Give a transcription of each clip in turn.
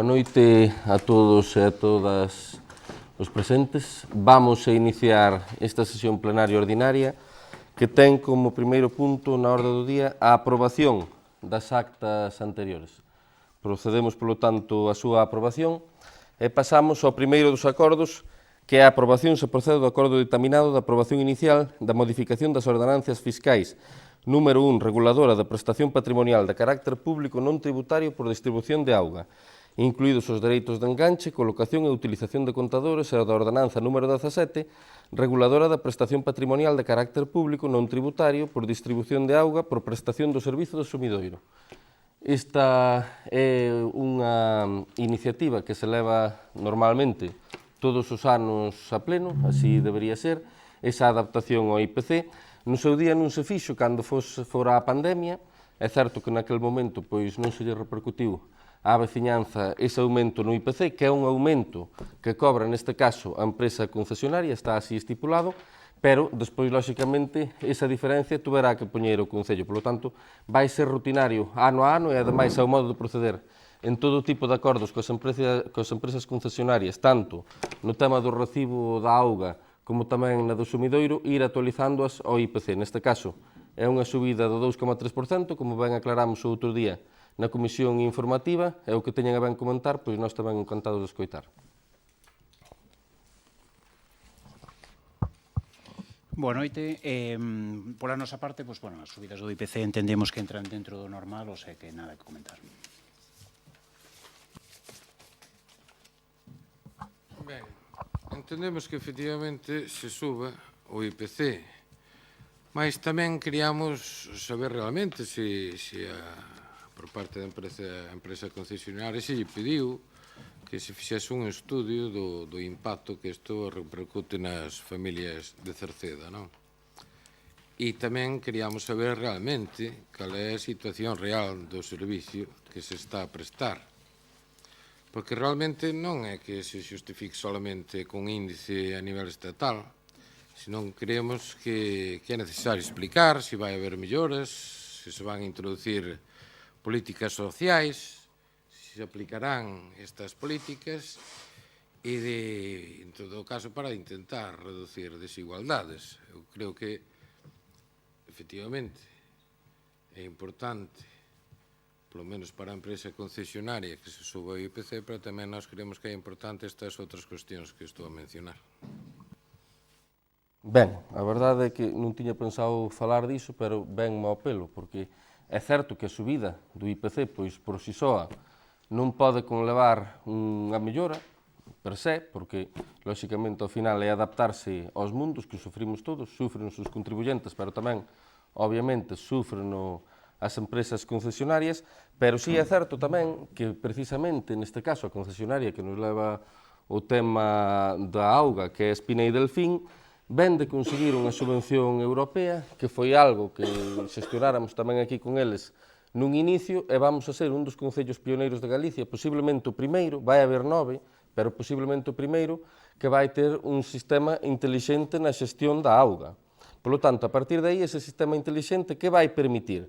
Boa noite a todos e a todas os presentes. Vamos a iniciar esta sesión plenaria ordinaria que ten como primeiro punto na orde do día a aprobación das actas anteriores. Procedemos, polo tanto, a súa aprobación e pasamos ao primeiro dos acordos, que é a aprobación se procede do acordo dictaminado da aprobación inicial da modificación das ordenanzas fiscais número 1, reguladora da prestación patrimonial de carácter público non tributario por distribución de auga, incluídos os dereitos de enganche, colocación e utilización de contadores e da ordenanza número 17, reguladora da prestación patrimonial de carácter público non tributario por distribución de auga por prestación do servizo do sumidoiro. Esta é unha iniciativa que se leva normalmente todos os anos a pleno, así debería ser, esa adaptación ao IPC. No seu día non se fixo cando fora a pandemia, é certo que naquele momento pois non se lle repercutiu á veciñanza ese aumento no IPC, que é un aumento que cobra neste caso a empresa concesionaria, está así estipulado, pero despois, lóxicamente, esa diferencia tuverá que poñer o Concello. Por lo tanto, vai ser rutinario ano a ano e, ademais, ao modo de proceder en todo tipo de acordos coas empresas concesionarias, tanto no tema do recibo da auga como tamén na do sumidoiro, ir actualizándoas ao IPC. Neste caso, é unha subida do 2,3%, como ben aclaramos o outro día na comisión informativa, é o que teñen a ben comentar, pois nós tamén encantados de escoitar. Boa noite. Pola nosa parte, as subidas do IPC entendemos que entran dentro do normal, ou sea que nada que comentar. Ben, entendemos que efectivamente se suba o IPC, mas tamén queríamos saber realmente se por parte da empresa concesionaria se lle pediu que se fixese un estudio do impacto que isto repercute nas familias de Cerceda, non? E tamén queríamos saber realmente cal é a situación real do servicio que se está a prestar. Porque realmente non é que se justifique solamente con índice a nivel estatal, senón creemos que é necesario explicar se vai haber melloras, se van a introducir políticas sociais, se se aplicarán estas políticas e, en todo caso, para intentar reducir desigualdades. Eu creo que, efectivamente, é importante, polo menos para a empresa concesionaria, que se suba o IPC, pero tamén nós creemos que é importante estas outras cuestións que estou a mencionar. Ben, a verdade é que non tiña pensado falar diso, pero venme ao pelo, porque é certo que a subida do IPC, pois por si soa, non pode conlevar unha mellora, per se, porque, lóxicamente, ao final é adaptarse aos mundos que sufrimos todos, sufren os contribuyentes, pero tamén, obviamente, sufren as empresas concesionarias, pero sí é certo tamén que, precisamente, neste caso, a concesionaria que nos leva o tema da auga, que é Espina e Delfín, ven de conseguir unha subvención europea, que foi algo que xestionáramos tamén aquí con eles nun inicio, e vamos a ser un dos concellos pioneiros de Galicia, posiblemente o primeiro, vai haber 9, pero posiblemente o primeiro, que vai ter un sistema intelixente na xestión da auga. Por lo tanto, a partir de aí, ese sistema intelixente que vai permitir?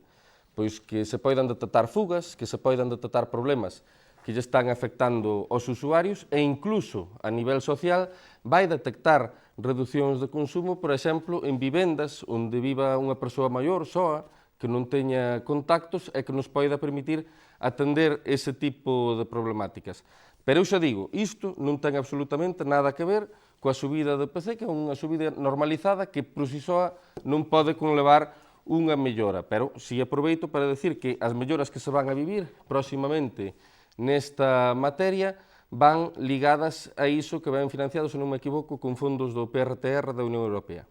Pois que se poidan detectar fugas, que se poidan detectar problemas que lle están afectando aos usuarios e incluso a nivel social vai detectar reducións de consumo, por exemplo, en vivendas onde viva unha persoa maior soa, que non teña contactos e que nos poida permitir atender ese tipo de problemáticas. Pero eu xa digo, isto non ten absolutamente nada que ver coa subida do IPC, que é unha subida normalizada que por si soa non pode conlevar unha mellora, pero si aproveito para decir que as melloras que se van a vivir próximamente nesta materia van ligadas a iso que ven financiados, se non me equivoco, con fondos do PRTR da Unión Europea.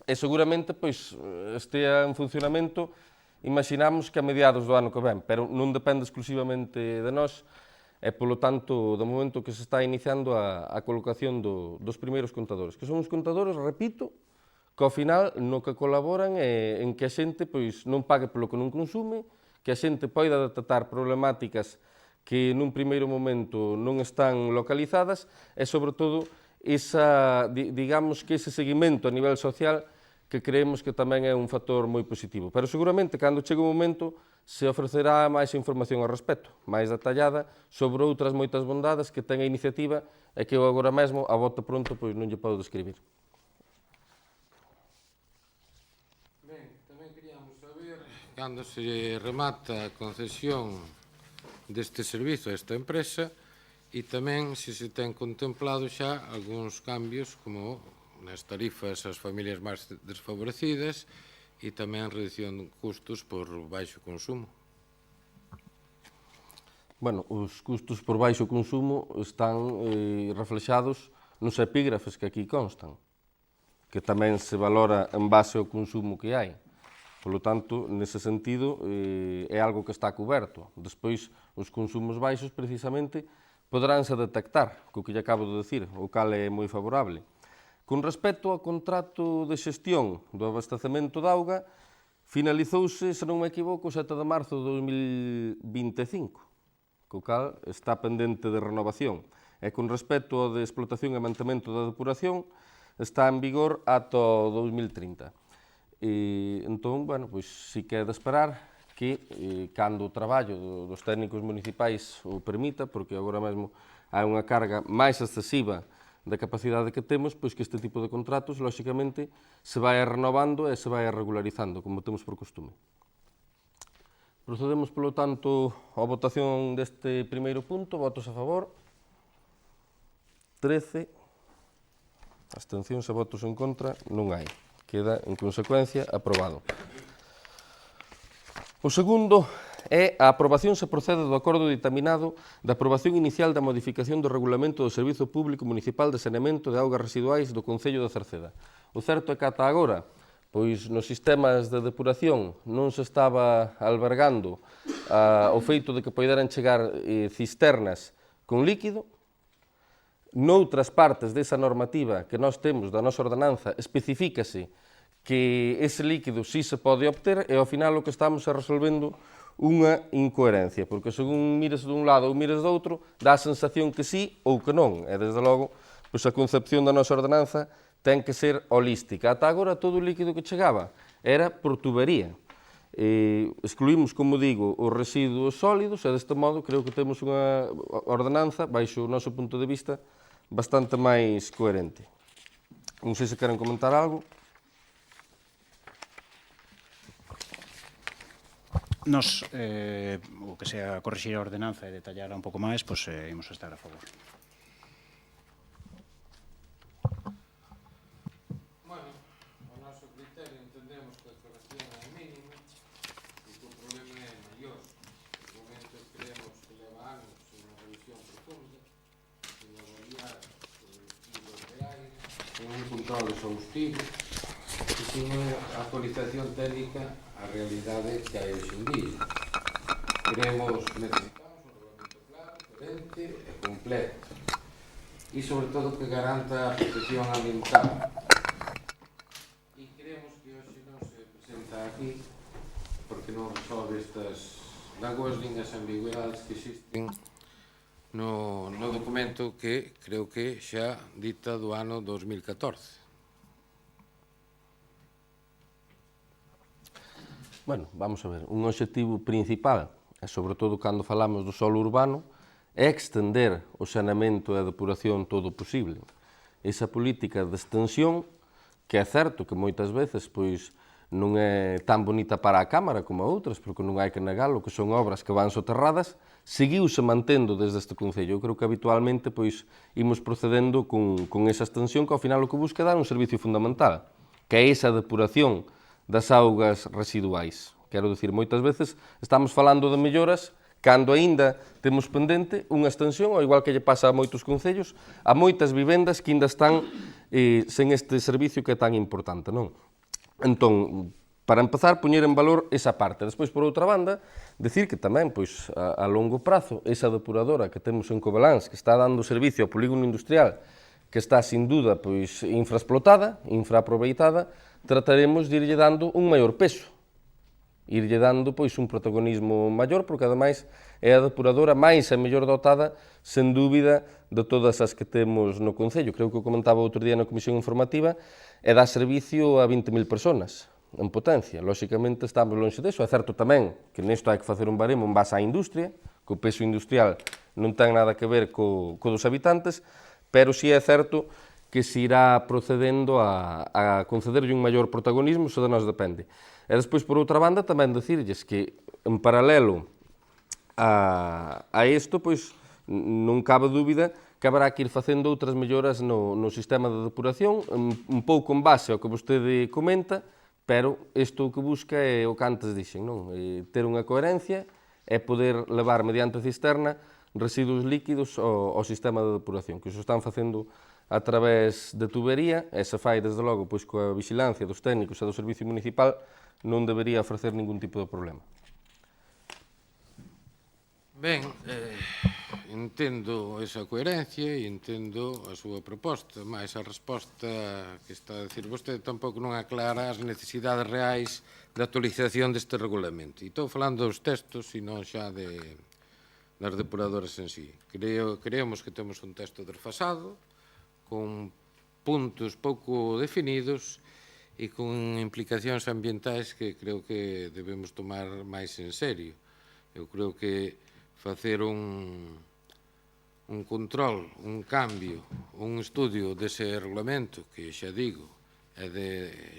E seguramente, pois, estea en funcionamento, imaginamos que a mediados do ano que ven, pero non depende exclusivamente de nós, e, polo tanto, do momento que se está iniciando a colocación dos primeiros contadores, que son os contadores, repito, que ao final no que colaboran é en que a xente pois, non pague polo que non consume, que a xente poida detectar problemáticas que nun primeiro momento non están localizadas e, sobre todo, digamos que ese seguimento a nivel social que creemos que tamén é un factor moi positivo. Pero seguramente, cando chegue o momento, se ofrecerá máis información ao respecto, máis detallada, sobre outras moitas bondades que ten a iniciativa e que eu agora mesmo, a bote pronto, pois non lle podo describir. Ben, tamén queríamos saber, cando se remata a concesión deste servizo a esta empresa, e tamén se se ten contemplado xa algúns cambios como nas tarifas ás familias máis desfavorecidas e tamén reducción de custos por baixo consumo. Bueno, os custos por baixo consumo están reflexados nos epígrafes que aquí constan, que tamén se valora en base ao consumo que hai. Polo tanto, nese sentido, é algo que está coberto. Despois, os consumos baixos, precisamente, poderánse detectar, co que lle acabo de decir, o cal é moi favorable. Con respecto ao contrato de xestión do abastecemento de auga, finalizouse, se non me equivoco, o 7 de marzo de 2025, co cal está pendente de renovación. E con respecto ao de explotación e mantemento da depuración, está en vigor ata o 2030. Entón, bueno, pois si que é de esperar que cando o traballo dos técnicos municipais o permita, porque agora mesmo hai unha carga máis excesiva da capacidade que temos, pois que este tipo de contratos, lóxicamente, se vai renovando e se vai regularizando, como temos por costume. Procedemos, polo tanto, á votación deste primeiro punto. Votos a favor. 13. Abstencións e votos en contra non hai. Queda, en consecuencia, aprobado. O segundo é a aprobación se procede do acordo ditaminado da aprobación inicial da modificación do Regulamento do Servizo Público Municipal de Saneamento de Augas Residuais do Concello de Cerceda. O certo é que ata agora, pois nos sistemas de depuración non se estaba albergando o feito de que poderan chegar cisternas con líquido. Noutras partes desa normativa que nós temos da nosa ordenanza especifícase que ese líquido sí se pode obter e ao final o que estamos é resolvendo unha incoherencia, porque según mires dun lado ou mires do outro, dá a sensación que sí ou que non, e desde logo pois a concepción da nosa ordenanza ten que ser holística. Ata agora todo o líquido que chegaba era por tubería. Excluímos, como digo, os residuos sólidos e deste modo creo que temos unha ordenanza, baixo o noso punto de vista, bastante máis coherente. Non sei se queren comentar algo. Nos, o que sea corrixir a ordenanza e detallara un pouco máis, pois imos estar a favor. Bueno, ao noso criterio entendemos que a corrección é mínima e que o problema é maior. Os momentos creemos que leva anos unha revisión profunda, sin avaliar os estilos de aire, sin un control exhaustivo e sin unha actualización técnica a realidade que hai hoxe en día. Necesitamos un regulamento claro, coherente e completo e, sobre todo, que garanta a protección ambiental. E creemos que hoxe non se presenta aquí porque non resolve estas lagoas nin as ambigüedades que existen no documento que creo que xa dita do ano 2014. Bueno, vamos a ver, un obxectivo principal, e sobre todo cando falamos do solo urbano, é extender o saneamento e a depuración todo o posible. Esa política de extensión, que é certo que moitas veces pois non é tan bonita para a Cámara como a outras, porque non hai que negalo, que son obras que van soterradas, seguiuse mantendo desde este Concello. Eu creo que habitualmente pois imos procedendo con esa extensión que ao final o que busca é dar un servicio fundamental, que é esa depuración das augas residuais. Quero dicir, moitas veces estamos falando de melloras cando aínda temos pendente unha extensión, ao igual que lle pasa a moitos concellos, a moitas vivendas que aínda están sen este servicio que é tan importante, non? Entón, para empezar, poñer en valor esa parte. Despois, por outra banda, decir que tamén, pois, a longo prazo, esa depuradora que temos en Cobeláns, que está dando servicio ao polígono industrial, que está, sin duda, pois, infraexplotada, infraaproveitada, trataremos de irlle dando un maior peso, irlle dando pois un protagonismo maior, porque ademais é a depuradora máis e mellor dotada, sen dúbida, de todas as que temos no Concello. Creo que o comentaba outro día na Comisión Informativa, e dá servicio a 20.000 personas en potencia. Lóxicamente, estamos longe deso. É certo tamén que nesto hai que facer un baremo en base á industria, que o peso industrial non ten nada que ver co dos habitantes, pero si é certo que se irá procedendo a concederlle un maior protagonismo, iso de nós depende. E despois, por outra banda, tamén dicirlles que, en paralelo a isto, pois, non cabe dúbida que haberá que ir facendo outras melloras no sistema de depuración, un pouco en base ao que vostede comenta, pero isto o que busca é o que antes dixen, non? Ter unha coherencia e poder levar mediante cisterna residuos líquidos ao sistema de depuración, que iso están facendo a través de tubería, e se fai, desde logo, pois coa vigilancia dos técnicos e do Servicio Municipal, non debería ofrecer ningún tipo de problema. Ben, entendo esa coherencia e entendo a súa proposta, mas a resposta que está a decir vostede tampouco non aclara as necesidades reais de actualización deste regulamento. E estou falando dos textos e non xa das depuradoras en sí. Creemos que temos un texto desfasado, con puntos pouco definidos e con implicacións ambientais que creo que debemos tomar máis en serio. Eu creo que facer un control, un cambio, un estudio dese regulamento, que xa digo,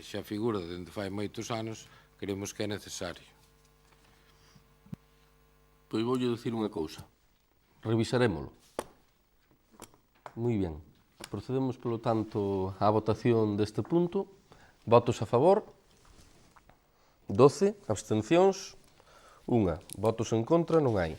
xa figura dende fai moitos anos, creemos que é necesario. Pois voulle dicir unha cousa. Revisarémolo. Moi ben. Procedemos, polo tanto, á votación deste punto. Votos a favor. 12. Abstencións. 1. Votos en contra. Non hai.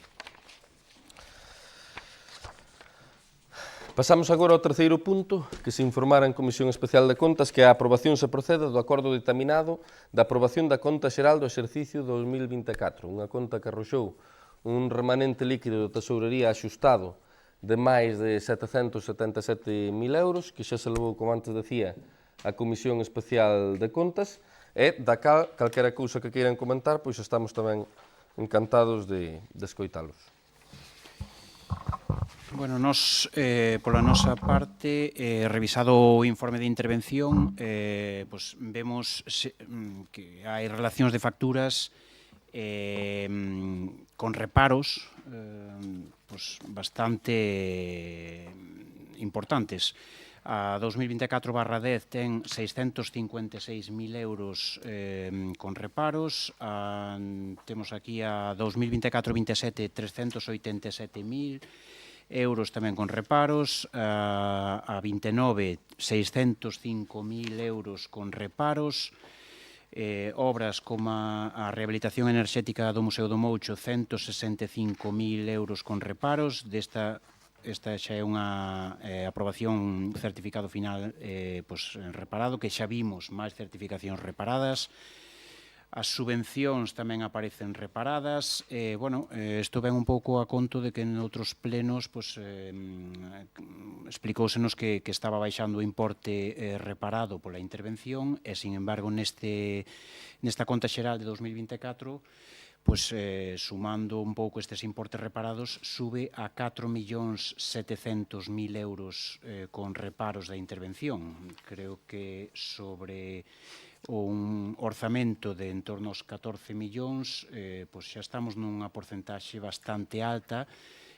Pasamos agora ao terceiro punto, que se informara en Comisión Especial de Contas que a aprobación se procede do acordo ditaminado da aprobación da conta xeral do exercicio 2024, unha conta que arroxou un remanente líquido de tesourería axustado de máis de 777.000 euros, que xa se levou, como antes decía, a Comisión Especial de Contas, e da cal, calquera cousa que queiran comentar, pois estamos tamén encantados de escoitalos. Bueno, nos, pola nosa parte, revisado o informe de intervención, pues, vemos que hai relacións de facturas con reparos pues, bastante importantes. A 2024/10 ten 656.000 euros con reparos, temos aquí a 2024/27 387.000 euros tamén con reparos, a 29 605.000 euros con reparos, obras como a rehabilitación enerxética do Museo do Moucho, 165.000 euros con reparos. Esta xa é unha aprobación, certificado final reparado, que xa vimos máis certificacións reparadas. As subvencións tamén aparecen reparadas. Isto ven un pouco a conto de que en outros plenos explicóusenos que estaba baixando o importe reparado pola intervención e, sin embargo, nesta conta xeral de 2024, sumando un pouco estes importes reparados, sube a 4.700.000 euros con reparos da intervención. Creo que sobre un orzamento de en torno aos 14 millóns, xa estamos nunha porcentaxe bastante alta.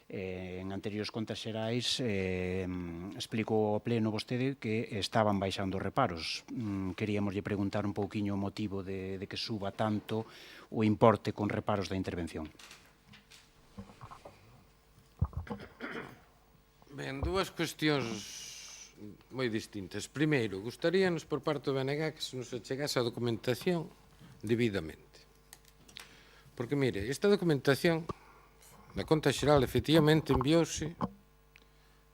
En anteriores contas xerais explicou ao pleno vostede que estaban baixando reparos. Queríamos lle preguntar un pouquiño o motivo de que suba tanto o importe con reparos da intervención. Ben, dúas cuestións moi distintas. Primeiro, gustaríanos por parte do BNG que se nos achegase a documentación debidamente. Porque, mire, esta documentación da conta xeral efectivamente enviouse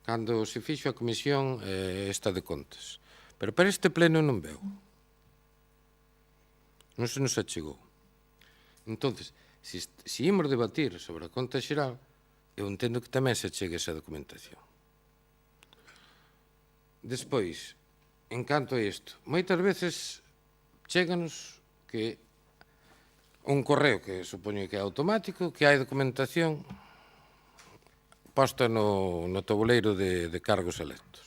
cando se fixo a comisión esta de contas. Pero para este pleno non veu. Non se nos achegou. Entón, se imos debatir sobre a conta xeral, eu entendo que tamén se achegue esa documentación. Despois, en canto a isto, moitas veces chéganos que un correo que supoño que é automático, que hai documentación posta no tabuleiro de cargos electos.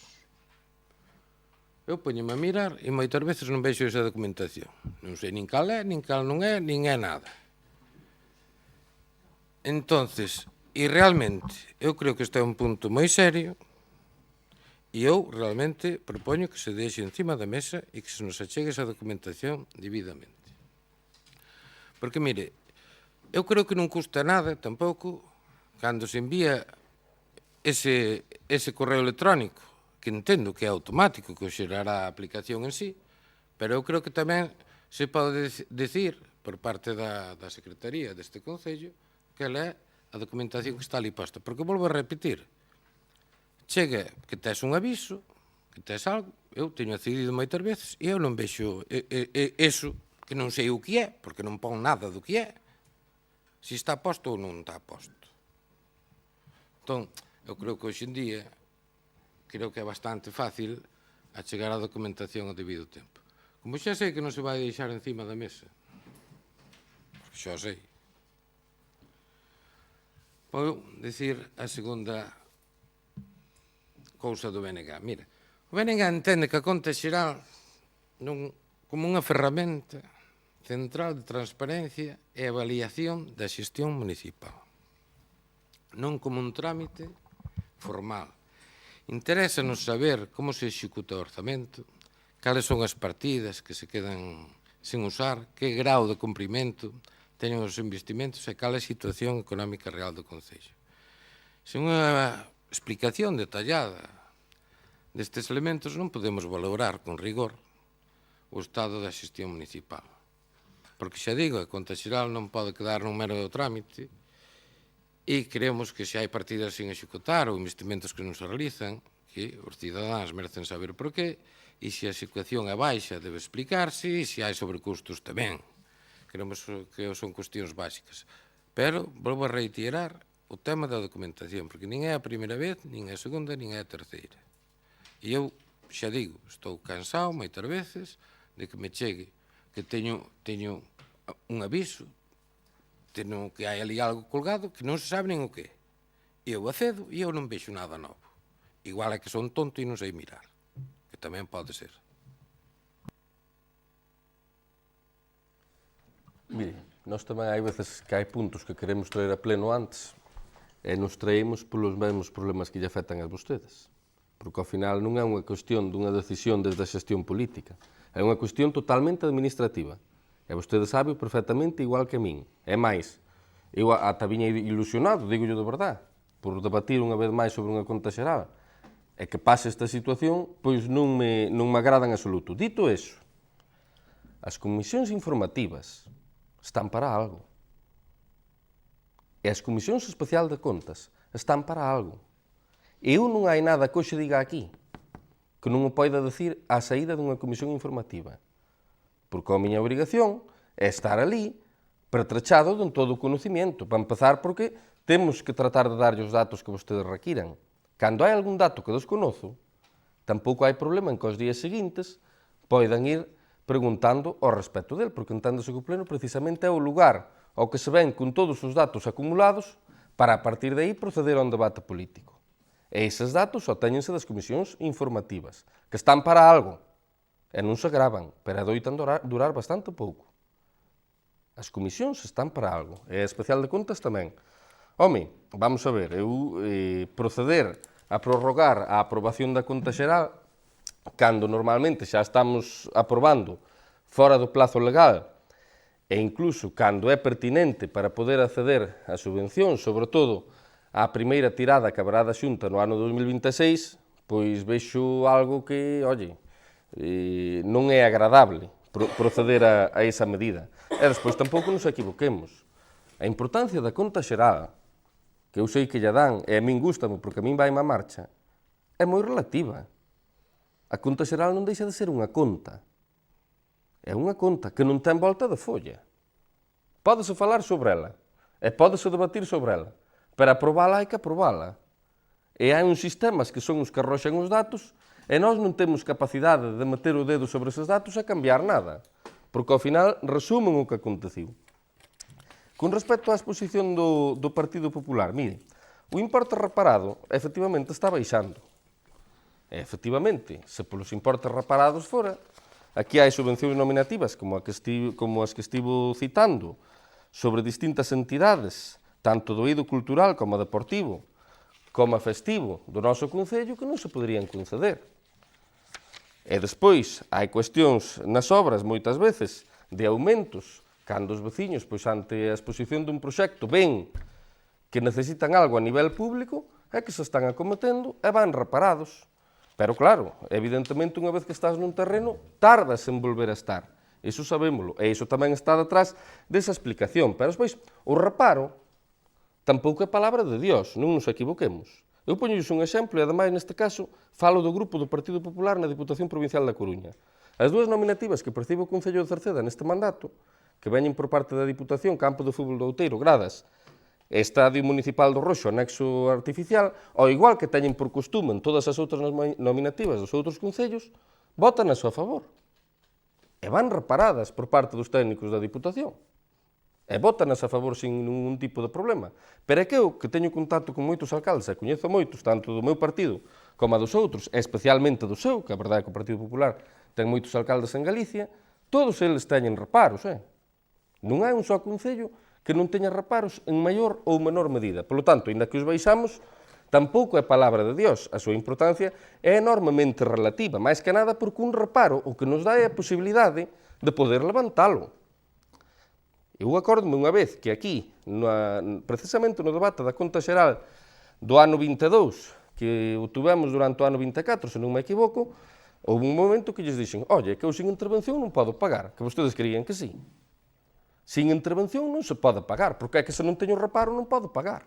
Eu poñome a mirar e moitas veces non vexo esa documentación. Non sei nin cal é, nin cal non é, nin é nada. Entonces, e realmente, eu creo que este é un punto moi serio e eu realmente propoño que se deixe encima da mesa e que se nos achegue esa documentación debidamente. Porque, mire, eu creo que non custa nada tampouco cando se envía ese correo electrónico, que entendo que é automático, que o xerará a aplicación en sí, pero eu creo que tamén se pode decir por parte da Secretaría deste Concello que ela é a documentación que está ali posta. Porque volvo a repetir, chega que tes un aviso, que tes algo, eu teño accedido moitas veces e eu non vexo eso que non sei o que é, porque non pon nada do que é, se está posto ou non está posto. Entón, eu creo que hoxe en día, creo que é bastante fácil achegar a documentación ao debido tempo. Como xa sei que non se vai deixar encima da mesa, porque xa sei, vou dicir a segunda cousa do BNG. Mira, o BNG entende que a conta xeral como unha ferramenta central de transparencia e avaliación da xestión municipal, non como un trámite formal. Interésanos saber como se executa o orzamento, cales son as partidas que se quedan sen usar, que grau de cumprimento teñen os investimentos e cal é a situación económica real do Concello. Sen unha explicación detallada destes elementos non podemos valorar con rigor o estado da xestión municipal. Porque xa digo, a conta xeral non pode quedar nun mero trámite e creemos que se hai partidas sin executar ou investimentos que non se realizan, que os cidadáns merecen saber por qué, e se a situación é baixa debe explicarse e se hai sobrecustos tamén. Creemos que son cuestións básicas. Pero, volvo a reiterar o tema da documentación, porque nin é a primeira vez, nin é a segunda, nin é a terceira. E eu, xa digo, estou cansado moitas veces de que me chegue que teño un aviso, teño que hai ali algo colgado que non se sabe nin o que é. E eu acedo e eu non vexo nada novo. Igual é que son tonto e non sei mirar, que tamén pode ser. Mire, nós tamén hai veces que hai puntos que queremos traer a pleno antes e nos traemos polos mesmos problemas que lle afectan a vostedes. Porque ao final non é unha cuestión dunha decisión desde a xestión política, é unha cuestión totalmente administrativa. E vostedes saben perfectamente igual que a min. É máis, eu ata viña ilusionado, digo de verdade, por debatir unha vez máis sobre unha conta xeral. E que pase esta situación, pois non me agrada en absoluto. Dito eso, as comisións informativas están para algo. E as comisións especial de contas están para algo. E eu non hai nada que hoxe diga aquí que non o poida decir á saída dunha comisión informativa. Porque a miña obrigación é estar ali pertrechado de todo o conocimiento. Para empezar, porque temos que tratar de darlle os datos que vostedes requiran. Cando hai algún dato que desconozo, tampouco hai problema en que os días seguintes poidan ir preguntando ao respecto del, porque enténdese que o pleno precisamente é o lugar ao que se ven con todos os datos acumulados para a partir de aí proceder a un debate político. E eses datos obtéñense das comisións informativas, que están para algo, e non se gravan, pero adoitan durar bastante pouco. As comisións están para algo, e a especial de contas tamén. Home, vamos a ver, eu proceder a prorrogar a aprobación da conta xeral cando normalmente xa estamos aprobando fora do plazo legal e incluso cando é pertinente para poder acceder a subvención, sobre todo a primeira tirada que haberá da Xunta no ano 2026, pois vexo algo que, oye, non é agradable proceder a esa medida. E despois tampouco nos equivoquemos. A importancia da conta xeral, que eu sei que lle dan, e a min gústame porque a min vai má marcha, é moi relativa. A conta xeral non deixa de ser unha conta. É unha conta que non ten volta de folla. Pódese falar sobre ela, e pódese debatir sobre ela, pero aprobala hai que aprobala. E hai uns sistemas que son os que arroxan os datos, e nós non temos capacidade de meter o dedo sobre eses datos a cambiar nada, porque ao final resumen o que aconteceu. Con respecto á exposición do Partido Popular, mire, O importe reparado, efectivamente, está baixando. E, efectivamente, se polos importes reparados fora, aquí hai subvencións nominativas, como as que estivo citando, sobre distintas entidades, tanto do eido cultural como deportivo, como festivo do noso concello, que non se poderían conceder. E despois, hai cuestións nas obras, moitas veces, de aumentos, cando os veciños, pois, ante a exposición dun proxecto, ven que necesitan algo a nivel público, é que se están acometendo e van reparados. Pero claro, evidentemente, unha vez que estás nun terreno, tardas en volver a estar. Iso sabémolo, e iso tamén está detrás desa explicación. Pero despois, o reparo tampouco é palabra de Dios, non nos equivoquemos. Eu poñolles un exemplo, e ademais, neste caso, falo do grupo do Partido Popular na Diputación Provincial da Coruña. As dúas nominativas que percibe o Concello de Cerceda neste mandato, que veñen por parte da Diputación, Campo de Fútbol do Outeiro, Gradas, Estadio Municipal do Roxo, anexo artificial, ao igual que teñen por costume en todas as outras nominativas dos outros concellos, votan a súa favor. E van reparadas por parte dos técnicos da Diputación. E votan a favor sin ningún tipo de problema. Pero é que eu, que teño contacto con moitos alcaldes, e coñezo moitos, tanto do meu partido como a dos outros, e especialmente do seu, que a verdade é que o Partido Popular ten moitos alcaldes en Galicia, todos eles teñen reparos, Non hai un só concello que non teña reparos en maior ou menor medida. Por lo tanto, ainda que os baixamos, tampouco é palabra de Dios. A súa importancia é enormemente relativa, máis que nada porque un reparo o que nos dá é a posibilidade de poder levantalo. Eu acórdome unha vez que aquí, precisamente no debate da Conta Xeral do ano 22, que o tuvemos durante o ano 24, se non me equivoco, houve un momento que lles dixen, oye, que eu sin intervención non podo pagar, que vostedes creían que sí. Sin intervención non se pode pagar, porque é que se non teño reparo non podo pagar.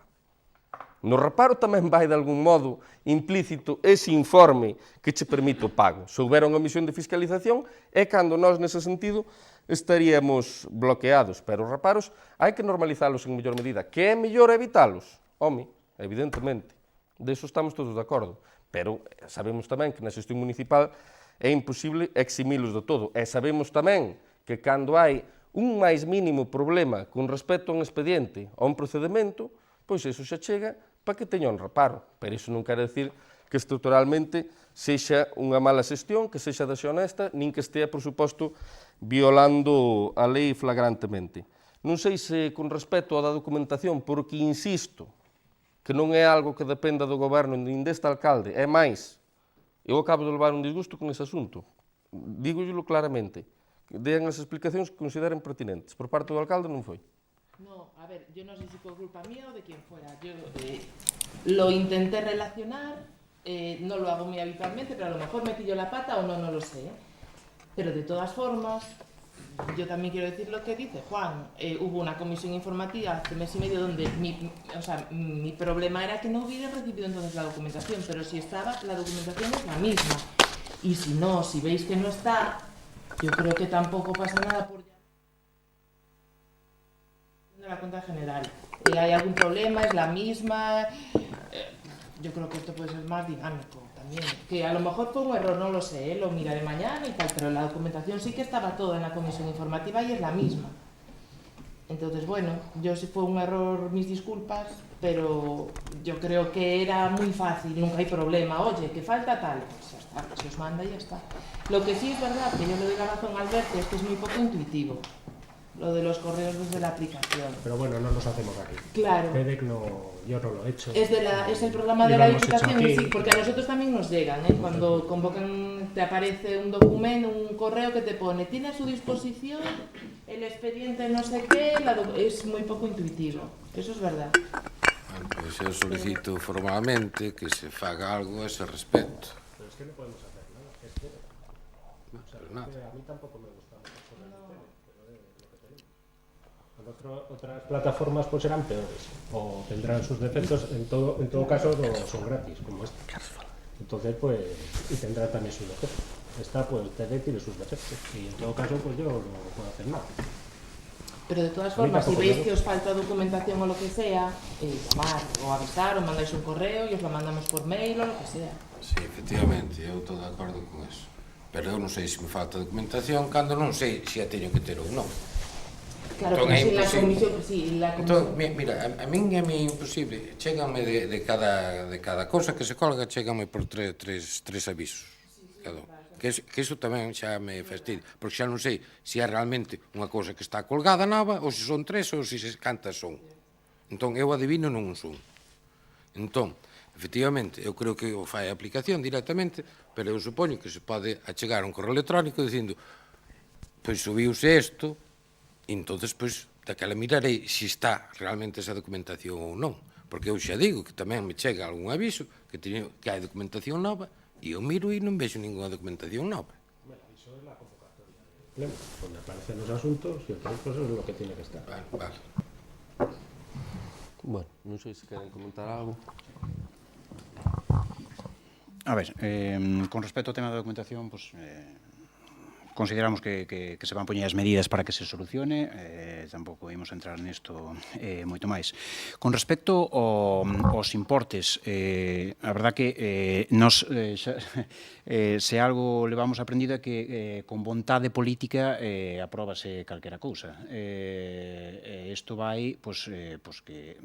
No reparo tamén vai de algún modo implícito ese informe que che permite o pago. Se houbera unha misión de fiscalización é cando nós nese sentido estaríamos bloqueados, pero os reparos hai que normalizalos en mellor medida. Que é mellor evitalos? Home, evidentemente, deso estamos todos de acordo, pero sabemos tamén que na xestión municipal é imposible eximilos de todo, e sabemos tamén que cando hai un máis mínimo problema con respecto a un expediente ou a un procedemento, pois iso xa chega para que teña un reparo. Pero iso non quere decir que estruturalmente sexa unha mala xestión, que sexa deshonesta, nin que estea, por suposto, violando a lei flagrantemente. Non sei se con respecto á da documentación, porque insisto que non é algo que dependa do goberno nin deste alcalde, é máis, eu acabo de levar un disgusto con ese asunto. Dígollo claramente. Den as explicacións que consideren pertinentes. Por parte do alcalde non foi. No, a ver, yo no sé si por culpa mía o de quien fuera. Yo lo intenté relacionar, no lo hago muy habitualmente, pero a lo mejor me pillo la pata o no, no lo sé. Pero de todas formas, yo también quiero decir lo que dice Juan. Hubo una comisión informativa hace mes y medio donde mi problema era que no hubiera recibido entonces la documentación, pero si estaba, la documentación es la misma. Y si no, si veis que no está, yo creo que tampoco pasa nada por la cuenta general. Hay algún problema, es la misma. Yo creo que esto puede ser más dinámico también. Que a lo mejor fue un error, no lo sé, lo miraré mañana y tal, pero la documentación sí que estaba todo en la comisión informativa y es la misma. Entonces, bueno, yo si fue un error, mis disculpas, pero yo creo que era muy fácil, nunca hay problema. Oye, que falta tal, pues ya está, pues se os manda y ya está. Lo que sí es verdad, que yo le doy la razón al Alberto, es que es muy poco intuitivo, lo de los correos desde la aplicación. Pero bueno, no nos hacemos aquí. Claro. PEDEC no, yo no lo he hecho. Es el programa de la Diputación, sí, porque a nosotros también nos llegan, cuando convocan, te aparece un documento, un correo que te pone, tiene a su disposición el expediente no sé qué, es muy poco intuitivo, eso es verdad. Bueno, pues eu solicito formalmente que se faga algo a ese respecto. Pero es que no podemos hacer nada, es que... No, pero nada. A mí tampoco me gusta mucho el PEDEC, pero es lo que tenemos. Otras plataformas pues serán peores o tendrán sus defectos, en todo caso no son gratis como esta. Entonces pues, y tendrá también sus defectos. Esta pues PEDEC tiene sus defectos y en todo caso pues yo no puedo hacer nada. Pero de todas formas, si veis que os falta documentación o lo que sea, llamar o avisar o mandáis un correo y os lo mandamos por mail o lo que sea. Sí, efectivamente, eu estou de acordo con eso. Pero eu non sei se me falta documentación cando non sei se a teño que ter ou non. Claro, Entón, pero é si la imposible. comisión, si la Entón, comisión... mira, a min é imposible. Chéganme de cada cosa que se colga, chéganme por tres avisos. Que iso tamén xa me fastidia, porque xa non sei se é realmente unha cousa que está colgada nova, ou se son tres, ou se cantas son. Entón, eu adivino non son. Entón, efectivamente, eu creo que o fai a aplicación directamente, pero eu supoño que se pode achegar un correo electrónico dicindo pois subiuse isto, e entonces, pois, daquela mirarei se está realmente esa documentación ou non. Porque eu xa digo que tamén me chega algún aviso que hai documentación nova, e eu miro e non vexo ninguna documentación nova. Bueno, eso es la convocatoria del pleno, donde aparecen los asuntos y entonces pues, eso es lo que tiene que estar. Vale. Bueno, non sei se queren comentar algo. A ver, con respecto ao tema da documentación, pues, consideramos que se van poñer as medidas para que se solucione, tampouco imos entrar nesto moito máis. Con respecto aos importes, a verdad que nos se algo levamos aprendido é que con vontade política apróbase calquera cousa. Isto vai, pois que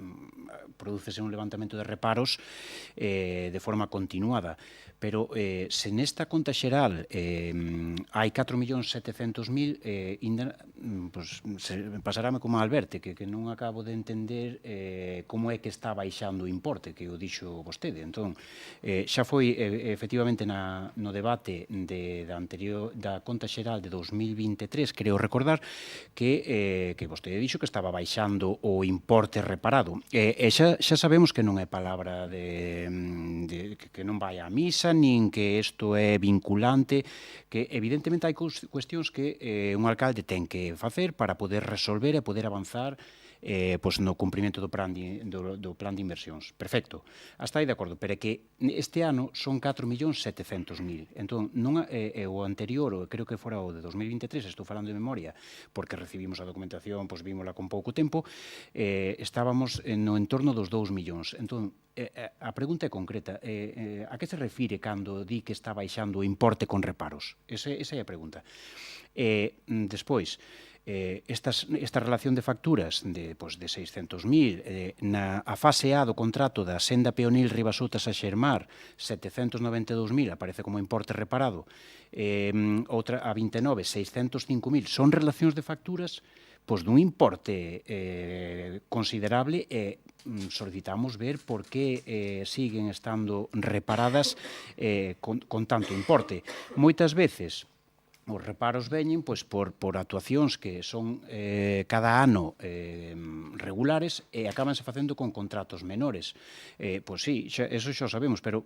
prodúcese un levantamento de reparos de forma continuada, pero se nesta conta xeral hai 4.700.000, pasarame como a Alberte, que non acabo de entender como é que está baixando o importe, que o dixo vostede. Entón, xa foi efectivamente no debate da conta xeral de 2023, creo recordar, que vostede dixo que estaba baixando o importe reparado. E xa sabemos que non é palabra que non vai á misa, nin que isto é vinculante, que evidentemente hai cuestións que un alcalde ten que facer para poder resolver e poder avanzar no cumprimento do plan de inversións. Perfecto. Hasta aí de acordo, pero é que este ano son 4.700.000. Entón, o anterior, creo que fora o de 2023, estou falando de memoria, porque recibimos a documentación, vímola con pouco tempo, estábamos no entorno dos 2 millóns. Entón, a pregunta é concreta. A que se refire cando di que está baixando o importe con reparos? Esa é a pregunta. Despois, esta relación de facturas de 600.000 a fase A do contrato da senda peonil Ribasutas a Xermar, 792.000 aparece como importe reparado, outra a 29, 605.000 son relacións de facturas dun importe considerable e solicitamos ver por que siguen estando reparadas con tanto importe. Moitas veces os reparos veñen por actuacións que son cada ano regulares e acabanse facendo con contratos menores. Pois sí, eso xa sabemos, pero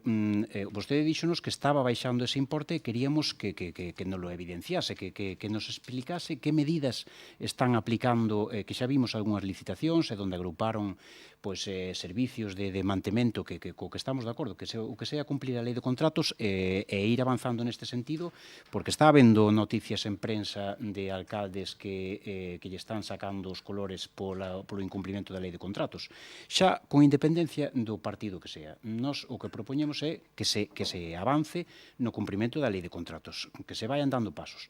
vostede díxonos que estaba baixando ese importe e queríamos que nos lo evidenciase, que nos explicase que medidas están aplicando, que xa vimos algunhas licitacións e onde agruparon servicios de mantemento co que estamos de acordo, que o que sea cumplir a lei de contratos e ir avanzando neste sentido, porque está habendo noticias en prensa de alcaldes que lle están sacando os colores polo incumprimento da lei de contratos. Xa con independencia do partido que sea. Nós o que propoñemos é que se avance no cumprimento da lei de contratos, que se vayan dando pasos.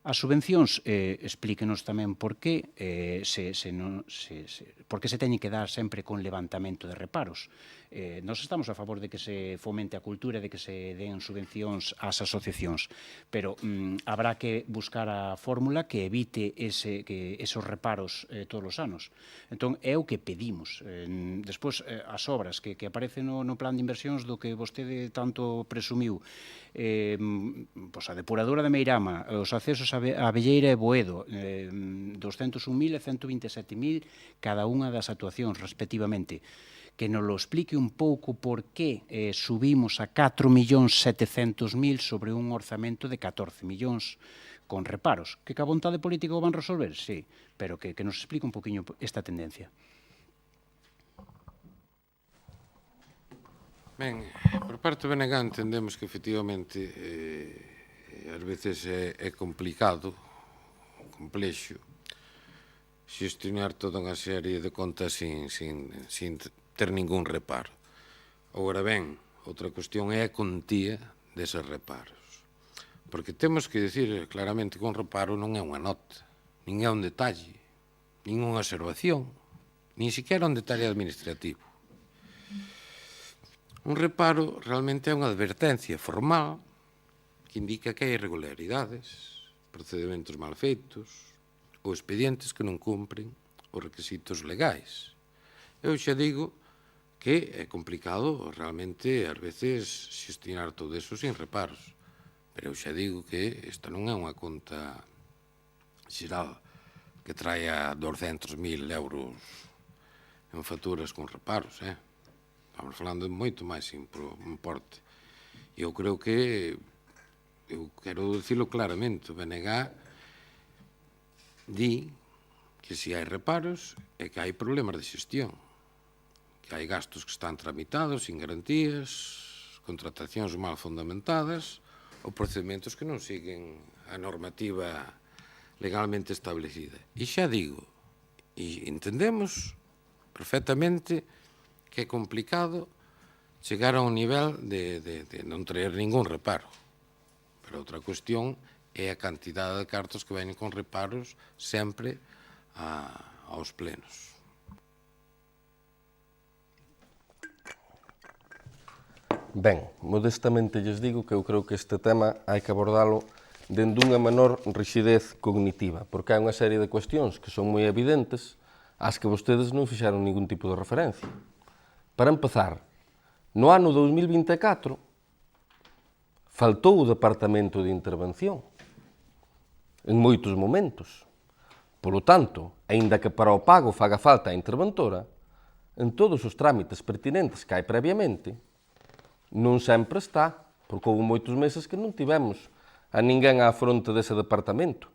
As subvencións, explíquenos tamén por que se teñen que dar sempre con levantamento de reparos. Nós estamos a favor de que se fomente a cultura, de que se den subvencións ás asociacións, pero habrá que buscar a fórmula que evite esos reparos todos os anos. Entón, é o que pedimos. Despois, as obras que aparecen no plan de inversións do que vostede tanto presumiu, a depuradora de Meirama, os accesos a Velleira e Boedo, 201.000 e 127.000 cada unha das actuacións respectivamente. Que nos lo explique un pouco por que subimos a 4.700.000 sobre un orzamento de 14 millóns con reparos. Que ca vontade política o van resolver? Sí, pero que nos explique un poquinho esta tendencia. Ben, por parte do BNG entendemos que efectivamente ás veces é complicado, complexo, xestionar toda unha serie de contas sin ter ningún reparo. Agora ben, outra cuestión é a contía deses reparos. Porque temos que dicir claramente que un reparo non é unha nota, nin é un detalle. nin unha observación, nin siquiera un detalle administrativo. Un reparo realmente é unha advertencia formal que indica que hai irregularidades, procedimentos mal feitos ou expedientes que non cumpren os requisitos legais. Eu xa digo que é complicado realmente, ás veces, xestionar todo eso sin reparos. Pero eu xa digo que esta non é unha conta xeral que traia 200.000 euros en facturas con reparos, Estamos falando de moito máis importe. E eu creo que, eu quero dicilo claramente, o BNG di que se hai reparos é que hai problemas de xestión, que hai gastos que están tramitados sin garantías, contratacións mal fundamentadas ou procedimentos que non siguen a normativa legalmente establecida. E xa digo, e entendemos perfectamente que é complicado chegar a un nivel de non traer ningún reparo. Pero outra cuestión é a cantidade de cartos que veñen con reparos sempre aos plenos. Ben, modestamente lles digo que eu creo que este tema hai que abordalo dende unha menor rixidez cognitiva, porque hai unha serie de cuestións que son moi evidentes ás que vostedes non fixeron ningún tipo de referencia. Para empezar, no ano 2024 faltou o Departamento de Intervención en moitos momentos. Polo tanto, aínda que para o pago faga falta a interventora, en todos os trámites pertinentes que hai previamente, non sempre está, porque houve moitos meses que non tivemos a ninguén á fronte dese departamento.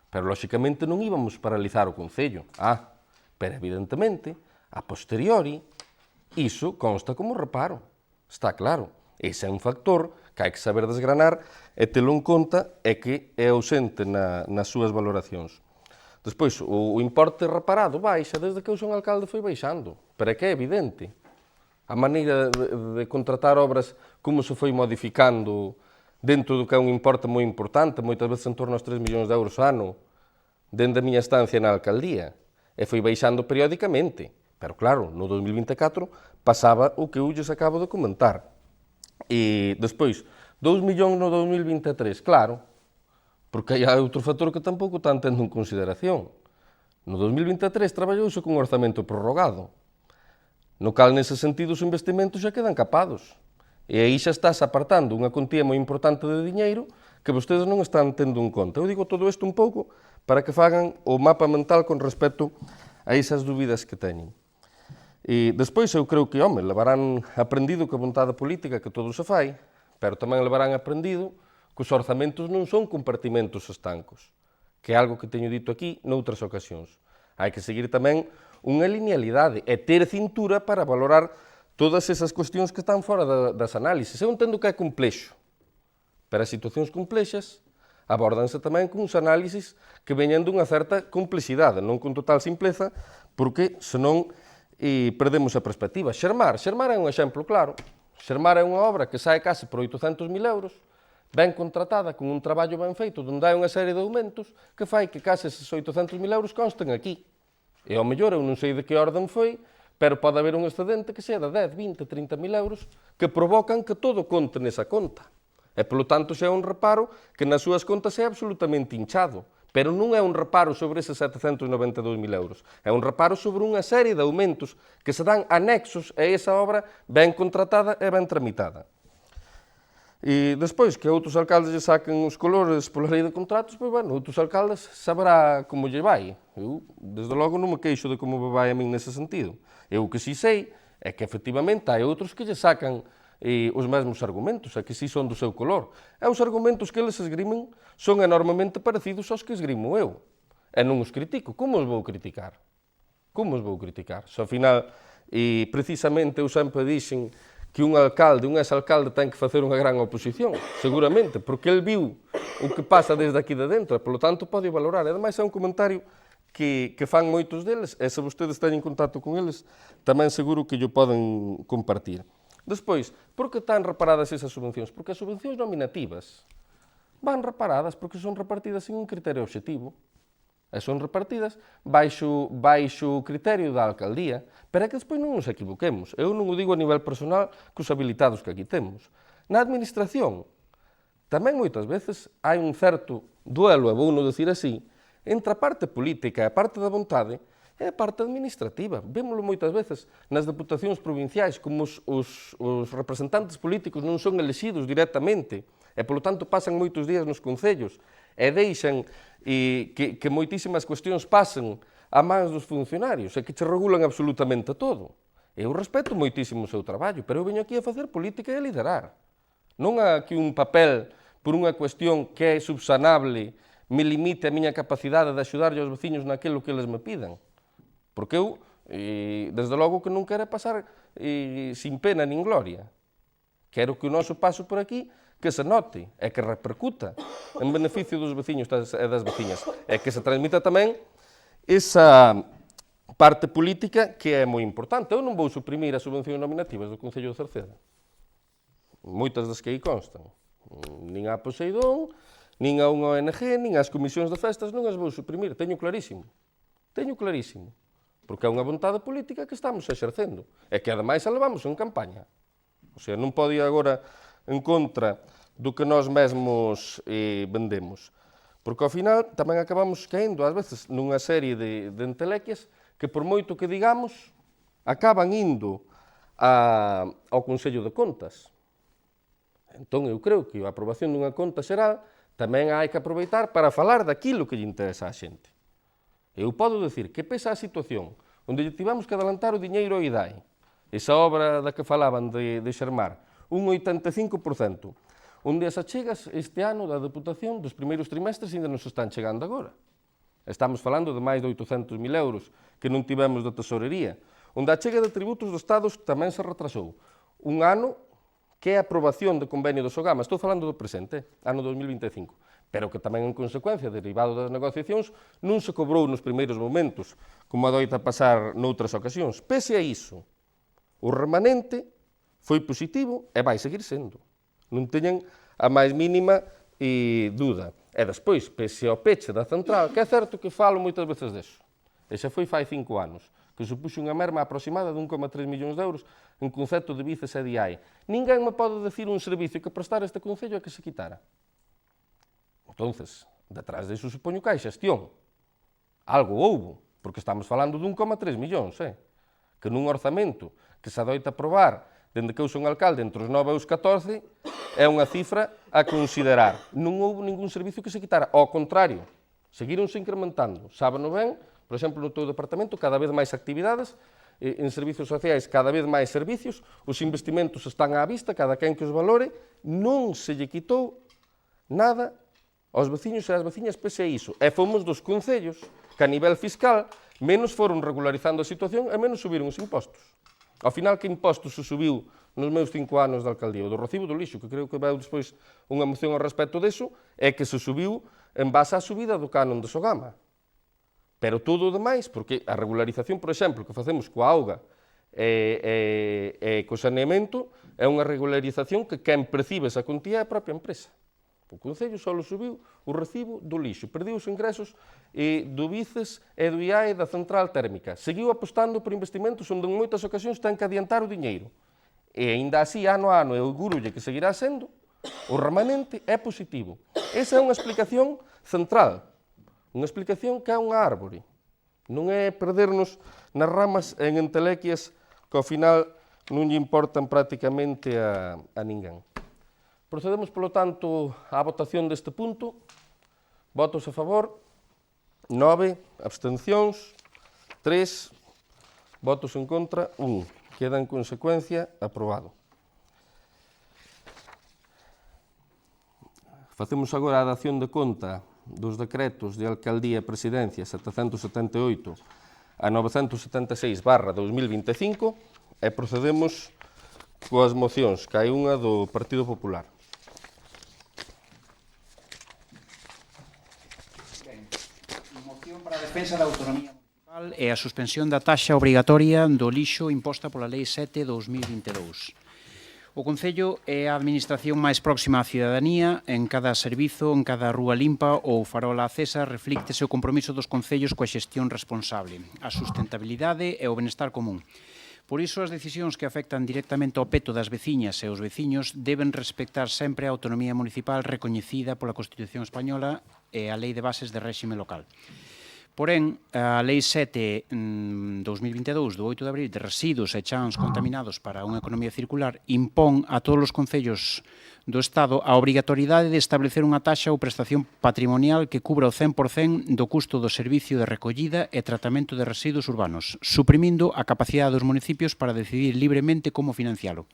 Pero, lóxicamente, non íbamos paralizar o Concello. Pero, evidentemente, a posteriori, iso consta como reparo. Está claro. Ese é un factor que hai que saber desgranar e telo en conta e que é ausente nas súas valoracións. Despois, o importe reparado baixa, desde que eu son alcalde foi baixando, pero é que é evidente. A maneira de contratar obras, como se foi modificando dentro do que é un importe moi importante, moitas veces en torno aos 3 millóns de euros ano, dende a miña estancia na alcaldía, e foi baixando periódicamente. Pero claro, no 2024 pasaba o que eu lles acabo de comentar. E despois, 2 millóns no 2023, claro, porque hai outro factor que tampouco están tendo en consideración. No 2023 traballouse con orzamento prorrogado, no cal, nese sentido, os investimentos xa quedan capados. E aí xa estás apartando unha cuantía moi importante de diñeiro que vostedes non están tendo en conta. Eu digo todo isto un pouco para que fagan o mapa mental con respecto a esas dúbidas que teñen. E despois eu creo que, levarán aprendido que a vontade política que todo se fai, pero tamén levarán aprendido que os orzamentos non son compartimentos estancos, que é algo que teño dito aquí noutras ocasións. Hai que seguir tamén unha linealidade e ter cintura para valorar todas esas cuestións que están fora das análises. Eu entendo que é complexo, pero as situacións complexas abórdanse tamén con uns análisis que veñen dunha certa complexidade, non con total simpleza, porque senón perdemos a perspectiva. Xermar é un exemplo claro. Xermar é unha obra que sae case por 800.000 euros, ben contratada, con un traballo ben feito, onde hai unha serie de aumentos que fai que case eses 800.000 euros consten aquí. E ao mellor eu non sei de que orden foi, pero pode haber un excedente que sea de 10, 20, 30.000 euros que provocan que todo conte nesa conta. E, polo tanto, xa é un reparo que nas súas contas é absolutamente hinchado. Pero non é un reparo sobre eses 792.000 euros. É un reparo sobre unha serie de aumentos que se dan anexos a esa obra ben contratada e ben tramitada. E despois, que outros alcaldes lle saquen os colores pola lei de contratos, pois, outros alcaldes saberá como lle vai. Eu, desde logo, non me queixo de como me vai a min nese sentido. Eu o que si sei é que, efectivamente, hai outros que lle sacan os mesmos argumentos, e que si son do seu color. E os argumentos que eles esgrimen son enormemente parecidos aos que esgrimo eu. E non os critico. Como os vou criticar? Como os vou criticar? Se, ao final, precisamente, eu sempre dixen que un alcalde, un ex-alcalde, ten que facer unha gran oposición, seguramente, porque el viu o que pasa desde aquí de dentro, e, polo tanto, pode valorar. E, ademais, é un comentario que fan moitos deles, e se vostedes teñen contacto con eles, tamén seguro que llo poden compartir. Despois, por que están reparadas esas subvencións? Porque as subvencións nominativas van reparadas porque son repartidas sin un criterio obxectivo. e son repartidas baixo o criterio da alcaldía, pero é que despois non nos equivoquemos. Eu non o digo a nivel personal cos habilitados que aquí temos. Na administración, tamén moitas veces hai un certo duelo, e vou non decir así, entre a parte política e a parte da vontade e a parte administrativa. Vémoslo moitas veces nas deputacións provinciais, como os representantes políticos non son elexidos directamente, e polo tanto pasan moitos días nos concellos, e deixan que moitísimas cuestións pasen a mans dos funcionarios e que che regulan absolutamente todo. Eu respeto moitísimo o seu traballo, pero eu veño aquí a facer política e a liderar. Non há aquí un papel por unha cuestión que é subsanable me limite a miña capacidade de axudarlle aos veciños naquilo que eles me pidan. Porque eu, desde logo, que non quero pasar sin pena nin gloria. Quero que o noso paso por aquí que se note e que repercuta en beneficio dos veciños e das veciñas e que se transmita tamén esa parte política que é moi importante. Eu non vou suprimir as subvencións nominativas do Concello de Cerceda, moitas das que aí constan, nin a Poseidón, nin a unha ONG, nin as comisións de festas, non as vou suprimir, teño clarísimo, porque é unha vontade política que estamos exercendo e que ademais a levamos en campaña. O sea, non pode ir agora en contra do que nós mesmos vendemos. Porque ao final tamén acabamos caendo ás veces nunha serie de entelequias que por moito que digamos acaban indo ao Consello de Contas. Entón eu creo que a aprobación dunha conta xeral tamén hai que aproveitar para falar daquilo que lle interesa á xente. Eu podo decir que pese a situación onde lle tivemos que adelantar o diñeiro ao IDAE, esa obra da que falaban de Xermar, un 85%, onde as achegas este ano da Deputación dos primeiros trimestres ainda nos están chegando agora. Estamos falando de máis de 800.000 euros que non tivemos da tesorería, onde a achega de tributos do Estado tamén se retrasou. Un ano que é a aprobación do convenio do Sogama, estou falando do presente, ano 2025, pero que tamén en consecuencia, derivado das negociacións, non se cobrou nos primeiros momentos, como adoita pasar noutras ocasións. Pese a iso, o remanente foi positivo e vai seguir sendo. Non teñen a máis mínima dúda. E despois, pese ao peche da central, que é certo que falo moitas veces deso, e xa foi fai 5 anos, que supuxo unha merma aproximada de 1,3 millóns de euros en concepto de bices e de IAE. Ninguén me pode decir un servicio que prestar este Concello a que se quitara. Entonces, detrás disso supoño que hai xestión. Algo houbo, porque estamos falando de 1,3 millóns, que nun orzamento que se adoita aprobar dende que eu son alcalde entre os 9 e os 14, é unha cifra a considerar. Non houve ningún servicio que se quitara. Ao contrario, seguíronse incrementando. Sábano ben, por exemplo, no teu departamento, cada vez máis actividades, en servicios sociais, cada vez máis servicios, os investimentos están á vista, cada quen que os valore, non se lle quitou nada aos veciños e ás veciñas pese a iso. E fomos dos concellos que a nivel fiscal menos foron regularizando a situación e menos subiron os impostos. Ao final, que imposto se subiu nos meus 5 anos de alcaldía? O do recibo do lixo, que creo que veu despois unha moción ao respecto deso, é que se subiu en base á subida do canon de Sogama. Pero todo o demais, porque a regularización, por exemplo, que facemos coa auga e co saneamento, é unha regularización que quen percibe esa contía é a propia empresa. O Concello só subiu o recibo do lixo, perdiu os ingresos do Bices e do IAE da central térmica. Seguiu apostando por investimentos onde en moitas ocasións ten que adiantar o diñeiro. E aínda así, ano a ano, eu augurolle que seguirá sendo, o remanente é positivo. Esa é unha explicación central, unha explicación que é unha árbore. Non é perdernos nas ramas en entelequias que ao final non lle importan prácticamente a ninguén. Procedemos, polo tanto, á votación deste punto. Votos a favor, 9, abstencións, 3, votos en contra, 1. Queda en consecuencia aprobado. Facemos agora a dación de conta dos decretos de Alcaldía e Presidencia 778 a 976/2025 e procedemos coas mocións, que hai unha do Partido Popular. Para a defensa da autonomía municipal e a suspensión da taxa obrigatoria do lixo imposta pola Lei 7/2022. O Concello é a administración máis próxima á cidadanía. En cada servizo, en cada rúa limpa ou farola acesa, reflíctese o compromiso dos concellos coa xestión responsable, a sustentabilidade e o benestar común. Por iso, as decisións que afectan directamente ao peto das veciñas e os veciños deben respectar sempre a autonomía municipal recoñecida pola Constitución Española e a Lei de Bases de Réxime Local. Porén, a Lei 7 2022 do 8 de abril de residuos e chans contaminados para unha economía circular impón a todos os concellos do Estado a obrigatoriedade de establecer unha taxa ou prestación patrimonial que cubra o 100% do custo do servicio de recollida e tratamento de residuos urbanos, suprimindo a capacidade dos municipios para decidir libremente como financialo.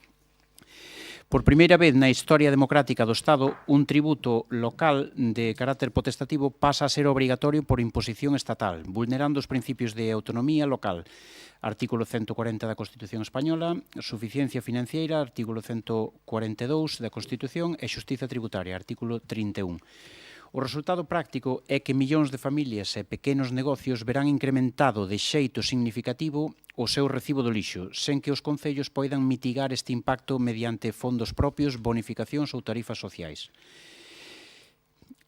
Por primeira vez na historia democrática do Estado, un tributo local de carácter potestativo pasa a ser obrigatorio por imposición estatal, vulnerando os principios de autonomía local. Artículo 140 da Constitución Española, suficiencia financiera, artículo 142 da Constitución e xustiza tributaria, artículo 31. O resultado práctico é que millóns de familias e pequenos negocios verán incrementado de xeito significativo o seu recibo do lixo, sen que os concellos poidan mitigar este impacto mediante fondos propios, bonificacións ou tarifas sociais.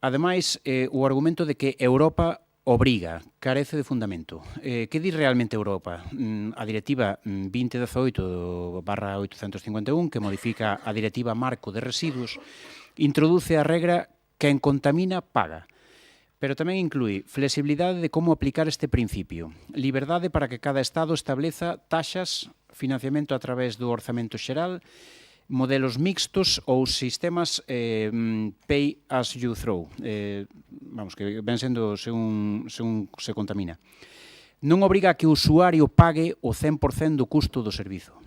Ademais, o argumento de que Europa obriga, carece de fundamento. Que di realmente Europa? A Directiva 2018/851, que modifica a Directiva Marco de Residuos, introduce a regra quen contamina paga, pero tamén inclúe flexibilidade de como aplicar este principio, liberdade para que cada Estado estableza taxas, financiamento a través do orzamento xeral, modelos mixtos ou sistemas pay as you throw, que ven sendo según se contamina. Non obriga a que o usuario pague o 100% do custo do servizo.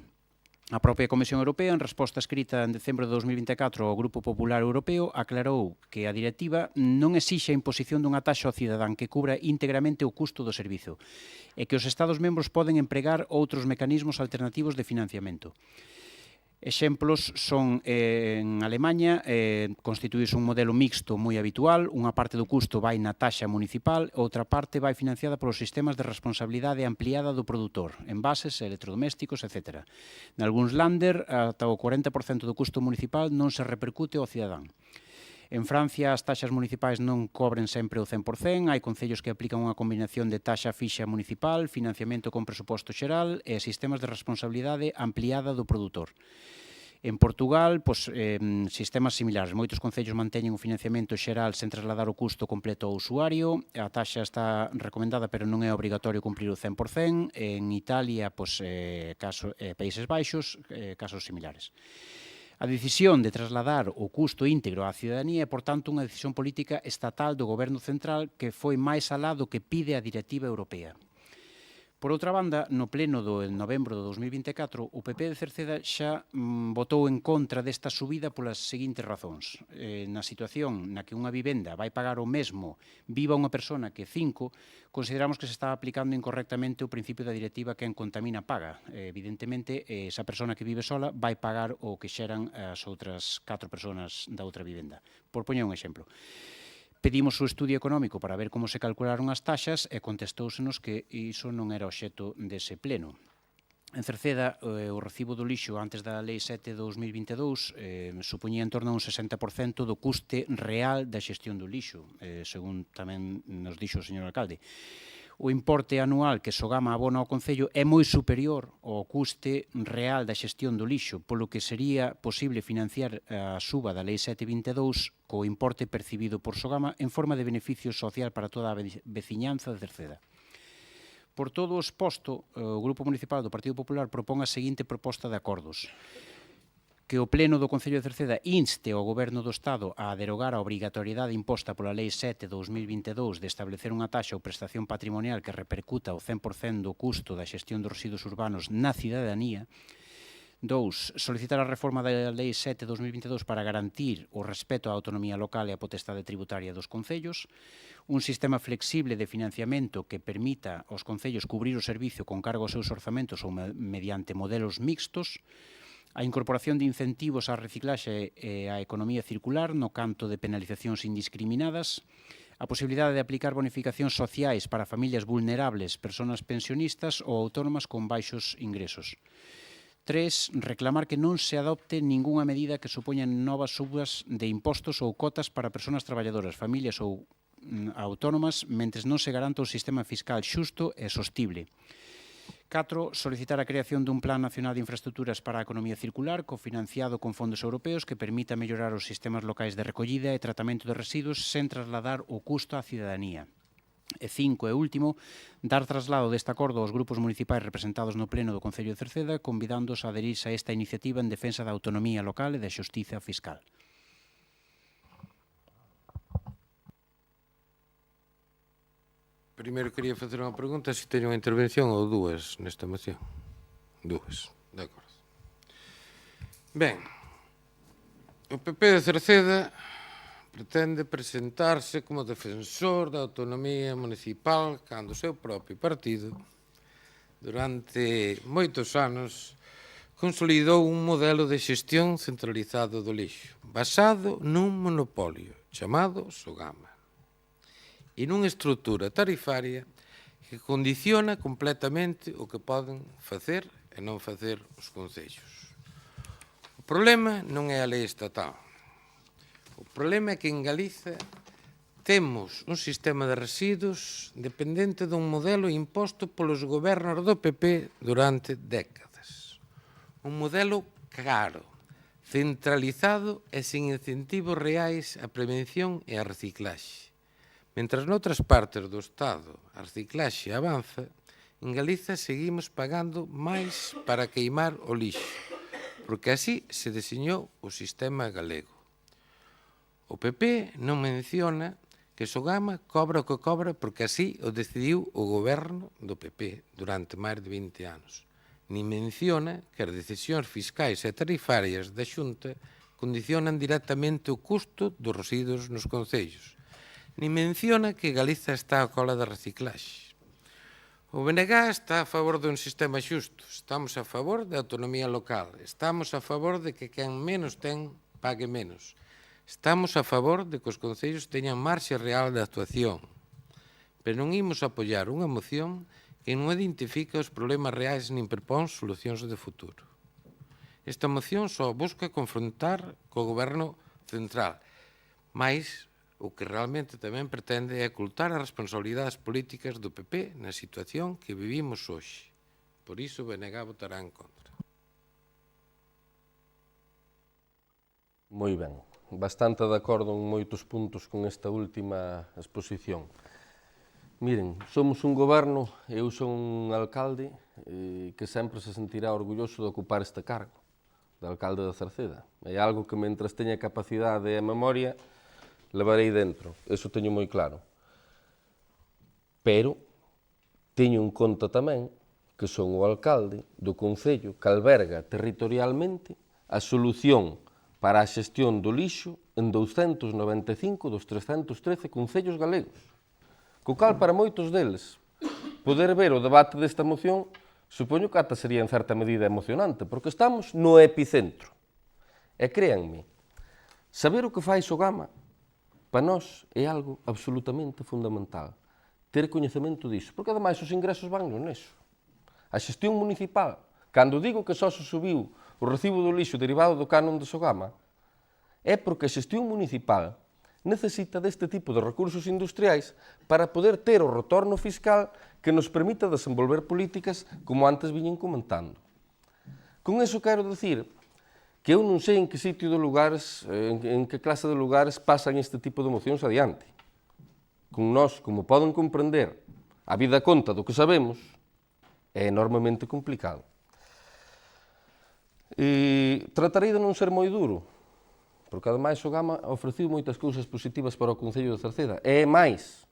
A propia Comisión Europea, en resposta escrita en decembro de 2024 ao Grupo Popular Europeo, aclarou que a directiva non exixe a imposición dunha taxa ao cidadán que cubra íntegramente o custo do servizo e que os Estados membros poden empregar outros mecanismos alternativos de financiamento. Exemplos son, en Alemanha, constituíse un modelo mixto moi habitual, unha parte do custo vai na taxa municipal, outra parte vai financiada polos sistemas de responsabilidade ampliada do produtor, envases, electrodomésticos, etc. Nalgúns lánder, ata o 40% do custo municipal non se repercute ao cidadán. En Francia, as taxas municipais non cobren sempre o 100%, hai concellos que aplican unha combinación de taxa fixa municipal, financiamento con presuposto xeral e sistemas de responsabilidade ampliada do produtor. En Portugal, sistemas similares. Moitos concellos manteñen o financiamento xeral sen trasladar o custo completo ao usuario. A taxa está recomendada, pero non é obrigatorio cumplir o 100%. En Italia, Países Baixos, casos similares. A decisión de trasladar o custo íntegro á cidadanía é, por tanto, unha decisión política estatal do Goberno Central que foi máis alá do que pide a Directiva Europea. Por outra banda, no pleno do novembro de 2024, o PP de Cerceda xa votou en contra desta subida polas seguintes razóns. Na situación na que unha vivenda vai pagar o mesmo viva unha persona que 5, consideramos que se está aplicando incorrectamente o principio da directiva quen contamina paga. Evidentemente, esa persona que vive sola vai pagar o que xeran as outras 4 persoas da outra vivenda. Por poñer un exemplo. Pedimos o estudio económico para ver como se calcularon as taxas e contestóusenos que iso non era obxecto dese pleno. En Cerceda, o recibo do lixo antes da Lei 7 de 2022 supoñía en torno a un 60% do custe real da xestión do lixo, según tamén nos dixo o señor alcalde. O importe anual que Sogama abona ao Concello é moi superior ao custe real da xestión do lixo, polo que sería posible financiar a suba da Lei 722 co importe percibido por Sogama en forma de beneficio social para toda a veciñanza de Cerceda. Por todo o exposto, o Grupo Municipal do Partido Popular propón a seguinte proposta de acordos: que o Pleno do Concello de Cerceda inste ao Goberno do Estado a derogar a obrigatoriedade imposta pola Lei 7 de 2022 de establecer unha taxa ou prestación patrimonial que repercuta o 100% do custo da xestión dos residuos urbanos na cidadanía. 2. Solicitar a reforma da Lei 7 de 2022 para garantir o respeto á autonomía local e a potestade tributaria dos concellos. Un sistema flexible de financiamento que permita aos concellos cubrir o servicio con cargo aos seus orzamentos ou mediante modelos mixtos. A incorporación de incentivos á reciclaxe e á economía circular no canto de penalizacións indiscriminadas, a posibilidade de aplicar bonificacións sociais para familias vulnerables, persoas pensionistas ou autónomas con baixos ingresos. 3. Reclamar que non se adopte ningunha medida que supoña novas subas de impostos ou cotas para persoas traballadoras, familias ou autónomas, mentres non se garanta un sistema fiscal xusto e sostible. 4. Solicitar a creación dun Plan Nacional de Infraestructuras para a Economía Circular cofinanciado con fondos europeos que permita mellorar os sistemas locais de recollida e tratamento de residuos sen trasladar o custo á cidadanía. E 5, e último, dar traslado deste acordo aos grupos municipais representados no Pleno do Concello de Cerceda, convidándoos a adherirse a esta iniciativa en defensa da autonomía local e da xustiza fiscal. Primeiro quería facer unha pregunta se teño unha intervención ou dúas nesta moción. Dúas, de acordo. Ben, o PP de Cerceda pretende presentarse como defensor da autonomía municipal cando o seu propio partido durante moitos anos consolidou un modelo de xestión centralizado do lixo basado nun monopolio chamado Sogama e nunha estrutura tarifaria que condiciona completamente o que poden facer e non facer os concellos. O problema non é a lei estatal. O problema é que en Galiza temos un sistema de residuos dependente dun modelo imposto polos gobernos do PP durante décadas. Un modelo caro, centralizado e sin incentivos reais á prevención e á reciclaxe. Mentras noutras partes do Estado a reciclaxe avanza, en Galiza seguimos pagando máis para queimar o lixo, porque así se deseñou o sistema galego. O PP non menciona que Sogama cobra o que cobra porque así o decidiu o goberno do PP durante máis de 20 anos. Ni menciona que as decisións fiscais e tarifarias da Xunta condicionan directamente o custo dos residuos nos concellos. Ni menciona que Galiza está a cola da reciclaxe. O BNG está a favor dun sistema xusto, estamos a favor da autonomía local, estamos a favor de que quen menos ten pague menos. Estamos a favor de que os concellos teñan marxe real de actuación, pero non imos apoiar unha moción que non identifica os problemas reais nin propón solucións de futuro. Esta moción só busca confrontar co goberno central, mais o que realmente tamén pretende é ocultar as responsabilidades políticas do PP na situación que vivimos hoxe. Por iso o BNG votará en contra. Moi ben. Bastante de acordo en moitos puntos con esta última exposición. Miren, somos un goberno e eu son un alcalde que sempre se sentirá orgulloso de ocupar este cargo, de alcalde de Cerceda. É algo que, mentras teña capacidade e memoria, levarei dentro. Eso teño moi claro. Pero teño en conta tamén que son o alcalde do concello que alberga territorialmente a solución para a xestión do lixo en 295 dos 313 concellos galegos. Co cal, para moitos deles, poder ver o debate desta moción, supoño que ata sería en certa medida emocionante, porque estamos no epicentro. E créanme, saber o que fai Sogama, para nós, é algo absolutamente fundamental. Ter coñecemento disso, porque ademais os ingresos van neso. A xestión municipal, cando digo que só se subiu o recibo do lixo derivado do canon de Sogama, é porque a xestión municipal necesita deste tipo de recursos industriais para poder ter o retorno fiscal que nos permita desenvolver políticas como antes viñen comentando. Con eso quero dicir que eu non sei en que sitio de lugares, en que clase de lugares pasan este tipo de mocións adiante. Con nós, como poden comprender, a vida conta do que sabemos, é enormemente complicado. Tratarei de non ser moi duro, porque ademais Sogama ofreciu moitas cousas positivas para o Concello de Cerceda. E máis,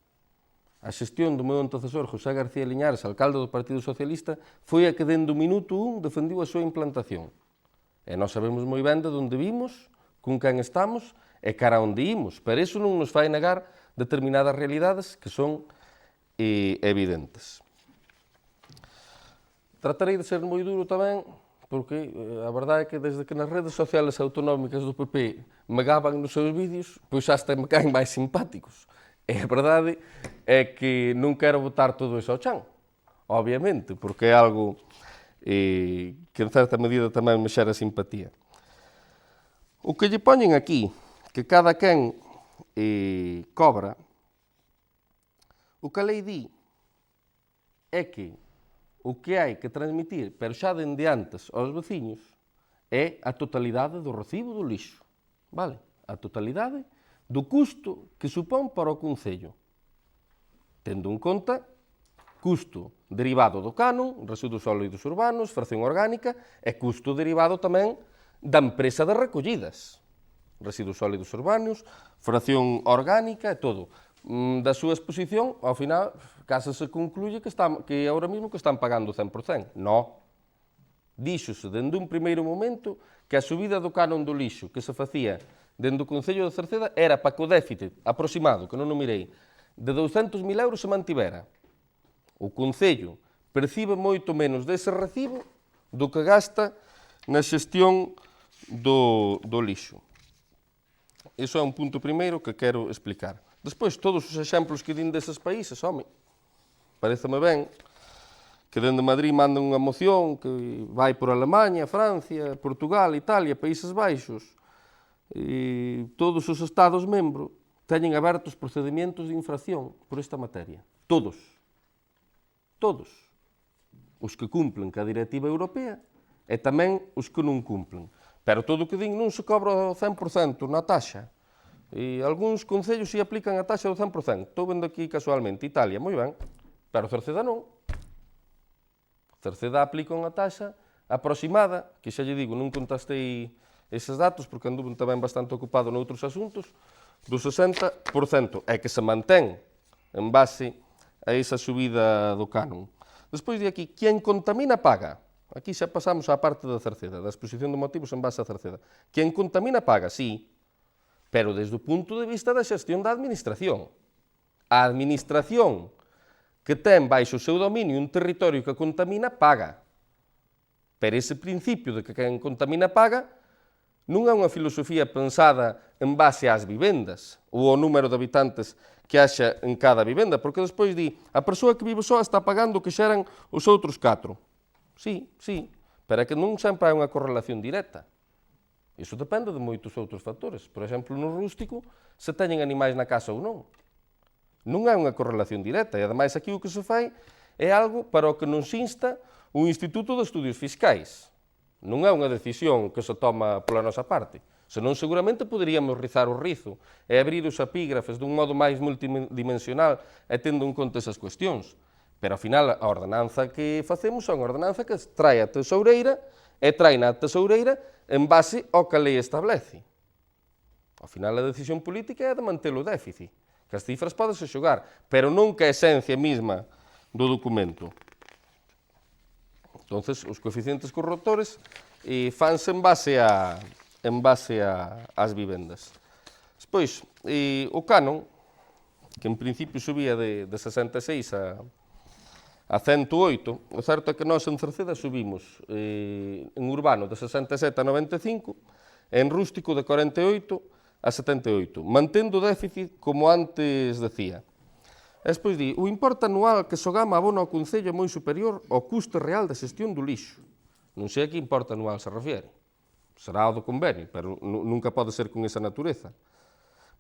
a xestión do meu antecesor, José García Liñares, alcalde do Partido Socialista, foi a que dende o minuto 1 defendiu a súa implantación. E nós sabemos moi ben de onde vimos, con quen estamos e cara onde imos, pero iso non nos fai negar determinadas realidades que son evidentes. Tratarei de ser moi duro tamén, porque a verdade é que desde que nas redes sociales autonómicas do PP me gaban nos seus vídeos, pois hasta me caen máis simpáticos. E a verdade é que non quero botar todo iso ao chan, obviamente, porque é algo que en certa medida tamén me xera simpatía. O que lle poñen aquí, que cada quen cobra, o que a lei di é que o que hai que transmitir, pero xa dende antes aos veciños, é a totalidade do recibo do lixo. Vale? A totalidade do custo que supón para o Concello. Tendo en conta custo derivado do canon, residuos sólidos urbanos, fracción orgánica, e custo derivado tamén da empresa de recollidas. Residuos sólidos urbanos, fracción orgánica e todo. Da súa exposición, ao final, case se concluye que ahora mesmo que están pagando o 100%. No. Díxose dende un primeiro momento que a subida do canon do lixo que se facía dende o Concello de Cerceda era para que o déficit aproximado, que non o mirei, de 200.000 euros se mantivera. O Concello percibe moito menos dese recibo do que gasta na xestión do lixo. Iso é un punto primeiro que quero explicar. Despois, todos os exemplos que din deses países, home, pareceme ben que dende Madrid mandan unha moción que vai por Alemanha, Francia, Portugal, Italia, Países Baixos, e todos os Estados membros teñen abertos procedimentos de infracción por esta materia. Todos. Todos. Os que cumplen ca Directiva Europea e tamén os que non cumplen. Pero todo o que din non se cobra o 100% na taxa. E algúns concellos si aplican a taxa do 100%. Estou vendo aquí casualmente Italia, moi ben, pero Cerceda non. Cerceda aplica unha taxa aproximada, que xa lle digo, non contastei eses datos porque anduve tamén bastante ocupado noutros asuntos, do 60%, e que se mantén en base a esa subida do canon. Despois de aquí, quen contamina paga. Aquí xa pasamos á parte da Cerceda, da exposición de motivos en base a Cerceda. Quen contamina paga, sí, pero desde o punto de vista da xestión da administración. A administración que ten baixo o seu dominio un territorio que contamina, paga. Pero ese principio de que quen contamina paga non é unha filosofía pensada en base ás vivendas ou ao número de habitantes que haxa en cada vivenda, porque despois di a persoa que vive soa está pagando o que xeran os outros 4. Sí, pero é que non sempre hai unha correlación directa. Iso depende de moitos outros factores. Por exemplo, no rústico, se teñen animais na casa ou non. Non é unha correlación directa. E, ademais, aquí o que se fai é algo para o que nos insta o Instituto de Estudios Fiscais. Non é unha decisión que se toma pola nosa parte. Senón, seguramente, poderíamos rizar o rizo e abrir os epígrafes dun modo máis multidimensional e tendo en conta esas cuestións. Pero, ao final, a ordenanza que facemos é unha ordenanza que trae a tesoureira e trae na tesoureira en base ao que a lei establece. Ao final, a decisión política é de manter o déficit, que as cifras podense xogar, pero non que a esencia mesma do documento. Entonces, os coeficientes corruptores fanse en base ás vivendas. Despois, o canon, que en principio subía de 66 a 108, o certo é que nós en Cerceda subimos en urbano de 67 a 95, en rústico de 48 a 78, mantendo o déficit como antes decía. E despois di, o importe anual que Sogama abona ao Concello é moi superior ao custo real da xestión do lixo. Non sei a que importe anual se refiere. Será o do convenio, pero nunca pode ser con esa natureza.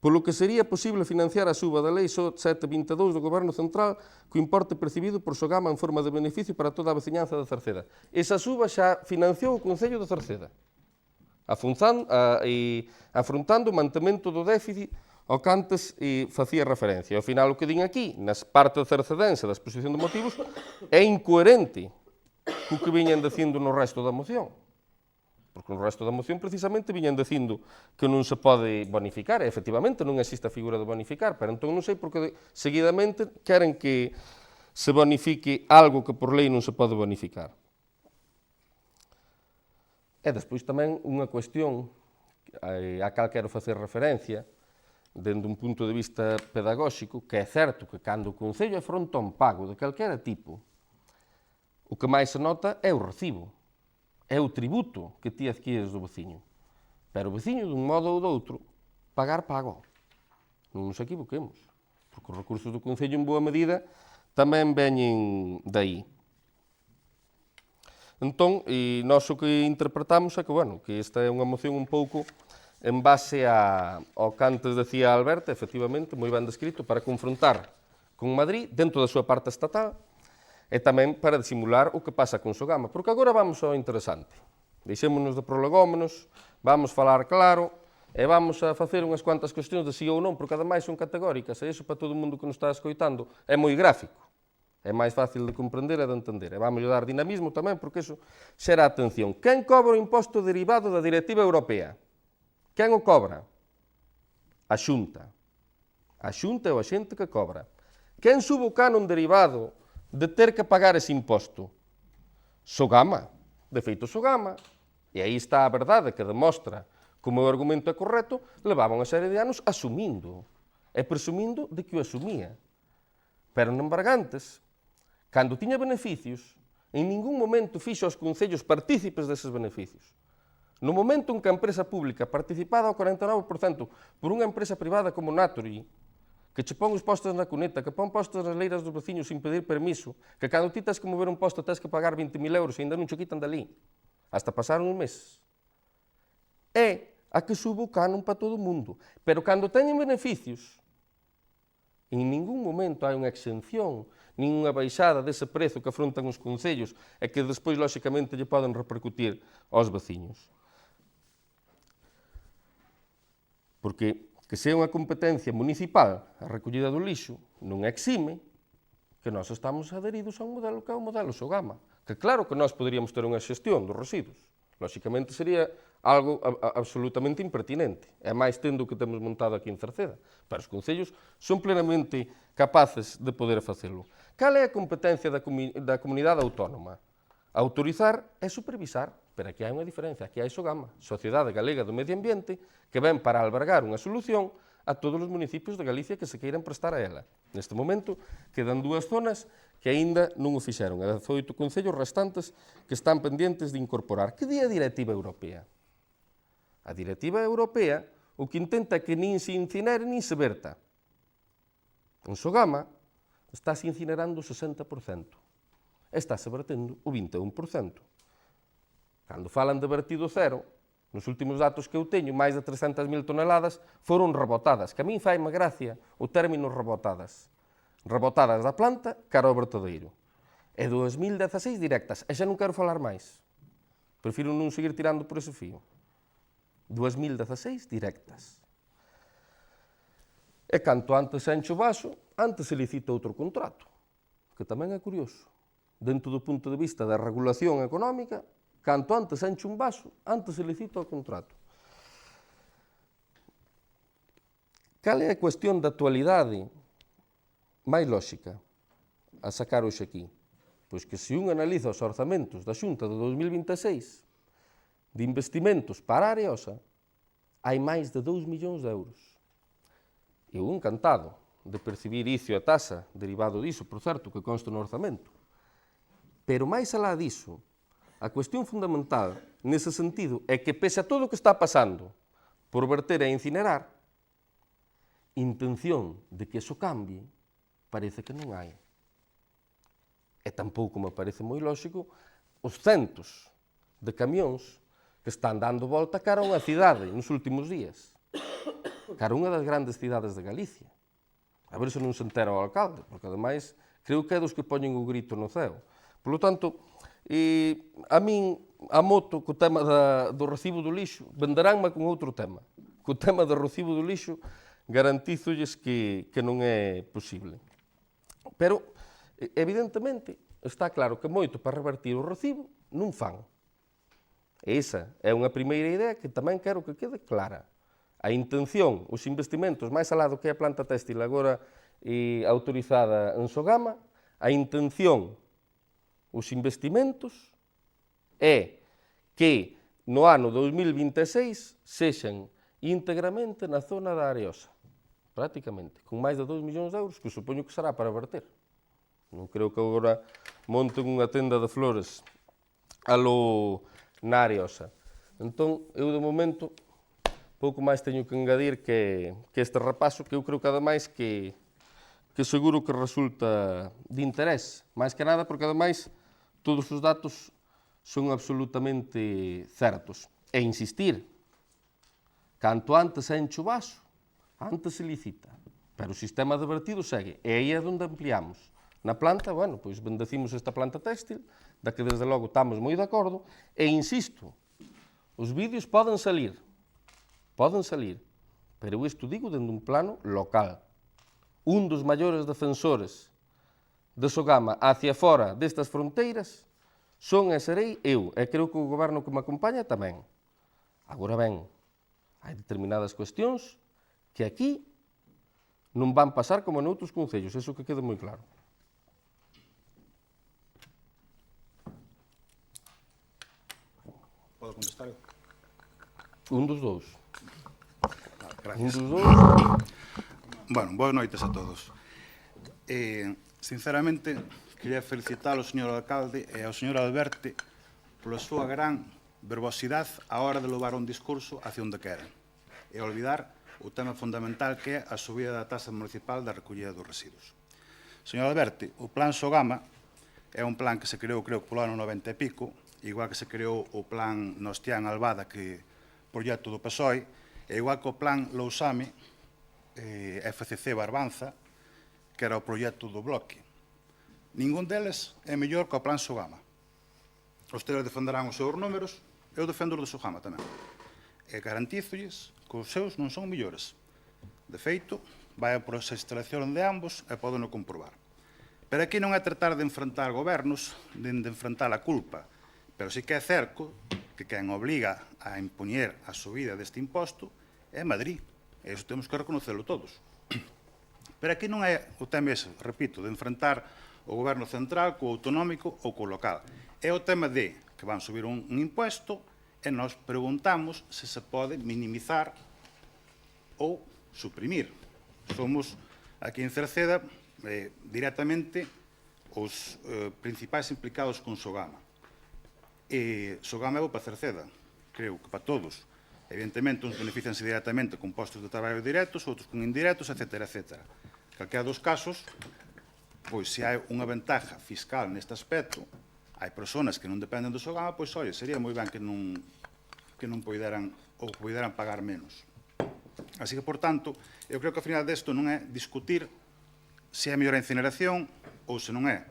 Polo que sería posible financiar a suba da Lei 722 do Goberno Central co importe percibido por Sogama en forma de beneficio para toda a veciñanza de Cerceda. Esa suba xa financiou o Concello de Cerceda, afrontando o mantemento do déficit ao que antes facía referencia. Ao final, o que din aquí, nas partes cercedense da exposición de motivos, é incoherente co que viñan dicindo no resto da moción. Porque no resto da moción precisamente viñan dicindo que non se pode bonificar, e efectivamente non existe a figura de bonificar, pero entón non sei por que seguidamente queren que se bonifique algo que por lei non se pode bonificar. E despois tamén unha cuestión a cal quero facer referencia, dende un punto de vista pedagóxico, que é certo que cando o Concello afronta un pago de calquera tipo, o que máis se nota é o recibo. É o tributo que ti adquires do veciño. Pero o veciño, dun modo ou do outro, pagar pago. Non nos equivoquemos, porque os recursos do Concello, en boa medida, tamén veñen dai. Entón, e nós o que interpretamos é que, bueno, que esta é unha moción un pouco en base ao que antes decía Alberto, efectivamente, moi ben descrito, para confrontar con Madrid dentro da súa parte estatal e tamén para disimular o que pasa con Sogama. Porque agora vamos ao interesante. Deixémonos de prolegómenos, vamos falar claro e vamos a facer unhas cuantas cuestións de sí ou non, porque ademais son categóricas e iso para todo o mundo que nos está escoitando é moi gráfico. É máis fácil de comprender e de entender. E vamos dar dinamismo tamén, porque iso xera atención. Quen cobra o imposto derivado da Directiva Europea? Quen o cobra? A Xunta. A Xunta é o axente que cobra. Quen sube o canon derivado de ter que pagar ese imposto? Sogama. De feito, Sogama, e aí está a verdade que demostra como o argumento é correcto, levaba unha serie de anos asumindo e presumindo de que o asumía. Pero non embargantes, cando tiña beneficios, en ningún momento fixo aos concellos partícipes deses beneficios. No momento en que a empresa pública participada ao 49% por unha empresa privada como Naturi, que che pon os postos na cuneta, que pon postos nas leiras dos veciños sin pedir permiso, que cando ti tens que mover un posto tens que pagar 20.000 euros e ainda non che quitan dali, hasta pasar un mes. É a que sube o canon para todo o mundo. Pero cando teñen beneficios, en ningún momento hai unha exención, nin unha baixada dese prezo que afrontan os concellos e que despois, lóxicamente, lle poden repercutir aos veciños. Porque que sea unha competencia municipal a recollida do lixo non exime que nós estamos adheridos a un modelo que é o modelo Sogama. Que claro que nós poderíamos ter unha xestión dos residuos. Lóxicamente sería algo absolutamente impertinente. É máis tendo o que temos montado aquí en Cerceda. Pero os concellos son plenamente capaces de poder facelo. Cal é a competencia da comunidade autónoma? Autorizar e supervisar. Pero aquí hai unha diferencia. Aquí hai Sogama, Sociedade Galega do Medio Ambiente, que ven para albergar unha solución a todos os municipios de Galicia que se queiran prestar a ela. Neste momento, quedan 2 zonas que aínda non o fixeron. E 18 concellos restantes que están pendentes de incorporar. Que di a Directiva Europea? A Directiva Europea o que intenta que nin se incinere nin se verta. En Sogama está se incinerando o 60%. Está se vertendo o 21%. Cando falan de vertido cero, nos últimos datos que eu teño, máis de 300.000 toneladas foron rebotadas, que a min faime gracia o término rebotadas. Rebotadas da planta cara ao vertedeiro. E 2016 directas. E xa non quero falar máis. Prefiro non seguir tirando por ese fío. 2016 directas. E canto antes se enche o vaso, antes se licita outro contrato, que tamén é curioso. Dentro do punto de vista da regulación económica, canto antes se enche un vaso, antes se licita o contrato. Cal é a cuestión da actualidade máis lóxica a sacar hoxe aquí? Pois que se un analiza os orzamentos da Xunta de 2026 de investimentos para a Areosa, hai máis de 2 millóns de euros. Eu encantado de percibir icio a tasa derivado diso, por certo, que consta no orzamento. Pero máis alá diso, a cuestión fundamental nese sentido é que, pese a todo o que está pasando por verter e incinerar, intención de que eso cambie, parece que non hai. E tampouco me parece moi lóxico os centos de camións que están dando volta cara a unha cidade nos últimos días, cara a unha das grandes cidades de Galicia. A ver se non se entera o alcalde, porque ademais creo que é dos que poñen o grito no ceo. Por lo tanto, a min, a moto, co tema do recibo do lixo, venderánme con outro tema. Co tema do recibo do lixo, garantízolles que non é posible. Pero, evidentemente, está claro que moito para revertir o recibo non fan. E esa é unha primeira idea que tamén quero que quede clara. A intención, os investimentos, máis alá do que é a planta téxtil agora autorizada en Sogama, a intención, os investimentos, é que no ano 2026 sexan íntegramente na zona da Areosa, prácticamente, con máis de 2 millóns de euros, que supoño que será para verter. Non creo que agora monten unha tenda de flores alo na Areosa. Entón, eu de momento, pouco máis teño que engadir que este repaso, que eu creo que ademais que seguro que resulta de interés, máis que nada porque ademais todos os datos son absolutamente certos. E insistir, canto antes enche o vaso, antes se licita. Pero o sistema de vertido segue, e aí é onde ampliamos. Na planta, bueno, pois bendecimos esta planta téxtil, da que desde logo estamos moi de acordo, e insisto, os vídeos poden salir, pero isto digo dende un plano local. Un dos maiores defensores de Sogama hacia fora destas fronteiras son e serei eu, e creo que o goberno que me acompaña tamén. Agora ben, hai determinadas cuestións que aquí non van pasar como noutros concellos, eso que quede moi claro. Podo contestar eu? Un dos dous. Gracias. Un dos dous. Bueno, boas noites a todos. Sinceramente, quería felicitar ao señor alcalde e ao señor Alberte pola súa gran verbosidade a hora de levar un discurso hacia onde queren e olvidar o tema fundamental que é a subida da taxa municipal da recollida dos residuos. Señor Alberte, o plan Sogama é un plan que se creou, creo, polo ano 90 e pico, igual que se creou o plan Nostián Albada, que proxecto do PSOE, e igual que o plan Lousame, FCC Barbanza, que era o proxecto do Bloque. Ningún deles é mellor que o plan Sogama. Vostedes defenderán os seus números, eu defendo os do Sogama tamén. E garantízolles que os seus non son mellores. De feito, vai por esa instalación de ambos e poden comprobar. Pero aquí non é tratar de enfrentar gobernos, de enfrentar a culpa, pero sí que é certo que quen obliga a impoñer a subida deste imposto é Madrid. E iso temos que reconocerlo todos. Pero aquí non é o tema ese, repito, de enfrentar o goberno central co autonómico ou co local. É o tema de que van subir un impuesto e nos preguntamos se se pode minimizar ou suprimir. Somos aquí en Cerceda directamente os principais implicados con Sogama. Sogama é bo para Cerceda, creo que para todos. Evidentemente, uns beneficianse directamente con postos de traballo directos, outros con indirectos, etc. etc. Calquera dos casos, pois se hai unha ventaja fiscal neste aspecto, hai persoas que non dependen do Sogama, pois, olha, sería moi ben que non poideran ou poideran pagar menos. Así que, por tanto, eu creo que ao final desto non é discutir se é mellor a incineración ou se non é,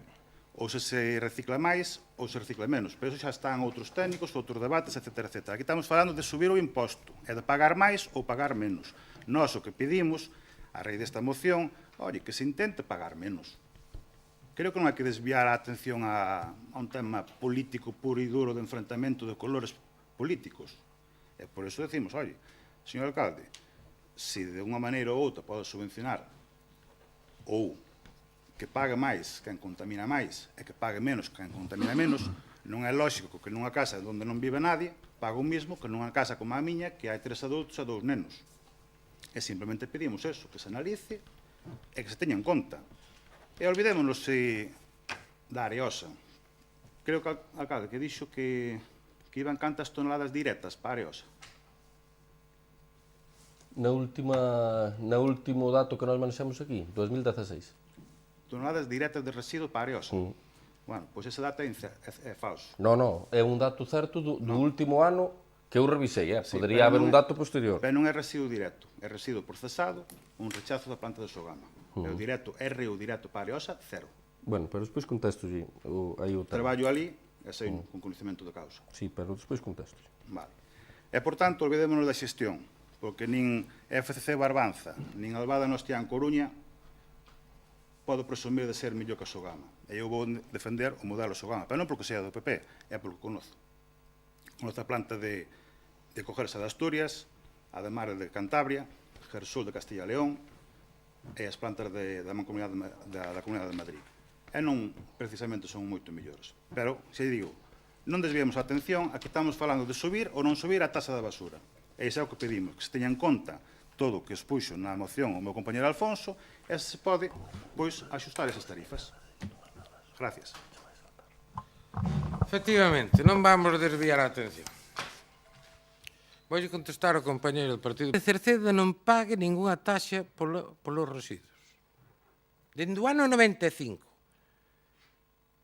ou se recicla máis ou se recicla menos. Pero iso xa están outros técnicos, outros debates, etc. etc. Aquí estamos falando de subir o imposto e de pagar máis ou pagar menos. Nós o que pedimos, a raíz desta moción, oye, que se intente pagar menos. Creo que non hai que desviar a atención a un tema político puro e duro de enfrentamento de colores políticos. E por iso decimos, oye, señor alcalde, se de unha maneira ou outra pode subvencionar ou que pague máis quen contamina máis e que pague menos quen contamina menos, non é lógico que nunha casa onde non vive nadie pague o mismo que nunha casa como a miña que hai 3 adultos e 2 nenos. E simplemente pedimos eso, que se analice e que se teña en conta. E olvidémonos da Areosa. Creo que o alcalde que dixo que iban cantas toneladas directas para a Areosa. Na último dato que nós manexamos aquí, 2016. Toneladas directas de residuo para a Areosa. Bueno, pois ese dato é falso. Non, é un dato certo do último ano que eu revisei, podería haber un dato posterior. Pero non é residuo directo, é residuo procesado, un rechazo da planta de Sogama. É o directo, RU directo para a Areosa, cero. Bueno, pero despois contesto aí o tema. Traballo ali e sei con coñecemento da causa. Sí, pero despois contesto. Vale. E, por tanto, olvidémonos da xestión, porque nin FCC Barbanza, nin Albada Nostián Coruña podo presumir de ser mellor que a Sogama. E eu vou defender o modelo Sogama, pero non porque sea do PP, é porque conozo. Conozo a planta de Cogersa de Asturias, a de Mar de Cantabria, Gersul de Castilla e León, e as plantas da Comunidade de Madrid. E non, precisamente, son moito mellores. Pero, se digo, non desviemos a atención, aquí estamos falando de subir ou non subir a taxa da basura. E iso é o que pedimos, que se teña en conta todo o que expuxo na moción o meu compañero Alfonso, e se pode, pois, axustar esas tarifas. Gracias. Efectivamente, non vamos desviar a atención. Vou contestar ao compañeiro do partido. Cerceda non pague ningunha taxa polos residuos. Dende o ano 95.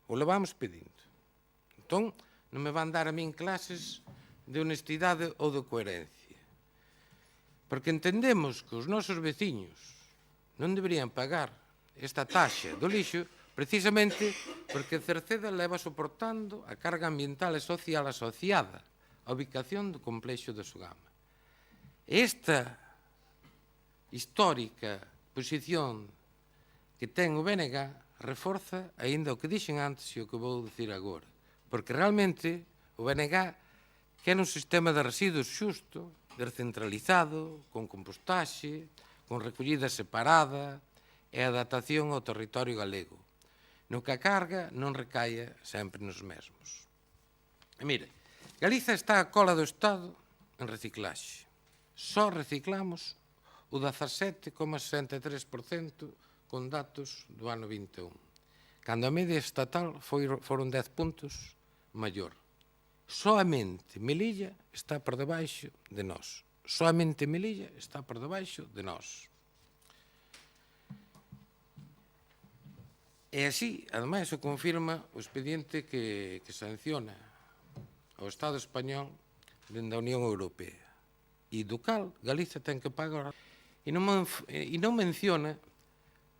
O levamos pedindo. Entón, non me van dar a min clases de honestidade ou de coherencia. Porque entendemos que os nosos veciños non deberían pagar esta taxa do lixo precisamente porque Cerceda leva soportando a carga ambiental e social asociada á ubicación do complexo de Sogama. Esta histórica posición que ten o BNG reforza aínda o que dixen antes e o que vou dicir agora. Porque realmente o BNG quere un sistema de residuos xusto, descentralizado, con compostaxe, con recollida separada e adaptación ao territorio galego, no que a carga non recaia sempre nos mesmos. E mire, Galiza está a cola do Estado en reciclaxe. Só reciclamos o 17,63% con datos do ano 21, cando a media estatal foron 10 puntos maior. Soamente Melilla está por debaixo de nós. Soamente Melilla está por debaixo de nós. E así, ademais, o confirma o expediente que sanciona ao Estado español dende a Unión Europea. E do cal Galiza ten que pagar. E non menciona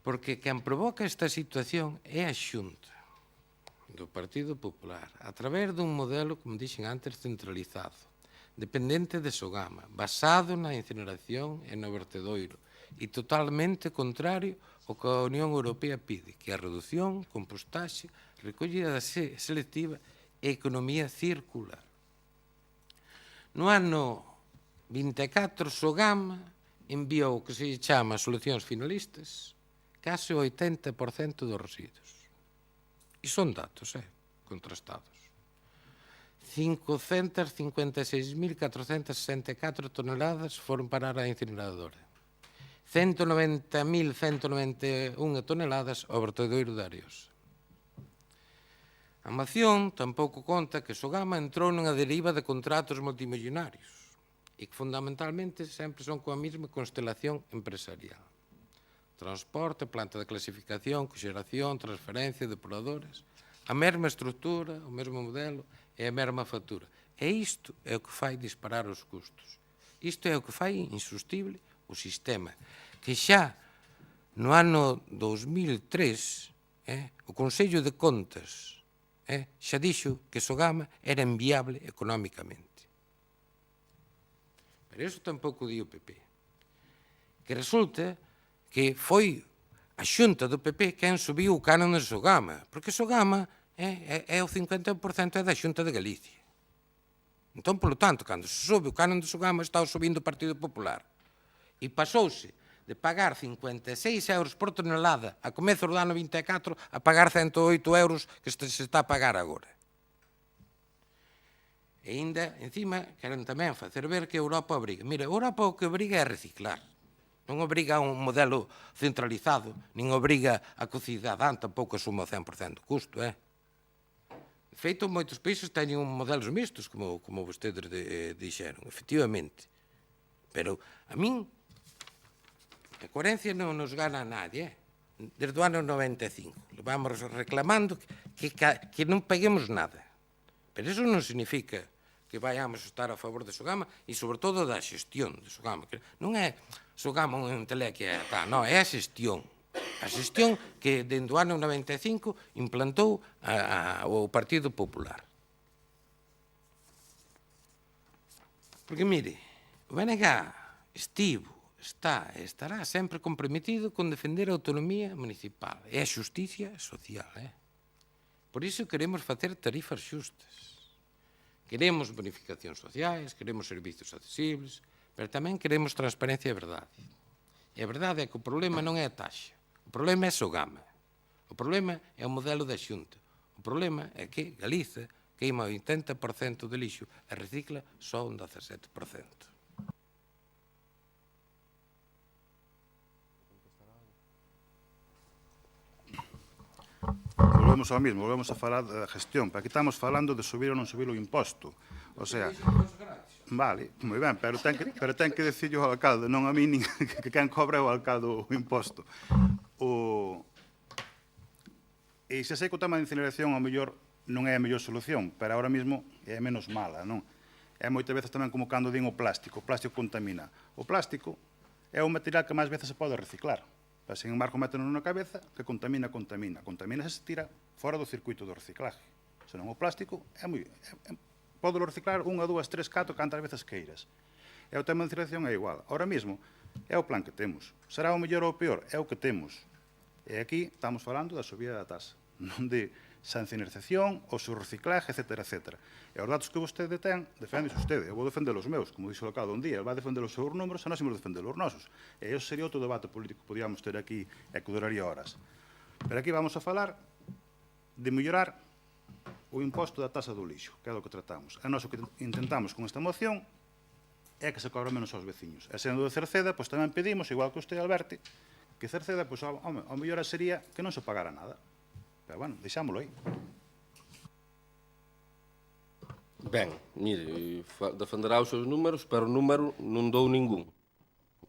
porque quen provoca esta situación é a Xunta do Partido Popular, a través dun modelo, como dixen antes, centralizado, dependente de Sogama, basado na incineración e no vertedoiro, e totalmente contrario ao que a Unión Europea pide, que é a reducción, compostaxe, recollida selectiva e economía circular. No ano 24, Sogama enviou o que se chama solucións finalistas case o 80% dos residuos. E son datos, contrastados. 556.464 toneladas foron parar á incineradora. 190.191 toneladas ao vertedoiro de Areosa. A moción tampouco conta que Sogama entrou nunha deriva de contratos multimillonarios e que fundamentalmente sempre son coa mesma constelación empresarial. Transporte, planta de clasificación, coxeración, transferencia, depuradores, a mesma estrutura, o mesmo modelo e a mesma factura. E isto é o que fai disparar os custos. Isto é o que fai insustible o sistema, que xa no ano 2003 o Consello de Contas xa dixo que Sogama era inviable económicamente. Pero iso tampouco di o PP. Que resulta que foi a Xunta do PP quen subiu o canon de Sogama, porque Sogama é o 50% da Xunta de Galicia. Entón, polo tanto, cando se sube o canon de Sogama, está o subindo o Partido Popular. E pasouse de pagar 56 euros por tonelada a comezo do ano 24 a pagar 108 euros que se está a pagar agora. E ainda, encima, queren tamén facer ver que a Europa obriga. Mira, a Europa o que obriga é reciclar. Non obriga a un modelo centralizado, nin obriga a que o cidadán tampouco asuma o 100% do custo. De feito, moitos países teñen modelos mixtos, como vostedes dixeron, efectivamente. Pero a min, a coherencia non nos gana a nadie. Desde o ano 95. Vamos reclamando que non paguemos nada. Pero iso non significa que vayamos a estar a favor de Sogama e, sobre todo, da xestión de Sogama. Non é Sogama un entelequia, non, é a xestión. A xestión que, dende o ano 95, implantou o Partido Popular. Porque, mire, o BNG está e estará sempre comprometido con defender a autonomía municipal e a xusticia social. Por iso queremos facer tarifas xustas. Queremos bonificacións sociais, queremos servicios accesibles, pero tamén queremos transparencia e verdade. E a verdade é que o problema non é a taxa, o problema é Sogama, o problema é o modelo da Xunta, o problema é que Galiza queima o 80% de lixo e recicla só un 17%. Volvemos ao mismo, volvemos a falar da gestión, pero aquí estamos falando de subir ou non subir o imposto. O sea, vale, moi ben, pero ten que decirlo ao alcalde, non a mí, nin que quen cobra o alcalde o imposto. E xa sei que o tema de incineración ao mellor non é a mellor solución, pero ahora mesmo é menos mala, non? É moitas veces tamén como cando din o plástico contamina. O plástico é un material que máis veces se pode reciclar. Pero, sin embargo, métenos na cabeza que contamina. Contamina se tira fora do circuito do reciclaje. Senón o plástico pode reciclar 1, 2, 3, 4, cantas veces queiras. E o tema de incineración é igual. Ahora mesmo, é o plan que temos. Será o mellor ou o peor? É o que temos. E aquí estamos falando da subida da tasa, non de xa incineración, o seu reciclaje, etc. E os datos que vostede ten, defendes vostede. Eu vou defender os meus, como dixo o alcalde un día. Ele vai defender os seus números, e nós imos defender os nosos. E ese sería outro debate político que podíamos ter aquí e que duraría horas. Pero aquí vamos a falar de mellorar o imposto da tasa do lixo, que é do que tratamos. E nós o que intentamos con esta moción é que se cobra menos aos veciños. E sendo de Cerceda, pois tamén pedimos, igual que usted, Alberti, que Cerceda, pois, ao mellor sería que non se pagara nada. Pero, bueno, deixámoslo aí. Ben, mire, defenderá os seus números, pero o número non dou ningún.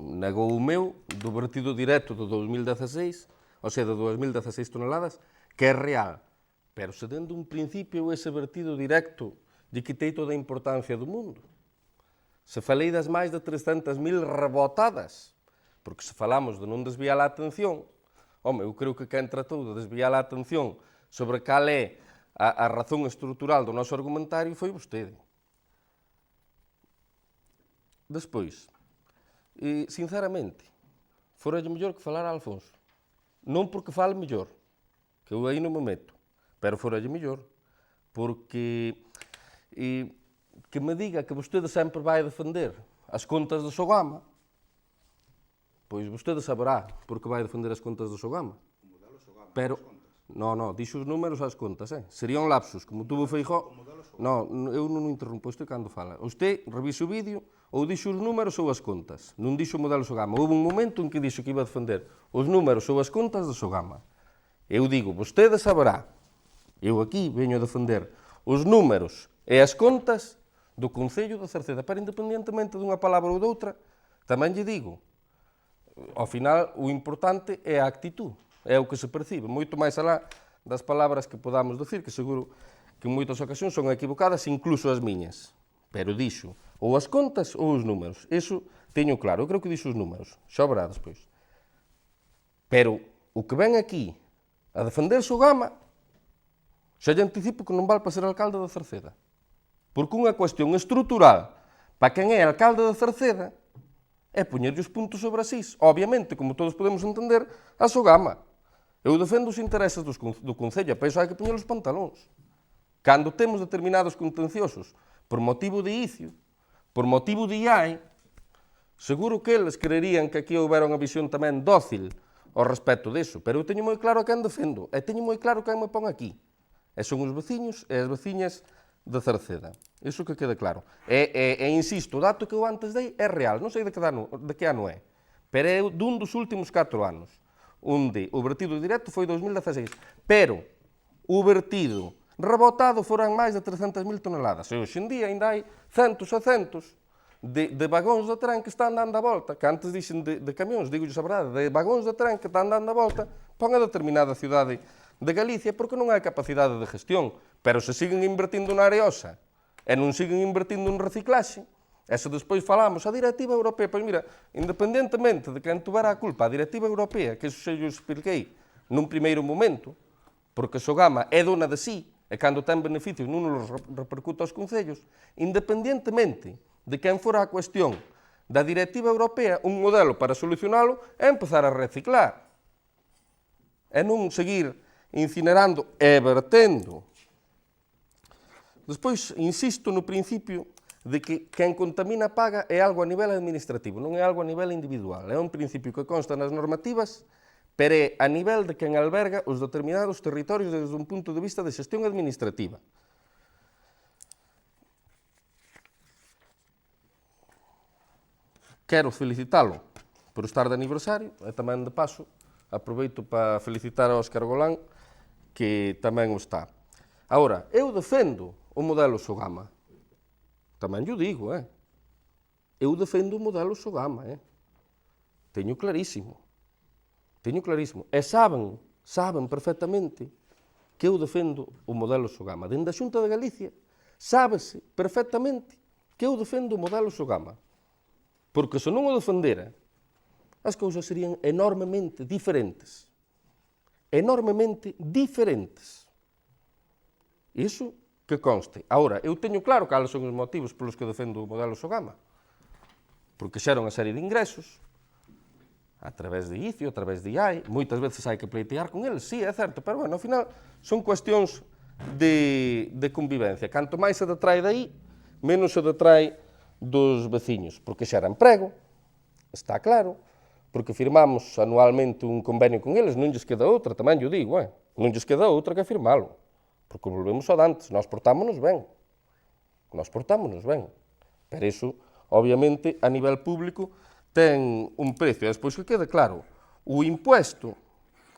Negou o meu do vertido directo do 2016, ou sea, de 2016 toneladas, que é real. Pero se dende un principio ese vertido directo lle quitei toda a importancia do mundo. Se falei das máis de 300.000 rebotadas, porque se falamos de non desviar a atención, eu creo que quen tratou de desviar a atención sobre cal é a razón estrutural do noso argumentario foi vostede. Despois, sinceramente, foralle mellor que falara Alfonso. Non porque fale mellor, que eu aí non me meto, pero foralle mellor, porque que me diga que vostede sempre vai defender as contas do Sogama, pois vostede saberá porque vai defender as contas do Sogama. Pero, non, dixo os números ás contas, sería un lapsus, como tuvo Feijóo. Non, eu non o interrompo, isto é cando fala. Usted revise o vídeo, ou dixo os números ou as contas, non dixo o modelo Sogama. Houve un momento en que dixo que iba a defender os números ou as contas do Sogama. Eu digo, vostede saberá, eu aquí veño a defender os números e as contas do Concello de Cerceda, pero independentemente dunha palabra ou doutra, tamén lle digo, ao final o importante é a actitud, é o que se percibe, moito máis alá das palabras que podamos decir, que seguro que en moitas ocasións son equivocadas, incluso as miñas, pero dixo ou as contas ou os números, iso teño claro, eu creo que dixo os números, xa verá despois. Pero o que ven aquí a defender Sogama, xa lle anticipo que non vale para ser alcalde de Cerceda. Porque unha cuestión estrutural para quen é alcalde de Cerceda é poñerlle os puntos sobre as is. Obviamente, como todos podemos entender, a Sogama. Eu defendo os intereses do Concello, para iso hai que poñer os pantalóns. Cando temos determinados contenciosos por motivo de icio, por motivo de IAE, seguro que eles creerían que aquí houbera unha visión tamén dócil ao respecto disso, pero eu teño moi claro a quen defendo, e teño moi claro quen me pon aquí. E son os veciños e as veciñas de Cerceda. Iso que quede claro. E insisto, o dato que eu antes dei é real, non sei de que ano é, pero é dun dos últimos 4 anos, onde o vertido directo foi 2016, pero o vertido rebotado foran máis de 300.000 toneladas, e hoxe en día ainda hai centos e centos de vagóns de tren que están dando a volta, que antes dixen de camións, digo a verdade, de vagóns de tren que están dando a volta para unha determinada cidade de Galicia, porque non hai capacidade de gestión, pero se siguen invertindo na areosa e non siguen invertindo en reciclaxe, e se despois falamos a Directiva Europea, pois mira, independentemente de quen tuvera a culpa, a Directiva Europea, que iso se yo expliquei nun primeiro momento, porque Sogama é dona de sí, e cando ten beneficios non nos repercute aos concellos, independentemente de quen fora a cuestión da Directiva Europea, un modelo para solucionalo é empezar a reciclar, e non seguir incinerando e vertendo. Despois, insisto no principio de que quen contamina paga é algo a nivel administrativo, non é algo a nivel individual. É un principio que consta nas normativas, pero é a nivel de quen alberga os determinados territorios desde un punto de vista de xestión administrativa. Quero felicitalo por estar de aniversario, e tamén de paso aproveito para felicitar a Óscar Golán, que tamén o está. Agora, eu defendo o modelo Sogama. Tamén yo digo, Eu defendo o modelo Sogama, Teño clarísimo. E saben perfectamente que eu defendo o modelo Sogama. Dende a Xunta de Galicia sábese perfectamente que eu defendo o modelo Sogama. Porque se non o defendera, as cousas serían enormemente diferentes. Enormemente diferentes. Iso que conste. Agora, eu teño claro cales son os motivos polos que defendo o modelo Sogama. Porque xera unha serie de ingresos, a través de ICIO, a través de IAE, moitas veces hai que pleitear con eles, sí, é certo, pero, bueno, ao final, son cuestións de convivencia. Canto máis se detrae daí, menos se detrae dos veciños, porque xera emprego, está claro, porque firmamos anualmente un convenio con eles, non lles queda outra, tamén yo digo, non lles queda outra que firmalo, porque volvemos ao dantes, nós portámonos ben, pero iso, obviamente, a nivel público, ten un precio, e despois que quede claro, o impuesto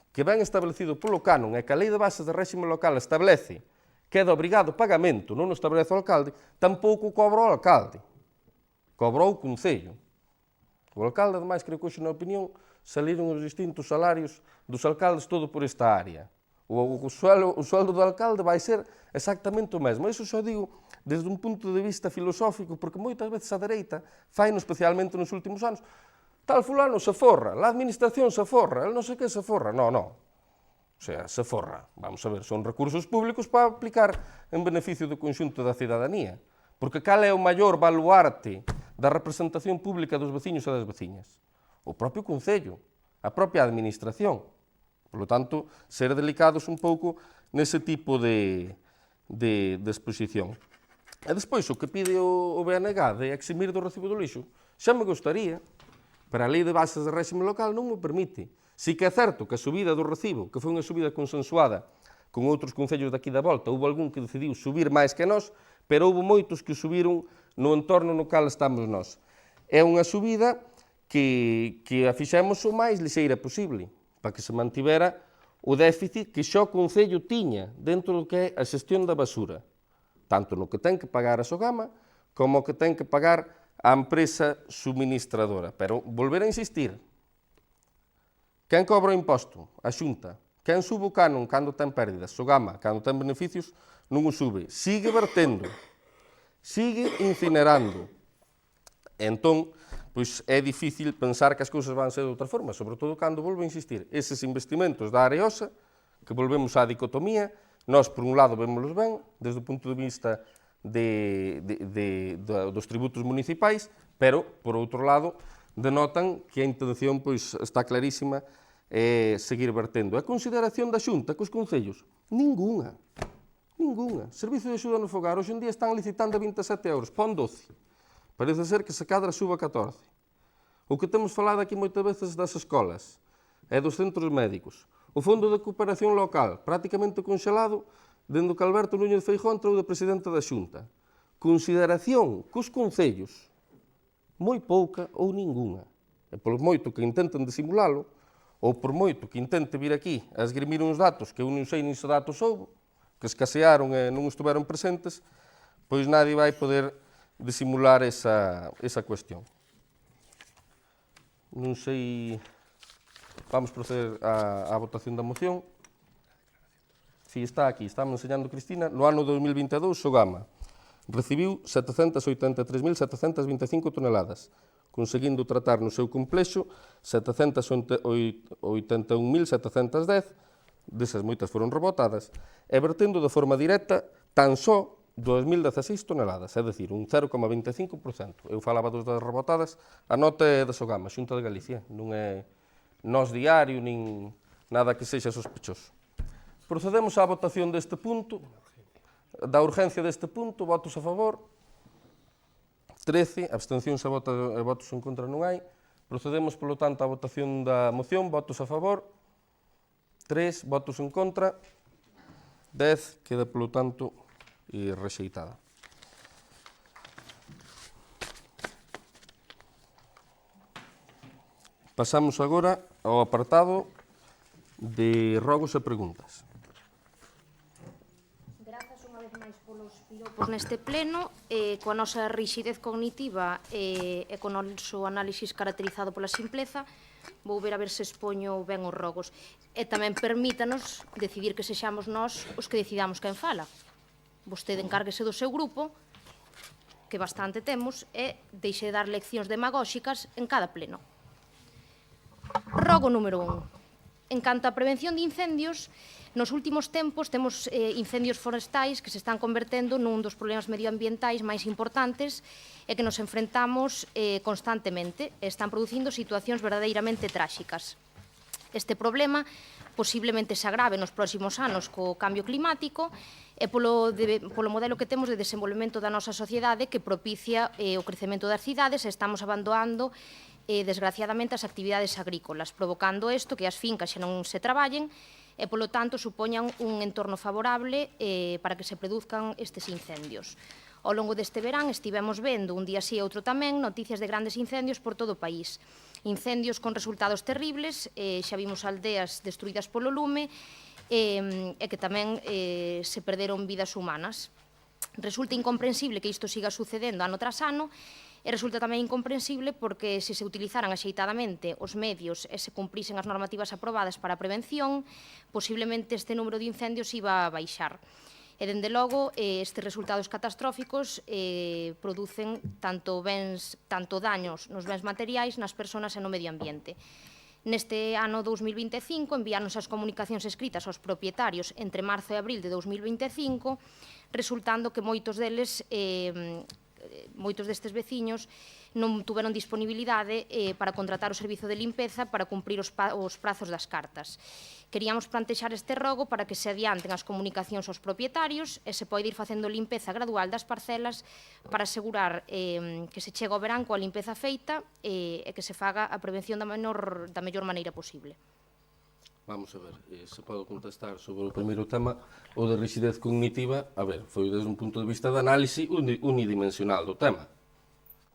que ven establecido polo canon e que a Lei de Bases de Réxime Local establece que é de obrigado pagamento, non o establece o alcalde, tampouco cobra o alcalde, cobra o Concello. O alcalde, ademais, creo que hoxe na opinión, saliron os distintos salarios dos alcaldes todo por esta área. O sueldo do alcalde vai ser exactamente o mesmo. Iso xa digo desde un punto de vista filosófico, porque moitas veces a dereita, faino especialmente nos últimos anos, tal fulano se forra, a administración se forra, el non sei que se forra. No. O sea, se forra. Vamos a ver, son recursos públicos para aplicar en beneficio do conxunto da cidadanía. Porque cal é o maior baluarte da representación pública dos veciños e das veciñas? O propio Concello, a propia administración. Por lo tanto, ser delicados un pouco nese tipo de exposición. E despois, o que pide o BNG de eximir do recibo do lixo, xa me gustaría, pero a Lei de Bases de Réxime Local non o permite. Si que é certo que a subida do recibo, que foi unha subida consensuada con outros concellos daqui da volta, houve algún que decidiu subir máis que nós, pero houve moitos que subiron no entorno no cal estamos nós. É unha subida que a fixemos o máis lixeira posible, para que se mantivera o déficit que xa o Concello tiña dentro do que é a xestión da basura, tanto no que ten que pagar a Sogama, como o que ten que pagar a empresa suministradora. Pero, volver a insistir, quen cobra o imposto? A Xunta. Quen sube o canon cando ten pérdidas? Sogama. Cando ten beneficios, non o sube. Sigue vertendo. Sigue incinerando. Entón, pois é difícil pensar que as cousas van ser de outra forma, sobre todo cando, volvo a insistir, eses investimentos da Areosa, que volvemos á dicotomía, nós, por un lado, vémolos ben, desde o punto de vista dos tributos municipais, pero, por outro lado, denotan que a intención pois, está clarísima é seguir vertendo. A consideración da Xunta cos concellos? Ninguna. Servicio de axuda no fogar, hoxe en día están licitando a 27 euros, pon 12. Parece ser que se cadra suba a 14. O que temos falado aquí moitas veces das escolas e dos centros médicos. O Fondo de Cooperación Local, prácticamente conxelado, dende que Alberto Núñez Feijóo entrou de presidente da Xunta. Consideración cos concellos, moi pouca ou ninguna. E polo moito que intenten disimulalo, ou por moito que intente vir aquí a esgrimir uns datos que eu non sei nin se datos houve, que escasearon e non estiveron presentes, pois nadie vai poder disimular esa cuestión. Non sei... Vamos proceder á votación da moción. Si está aquí, estamos enseñando Cristina, no ano 2022, Sogama recibiu 783.725 toneladas, conseguindo tratar no seu complexo 781.710, desas moitas foron rebotadas, e vertendo de forma directa tan só 2.016 toneladas, é dicir, un 0,25%. Eu falaba dos das rebotadas, a nota é da Sogama, Xunta de Galicia, non é Nós Diario, nin nada que sexa sospechoso. Procedemos á votación deste punto, da urgencia deste punto, votos a favor, 13, abstencións e votos en contra non hai. Procedemos, polo tanto, á votación da moción, votos a favor, 3, votos en contra, 10, queda, polo tanto, rexeitada. Pasamos agora ao apartado de rogos e preguntas. Grazas unha vez máis polos piropos neste pleno, coa nosa rixidez cognitiva e co noso análisis caracterizado pola simpleza, Vou ver a ver se expoño ben os rogos. E tamén permítanos decidir que sexamos nós os que decidamos quen fala. Vostede encárguese do seu grupo, que bastante temos, e deixe de dar leccións demagóxicas en cada pleno. Rogo número 1. En canto á prevención de incendios, nos últimos tempos temos incendios forestais que se están convertendo nun dos problemas medioambientais máis importantes e que nos enfrentamos constantemente e están producindo situacións verdadeiramente tráxicas. Este problema posiblemente se agrave nos próximos anos co cambio climático e polo modelo que temos de desenvolvemento da nosa sociedade que propicia o crecemento das cidades e estamos abandonando desgraciadamente as actividades agrícolas, provocando isto que as fincas xa non se traballen e, polo tanto, supoñan un entorno favorable para que se produzcan estes incendios. Ao longo deste verán estivemos vendo, un día sí e outro tamén, noticias de grandes incendios por todo o país. Incendios con resultados terribles, xa vimos aldeas destruídas polo lume e que tamén se perderon vidas humanas. Resulta incomprensible que isto siga sucedendo ano tras ano e resulta tamén incomprensible porque se se utilizaran axeitadamente os medios e se cumprisen as normativas aprobadas para a prevención, posiblemente este número de incendios iba a baixar. E, dende logo, estes resultados catastróficos producen tanto daños nos bens materiais, nas persoas e no medio ambiente. Neste ano 2025, enviáronse as comunicacións escritas aos propietarios entre marzo e abril de 2025, resultando que moitos destes veciños non tuveron disponibilidade para contratar o servizo de limpeza para cumprir os prazos das cartas. Queríamos plantexar este rogo para que se adianten as comunicacións aos propietarios e se poida ir facendo limpeza gradual das parcelas para asegurar que se chega ao verán coa limpeza feita e que se faga a prevención da mellor maneira posible. Vamos a ver, se podo contestar sobre o primeiro tema, o de rigidez cognitiva, a ver, foi desde un punto de vista de análise unidimensional do tema.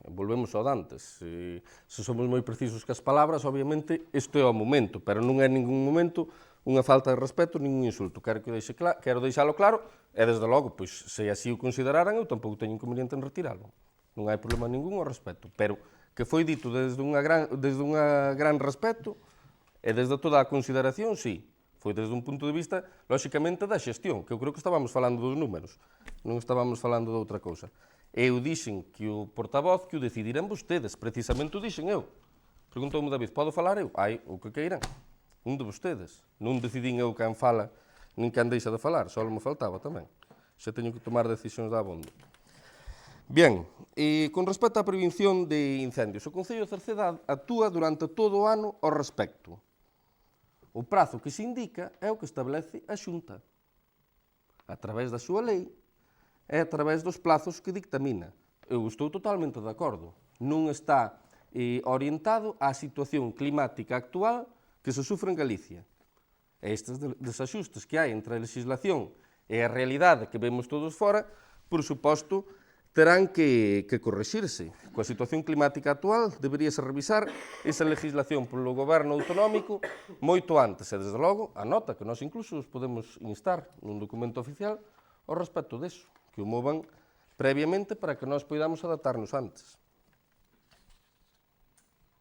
Volvemos ao antes. Se somos moi precisos cas palabras, obviamente, isto é o momento, pero non é en ningún momento unha falta de respeto, ningún insulto. Quero deixalo claro, e desde logo, pois, se así o consideraran, eu tampouco teño inconveniente en retiralo. Non hai problema ningún ao respecto, pero que foi dito desde unha gran respeto, e desde toda a consideración, sí, foi desde un punto de vista, lóxicamente, da xestión, que eu creo que estábamos falando dos números, non estábamos falando de outra cousa. Eu dixen que o portavoz que o decidirán vostedes, precisamente o dixen eu. Preguntoume David, podo falar eu? Ai, o que queiran, un de vostedes. Non decidín eu quen fala, nin quen deixa de falar, só me faltaba tamén. Xa teño que tomar decisións da abondo. Bien, con respecto á prevención de incendios, o Concello de Cerceda actúa durante todo o ano ao respecto. O prazo que se indica é o que establece a Xunta, a través da súa lei e a través dos plazos que dictamina. Eu estou totalmente de acordo. Non está orientado á situación climática actual que se sufre en Galicia. E estes desaxustes que hai entre a legislación e a realidade que vemos todos fora, por suposto, terán que correxirse. Coa situación climática actual, deberíase revisar esa legislación polo goberno autonómico moito antes, e, desde logo, a nota que nós incluso os podemos instar nun documento oficial ao respecto deso, que o movan previamente para que nós poidamos adaptarnos antes.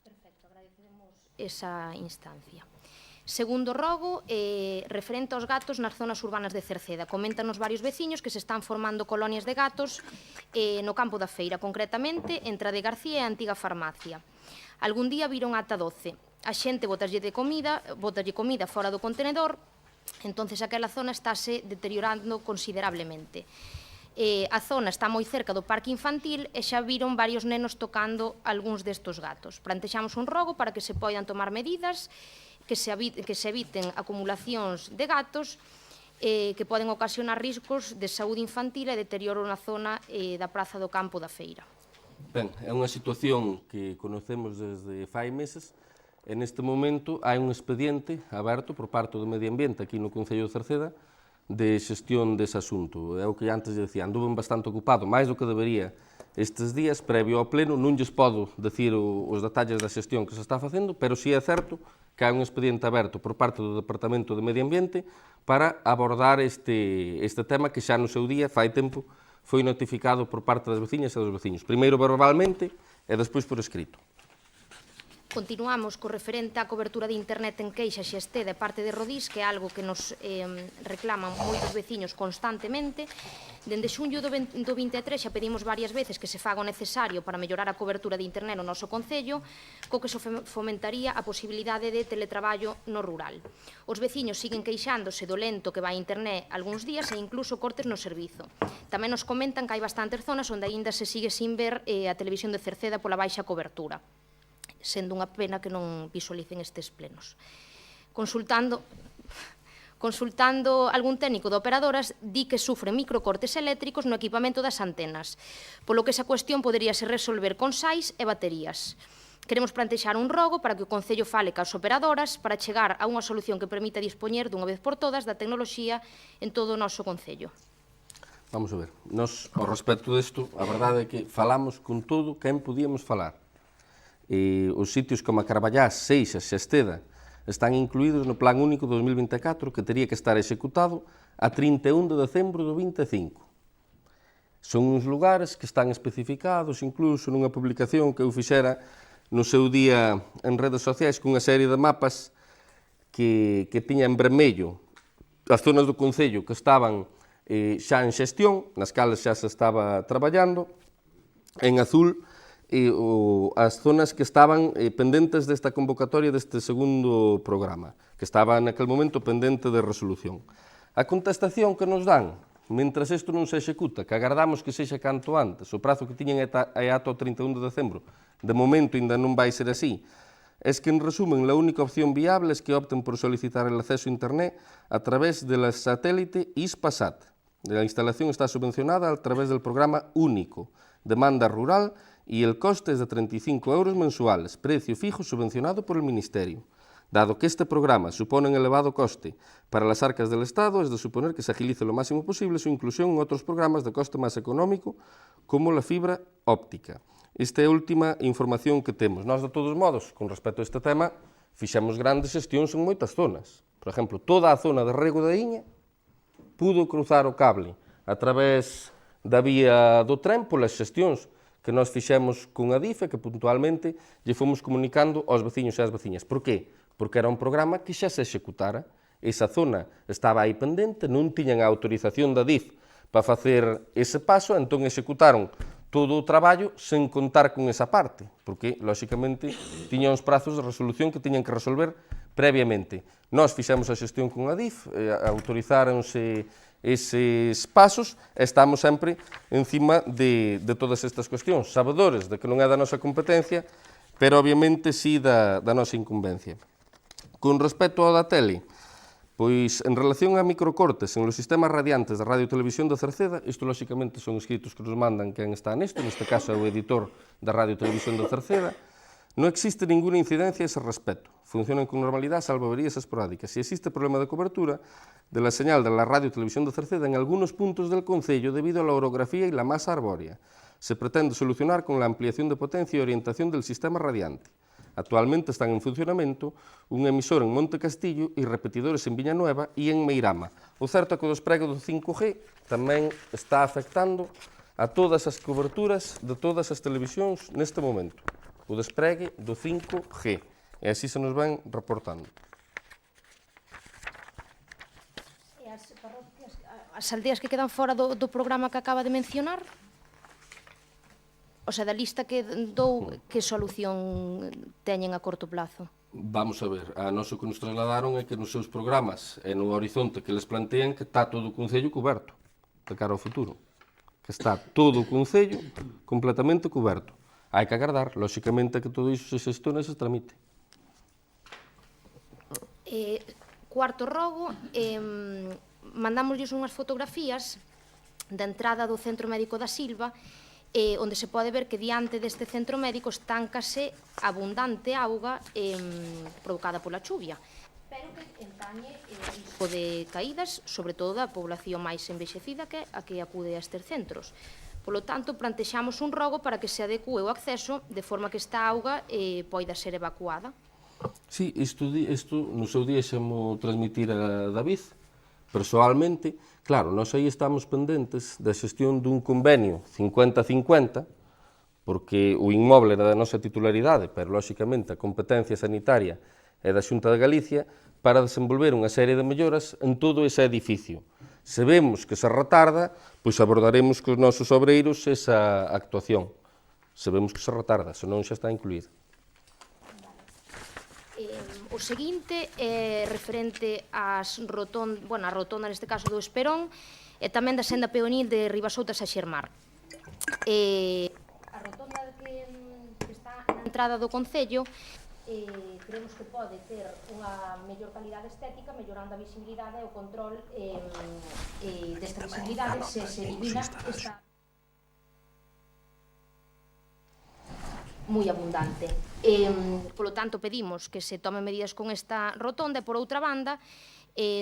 Perfecto, agradecemos esa instancia. Segundo rogo, referente aos gatos nas zonas urbanas de Cerceda. Coméntanos varios veciños que se están formando colonias de gatos no campo da feira, concretamente entre a de García e a antiga farmacia. Algún día viron ata 12. A xente botalle comida fora do contenedor, entonces aquela zona estáse deteriorando considerablemente. A zona está moi cerca do parque infantil e xa viron varios nenos tocando algúns destos gatos. Plantexamos un rogo para que se poidan tomar medidas que se eviten acumulacións de gatos que poden ocasionar riscos de saúde infantil e deterioro na zona da praza do campo da feira. Ben, é unha situación que conocemos desde fai meses e neste momento hai un expediente aberto por parte do Medio Ambiente aquí no Concello de Cerceda de xestión dese asunto. É o que antes dicía, anduven bastante ocupado, máis do que debería estes días, previo ao pleno, non lles podo decir os detalles da xestión que se está facendo, pero si é certo que hai un expediente aberto por parte do Departamento de Medio Ambiente para abordar este tema que xa no seu día, fai tempo, foi notificado por parte das veciñas e dos veciños. Primeiro verbalmente e despois por escrito. Continuamos co referente á cobertura de internet en queixa Xesteda e parte de Rodís, que é algo que nos reclaman moitos veciños constantemente. Dende xunio do 23 xa pedimos varias veces que se faga o necesario para mellorar a cobertura de internet no noso concello, co que se fomentaría a posibilidade de teletraballo no rural. Os veciños siguen queixándose do lento que vai a internet algúns días e incluso cortes no servizo. Tamén nos comentan que hai bastantes zonas onde aínda se sigue sin ver a televisión de Cerceda pola baixa cobertura, sendo unha pena que non visualicen estes plenos. Consultando algún técnico de operadoras, di que sufren microcortes eléctricos no equipamento das antenas, polo que esa cuestión poderíase resolver con sais e baterías. Queremos plantexar un rogo para que o Concello fale cas operadoras para chegar a unha solución que permita dispoñer dunha vez por todas da tecnoloxía en todo o noso Concello. Vamos a ver, nos, ao respecto disto, a verdade é que falamos con todo quen podíamos falar. Os sitios como a Carballás, Seixas, Xesteda, están incluídos no Plan Único 2024 que teria que estar executado a 31 de decembro do 25. Son uns lugares que están especificados, incluso nunha publicación que eu fixera no seu día en redes sociais cunha serie de mapas que tiña en vermello as zonas do Concello que estaban xa en xestión, nas cales xa se estaba traballando, en azul as zonas que estaban pendentes desta convocatoria deste segundo programa, que estaba naquele momento pendente de resolución. A contestación que nos dan, mentras isto non se executa, que agardamos que sexa canto antes, o prazo que tiñen é ata o 31 de decembro, de momento ainda non vai ser así, es que, en resumen, a única opción viable es que opten por solicitar el acceso a Internet a través del satélite Hispasat. La instalación está subvencionada a través del programa único, demanda rural, y el coste es de 35 euros mensuales, precio fijo subvencionado por el Ministerio. Dado que este programa supone un elevado coste para las arcas del Estado, es de suponer que se agilice lo máximo posible su inclusión en otros programas de coste más económico, como la fibra óptica. Esta é a última información que temos. Nós, de todos modos, con respecto a este tema, fixemos grandes xestións en moitas zonas. Por exemplo, toda a zona de Rego da Iña pudo cruzar o cable a través da vía do tren polas xestións que nós fixemos con a DIF e que puntualmente lle fomos comunicando aos veciños e ás veciñas. Por qué? Porque era un programa que xa se executara. Esa zona estaba aí pendente, non tiñan a autorización da DIF para facer ese paso, entón executaron todo o traballo sen contar con esa parte, porque, lóxicamente, tiñan os prazos de resolución que tiñan que resolver previamente. Nós fixemos a xestión con a DIF, autorizáronse eses pasos e estamos sempre encima de todas estas cuestións, sabedores de que non é da nosa competencia, pero obviamente sí da nosa incumbencia. Con respecto ao da tele, pois en relación a microcortes en los sistemas radiantes da Radio e Televisión de Cerceda, isto lóxicamente son escritos que nos mandan quen está nesto, neste caso é o editor da Radio e Televisión de Cerceda. Non existe ninguna incidencia a ese respecto. Funcionan con normalidad, salvo averías esporádicas. Si existe problema de cobertura de la señal de la Radio y Televisión de Cerceda en algunos puntos del concello debido a la orografía y la masa arbórea. Se pretende solucionar con la ampliación de potencia y orientación del sistema radiante. Actualmente están en funcionamento un emisor en Monte Castillo e repetidores en Villanueva e en Meirama. O certo é que o despregue do 5G tamén está afectando a todas as coberturas de todas as televisións neste momento. O despregue do 5G. E así se nos van reportando. E as parroquias, as aldeas que quedan fora do programa que acaba de mencionar? O sea, da lista que dou, que solución teñen a corto plazo? Vamos a ver, a noso que nos trasladaron é que nos seus programas e no horizonte que les plantean que está todo o Concello coberto de cara ao futuro. Que está todo o Concello completamente coberto. Hai que agardar, lóxicamente, que todo iso se xestione e se tramite. Cuarto rogo, mandámoslles unhas fotografías da entrada do Centro Médico da Silva, onde se pode ver que diante deste centro médico estáncase abundante auga provocada pola chuvia, pero que entañe risco de caídas, sobre todo da población máis envexecida que a que acude a estes centros. Polo tanto, plantexamos un rogo para que se adecue o acceso de forma que esta auga poida ser evacuada. Sí, isto no seu día xa mo transmitir a David, persoalmente. Claro, nós aí estamos pendentes da xestión dun convenio 50-50 porque o inmoble era da nosa titularidade, pero, lóxicamente, a competencia sanitaria é da Xunta de Galicia para desenvolver unha serie de melloras en todo ese edificio. Se vemos que se retarda, pois abordaremos cos nosos obreiros esa actuación. Se vemos que se retarda, senón xa está incluída. O seguinte é referente ás a rotonda neste caso do Esperón e tamén da senda peonil de Ribasoutas a Xermar. A rotonda que está na entrada do Concello creemos que pode ter unha mellor calidade estética, mellorando a visibilidade e o control desta visibilidade se elimina esta moi abundante. Polo tanto, pedimos que se tomen medidas con esta rotonda e, por outra banda,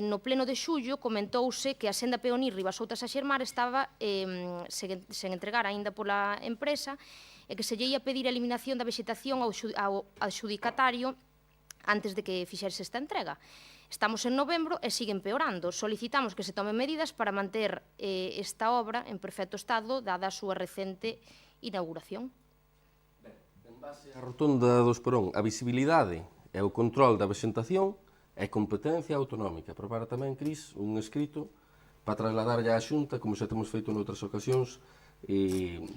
no pleno de xullo comentouse que a senda peonil Ribasoutas a Xermar estaba sen entregar aínda pola empresa e que se lle ia pedir a eliminación da vegetación ao adxudicatario antes de que fixerse esta entrega. Estamos en novembro e sigue empeorando. Solicitamos que se tomen medidas para manter esta obra en perfecto estado, dada a súa recente inauguración. En base á rotonda do Esperón, a visibilidade e o control da vegetación é competencia autonómica. Prepara tamén, Cris, un escrito para trasladarlle á Xunta, como xa temos feito noutras ocasións,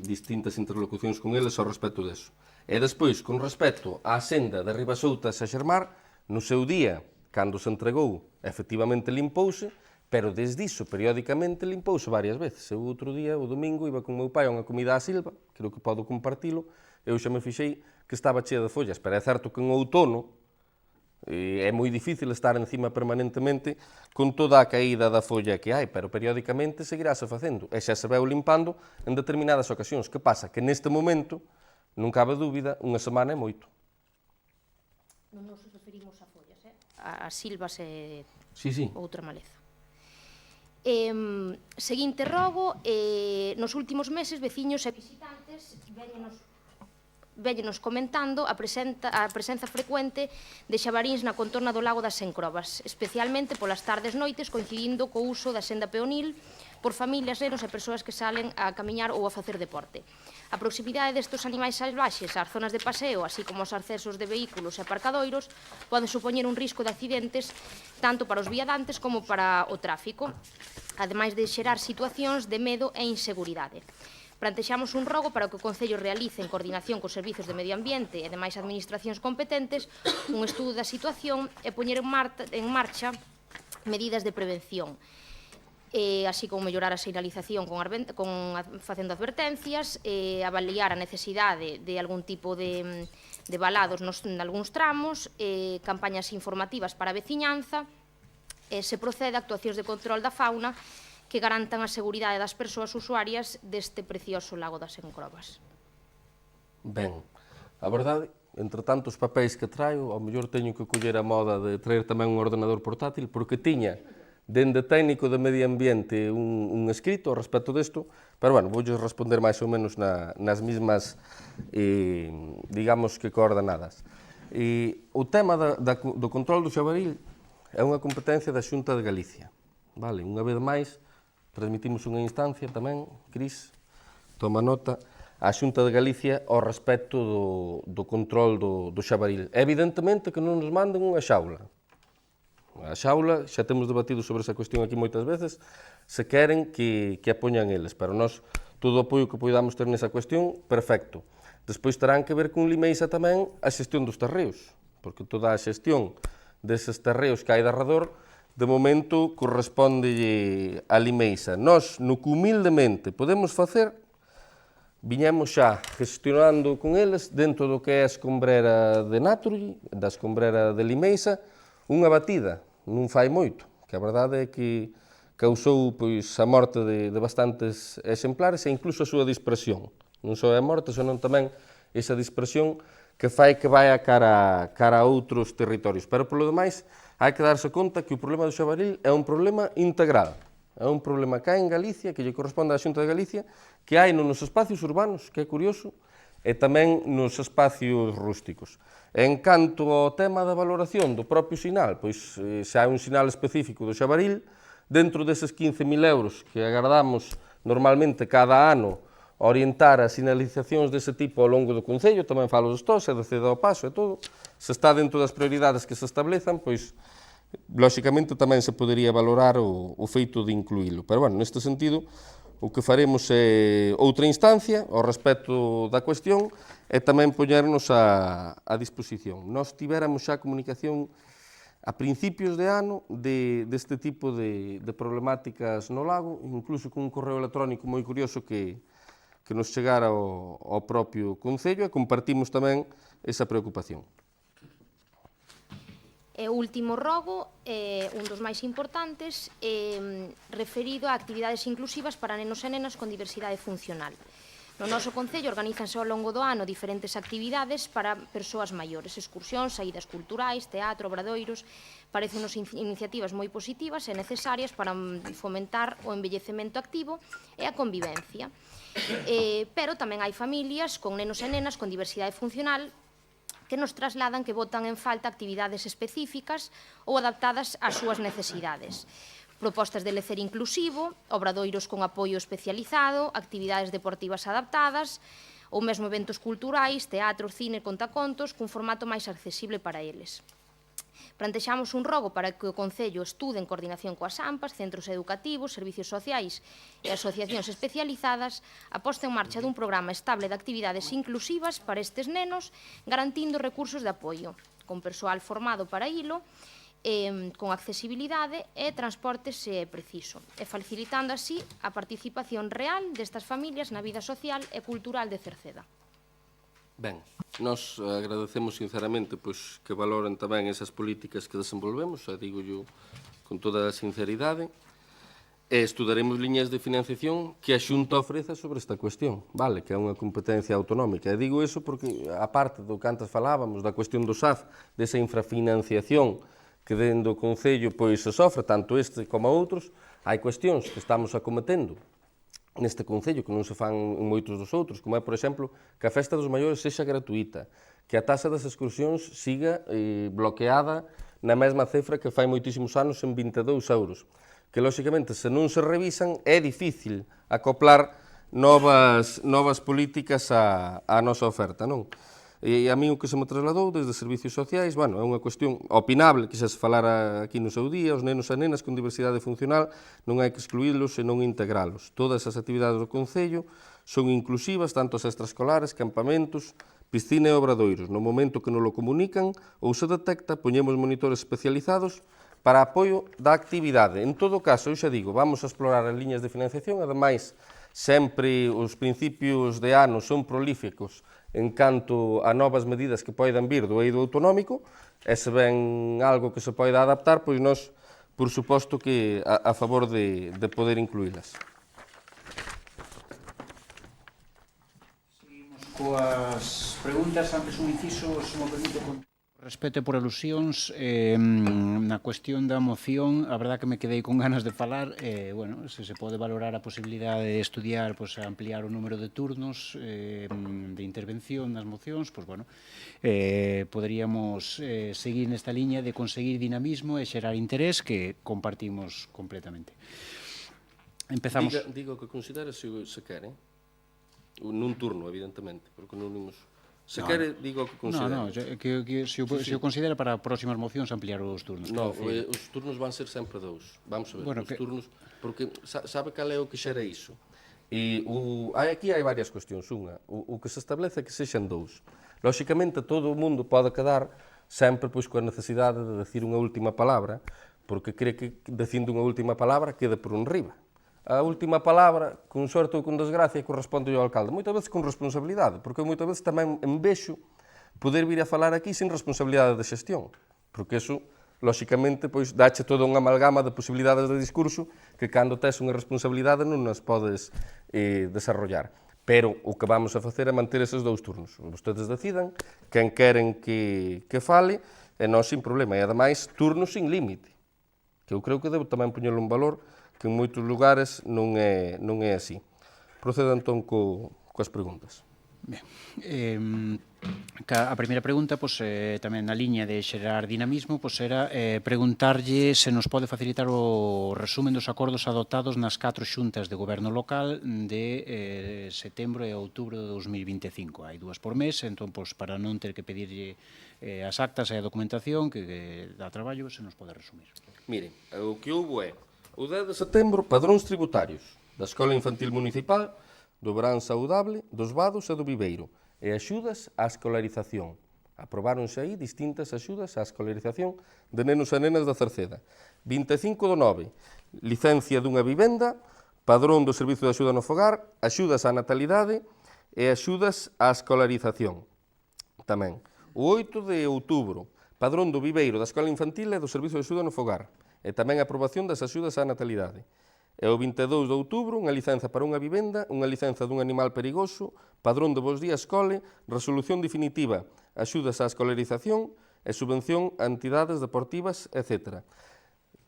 distintas interlocucións con eles ao respecto deso. E despois, con respecto á senda de Ribasoutas a Xermar, no seu día, cando se entregou, efectivamente limpouse, pero desde iso, periódicamente, limpouse varias veces. Eu outro día, o domingo, iba con meu pai a unha comida á Silva, creo que podo compartilo, eu xa me fixei que estaba chea de follas, pero é certo que en outono é moi difícil estar encima permanentemente con toda a caída da folla que hai, pero periódicamente seguirase facendo, e xa se veu limpando en determinadas ocasións. Que pasa? Que neste momento, non cabe dúbida, unha semana é moito. Non nos referimos a follas, a silvas e outra maleza. Seguinte rogo, nos últimos meses, veciños e visitantes véñenos comentando a presenza frecuente de xabaríns na contorna do lago das Encrobas, especialmente polas tardes noites, coincidindo co uso da senda peonil por familias, nenos e persoas que salen a camiñar ou a facer deporte. A proximidade destes animais salvaxes ás zonas de paseo, así como aos accesos de vehículos e aparcadoiros, pode supoñer un risco de accidentes tanto para os viadantes como para o tráfico, ademais de xerar situacións de medo e inseguridade. Plantexamos un rogo para que o Concello realice, en coordinación cos servizos de medio ambiente e demais administracións competentes, un estudo da situación e poñer en marcha medidas de prevención, así como mellorar a sinalización facendo advertencias, avaliar a necesidade de algún tipo de valados en algúns tramos, campañas informativas para a veciñanza, e se procede a actuacións de control da fauna que garantan a seguridade das persoas usuarias deste precioso lago das Encrobas. Ben, a verdade, entre tantos papéis que traio, ao mellor teño que coller a moda de traer tamén un ordenador portátil, porque tiña, dende técnico de medio ambiente, un escrito ao respecto desto, pero, bueno, voulle responder máis ou menos nas mismas, digamos que coordenadas. O tema do control do xabaril é unha competencia da Xunta de Galicia. Vale, unha vez máis, transmitimos unha instancia tamén, Cris, toma nota, á Xunta de Galicia ao respecto do control do xabaril. Evidentemente que non nos manden unha xaula. A xaula, xa temos debatido sobre esa cuestión aquí moitas veces, se queren que a poñan eles, pero nós, todo o apoio que poidamos ter nesa cuestión, perfecto. Despois terán que ver con Limeixa tamén a xestión dos terreos, porque toda a xestión deses terreos que hai de arredor, de momento, corresponde a Limeixa. Nós, no que humildemente podemos facer, viñemos xa gestionando con eles, dentro do que é a escombrera de Naturgy, da escombrera de Limeixa, unha batida, non fai moito, que a verdade é que causou a morte de bastantes exemplares e incluso a súa dispersión. Non só a morte, senón tamén esa dispersión que fai que vai a cara a outros territorios. Pero, polo demais, hai que darse conta que o problema do xabaril é un problema integral. É un problema que hai en Galicia, que lle corresponde á Xunta de Galicia, que hai nos espacios urbanos, que é curioso, e tamén nos espacios rústicos. En canto ao tema da valoración do propio sinal, pois se hai un sinal específico do xabaril, dentro deses 15.000 euros que agardamos normalmente cada ano orientar as sinalizacións dese tipo ao longo do Concello, tamén falo dos TOS e do CEDA ao paso e todo, se está dentro das prioridades que se establezan, pois, lóxicamente, tamén se podería valorar o feito de incluílo. Pero, bueno, neste sentido, o que faremos é outra instancia ao respecto da cuestión e tamén poñernos a disposición. Nós tivéramos xa comunicación a principios de ano deste tipo de problemáticas no lago, incluso con un correo electrónico moi curioso que nos chegara ao propio Concello e compartimos tamén esa preocupación. E o último rogo, un dos máis importantes, referido a actividades inclusivas para nenos e nenas con diversidade funcional. No noso Concello organízanse ao longo do ano diferentes actividades para persoas maiores, excursións, saídas culturais, teatro, obradoiros. Parecen-nos iniciativas moi positivas e necesarias para fomentar o envellecemento activo e a convivencia. Pero tamén hai familias con nenos e nenas con diversidade funcional que nos trasladan que botan en falta actividades específicas ou adaptadas ás súas necesidades. Propostas de lecer inclusivo, obradoiros con apoio especializado, actividades deportivas adaptadas, ou mesmo eventos culturais, teatro, cine, contacontos, cun formato máis accesible para eles. Plantexamos un rogo para que o Concello estude en coordinación coas AMPAs, centros educativos, servicios sociais e asociacións especializadas a posta en marcha dun programa estable de actividades inclusivas para estes nenos, garantindo recursos de apoio, con persoal formado para ilo, con accesibilidade e transporte se é preciso, e facilitando así a participación real destas familias na vida social e cultural de Cerceda. Ben, nós agradecemos sinceramente pois, que valoren tamén esas políticas que desenvolvemos, digo yo con toda a sinceridade, e estudaremos liñas de financiación que a Xunta ofreza sobre esta cuestión, vale, que é unha competencia autonómica. E digo iso porque, a parte do que antes falábamos, da cuestión do SAF, desa infrafinanciación que dentro do Concello pois, se sofre, tanto este como outros, hai cuestións que estamos acometendo neste Concello que non se fan en moitos dos outros, como é, por exemplo, que a festa dos maiores sexa gratuita, que a taxa das excursións siga bloqueada na mesma cifra que fai moitísimos anos en 22 euros, que, lóxicamente, se non se revisan, é difícil acoplar novas políticas á nosa oferta, non? E a mí o que se me trasladou desde Servicios Sociais, bueno, é unha cuestión opinable que xa se falara aquí no seu día, os nenos e nenas con diversidade funcional non hai que excluílos e non integralos. Todas as actividades do Concello son inclusivas, tanto as extraescolares, campamentos, piscina e obradoiros. No momento que nos lo comunican ou se detecta, poñemos monitores especializados para apoio da actividade. En todo caso, eu xa digo, vamos a explorar as liñas de financiación, ademais, sempre os principios de ano son prolíficos en canto a novas medidas que poidan vir do eido autonómico, e se ven algo que se poida adaptar, pois nós, por suposto, que a favor de poder incluílas. Seguimos coas preguntas, antes un inciso, se me permite, respecto por alusións, na cuestión da moción, a verdad que me quedei con ganas de falar, bueno, se pode valorar a posibilidade de estudiar, pues, ampliar o número de turnos de intervención nas mocións, pues, bueno, poderíamos seguir nesta liña de conseguir dinamismo e xerar interés que compartimos completamente. Empezamos... Digo que considera se quere, nun turno, evidentemente, porque non imos... Se quere, digo que considera. No, que se o considera para próximas mocións ampliar os turnos. No, os turnos van ser sempre dous. Vamos a ver, os turnos... Porque sabe cal é o que xera iso? E aquí hai varias cuestións. Unha, o que se establece é que sexan dous. Lóxicamente, todo o mundo pode quedar sempre pois, coa necesidade de decir unha última palabra, porque cree que dicindo unha última palabra quede por un riba. A última palabra, con sorte ou con desgracia, corresponde ao alcalde. Moitas veces con responsabilidade, porque moitas veces tamén envexo poder vir a falar aquí sin responsabilidade de xestión, porque iso, lóxicamente, pois, dache toda unha amalgama de posibilidades de discurso que cando tes unha responsabilidade non as podes desarrollar. Pero o que vamos a facer é manter eses dous turnos. Vostedes decidan quen queren que fale, e nós sin problema. E, ademais, turnos sin límite, que eu creo que debo tamén poñelo en valor, que en moitos lugares non é así. Procedo entón coas preguntas. A primeira pregunta, tamén na liña de xerar dinamismo, era preguntarlle se nos pode facilitar o resumen dos acordos adoptados nas 4 xuntas de goberno local de setembro e outubro de 2025. Hai 2 por mes, entón, para non ter que pedirlle as actas e a documentación que dá traballo, se nos pode resumir. Miren, o que houve é o 10 de setembro, padróns tributarios da Escola Infantil Municipal, do Verán Saudable, dos Vados e do Viveiro, e axudas á escolarización. Aprobáronse aí distintas axudas á escolarización de nenos e nenas da Cerceda. 25 do 9, licencia dunha vivenda, padrón do Servizo de Axuda no Fogar, axudas á natalidade e axudas á escolarización. Tamén, o 8 de outubro, padrón do Viveiro, da Escola Infantil e do Servizo de Axuda no Fogar, e tamén a aprobación das axudas á natalidade. E o 22 de outubro, unha licenza para unha vivenda, unha licenza dun animal perigoso, padrón de Bos Días Escole, resolución definitiva, axudas á escolarización e subvención a entidades deportivas, etc.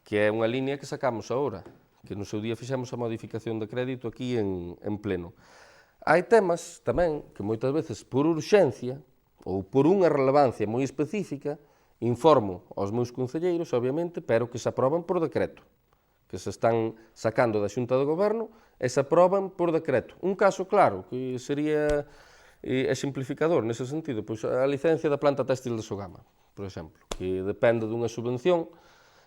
Que é unha línea que sacamos agora, que no seu día fixemos a modificación de crédito aquí en pleno. Hai temas tamén que moitas veces por urxencia ou por unha relevancia moi específica informo aos meus concelleiros, obviamente, pero que se aproban por decreto, que se están sacando da Xunta de Goberno e se aproban por decreto. Un caso claro, que sería exemplificador nese sentido, pois a licencia da planta téxtil de Sogama, por exemplo, que depende dunha subvención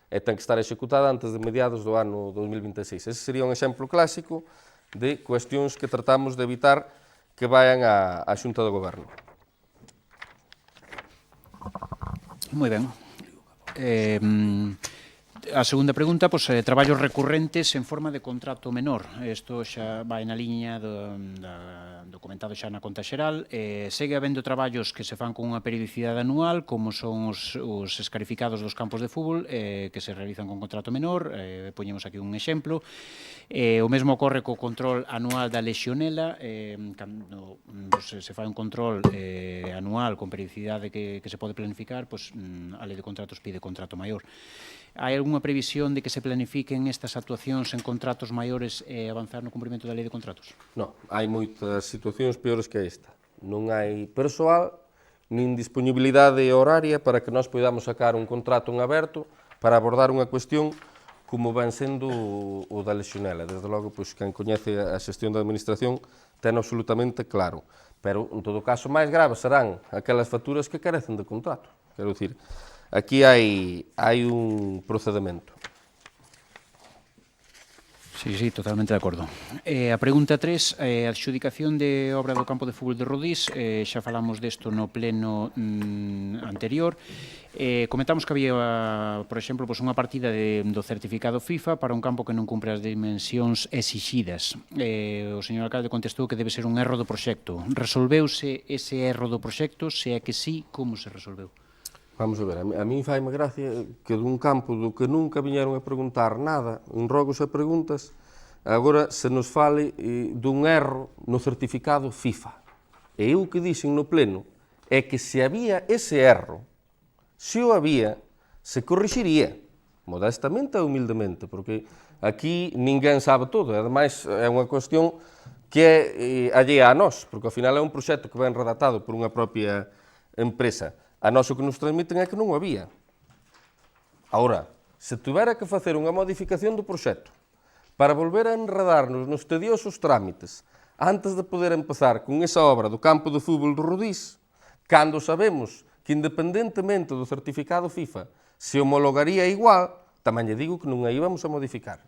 e ten que estar executada antes de mediados do ano 2026. Ese sería un exemplo clásico de cuestións que tratamos de evitar que vayan á Xunta de Goberno. Moi ben. A segunda pregunta, traballos recurrentes en forma de contrato menor. Isto xa vai na liña do comentado xa na conta xeral. Segue habendo traballos que se fan con unha periodicidade anual, como son os escarificados dos campos de fútbol, que se realizan con contrato menor. Poñemos aquí un exemplo. O mesmo ocorre co control anual da lexionela. Cando se fai un control anual con periodicidade que se pode planificar, a lei de contratos pide contrato maior. Hai algunha previsión de que se planifiquen estas actuacións en contratos maiores e avanzar no cumprimento da lei de contratos? Non, hai moitas situacións peores que esta. Non hai persoal nin disponibilidade horaria para que nós podamos sacar un contrato en aberto para abordar unha cuestión como ven sendo o da lexionela. Desde logo, quen coñece a xestión da administración ten absolutamente claro. Pero, en todo caso, máis graves serán aquelas facturas que carecen de contrato. Quero dicir, aquí hai un procedimento. Sí, totalmente de acordo. A pregunta 3, a adxudicación de obra do campo de fútbol de Rodís, xa falamos desto no pleno anterior. Comentamos que había, por exemplo, unha partida do certificado FIFA para un campo que non cumpre as dimensións exixidas. O señor alcalde contestou que debe ser un erro do proxecto. Resolveuse ese erro do proxecto? Se é que sí, como se resolveu? Vamos a ver, a mí faime gracia que dun campo do que nunca viñeron a preguntar nada, en rogos e preguntas, agora se nos fale dun erro no certificado FIFA. E eu que dixen no pleno é que se había ese erro, se o había, se corrixiría, modestamente e humildemente, porque aquí ninguén sabe todo, e ademais é unha cuestión que é allea a nós, porque ao final é un proxecto que ven redactado por unha propia empresa. A nós o que nos transmiten é que non o había. Ahora, se tuvera que facer unha modificación do proxecto para volver a enredarnos nos tediosos trámites antes de poder empezar con esa obra do campo de fútbol do Rodís, cando sabemos que independentemente do certificado FIFA se homologaría igual, tamén lle digo que non a íbamos a modificar.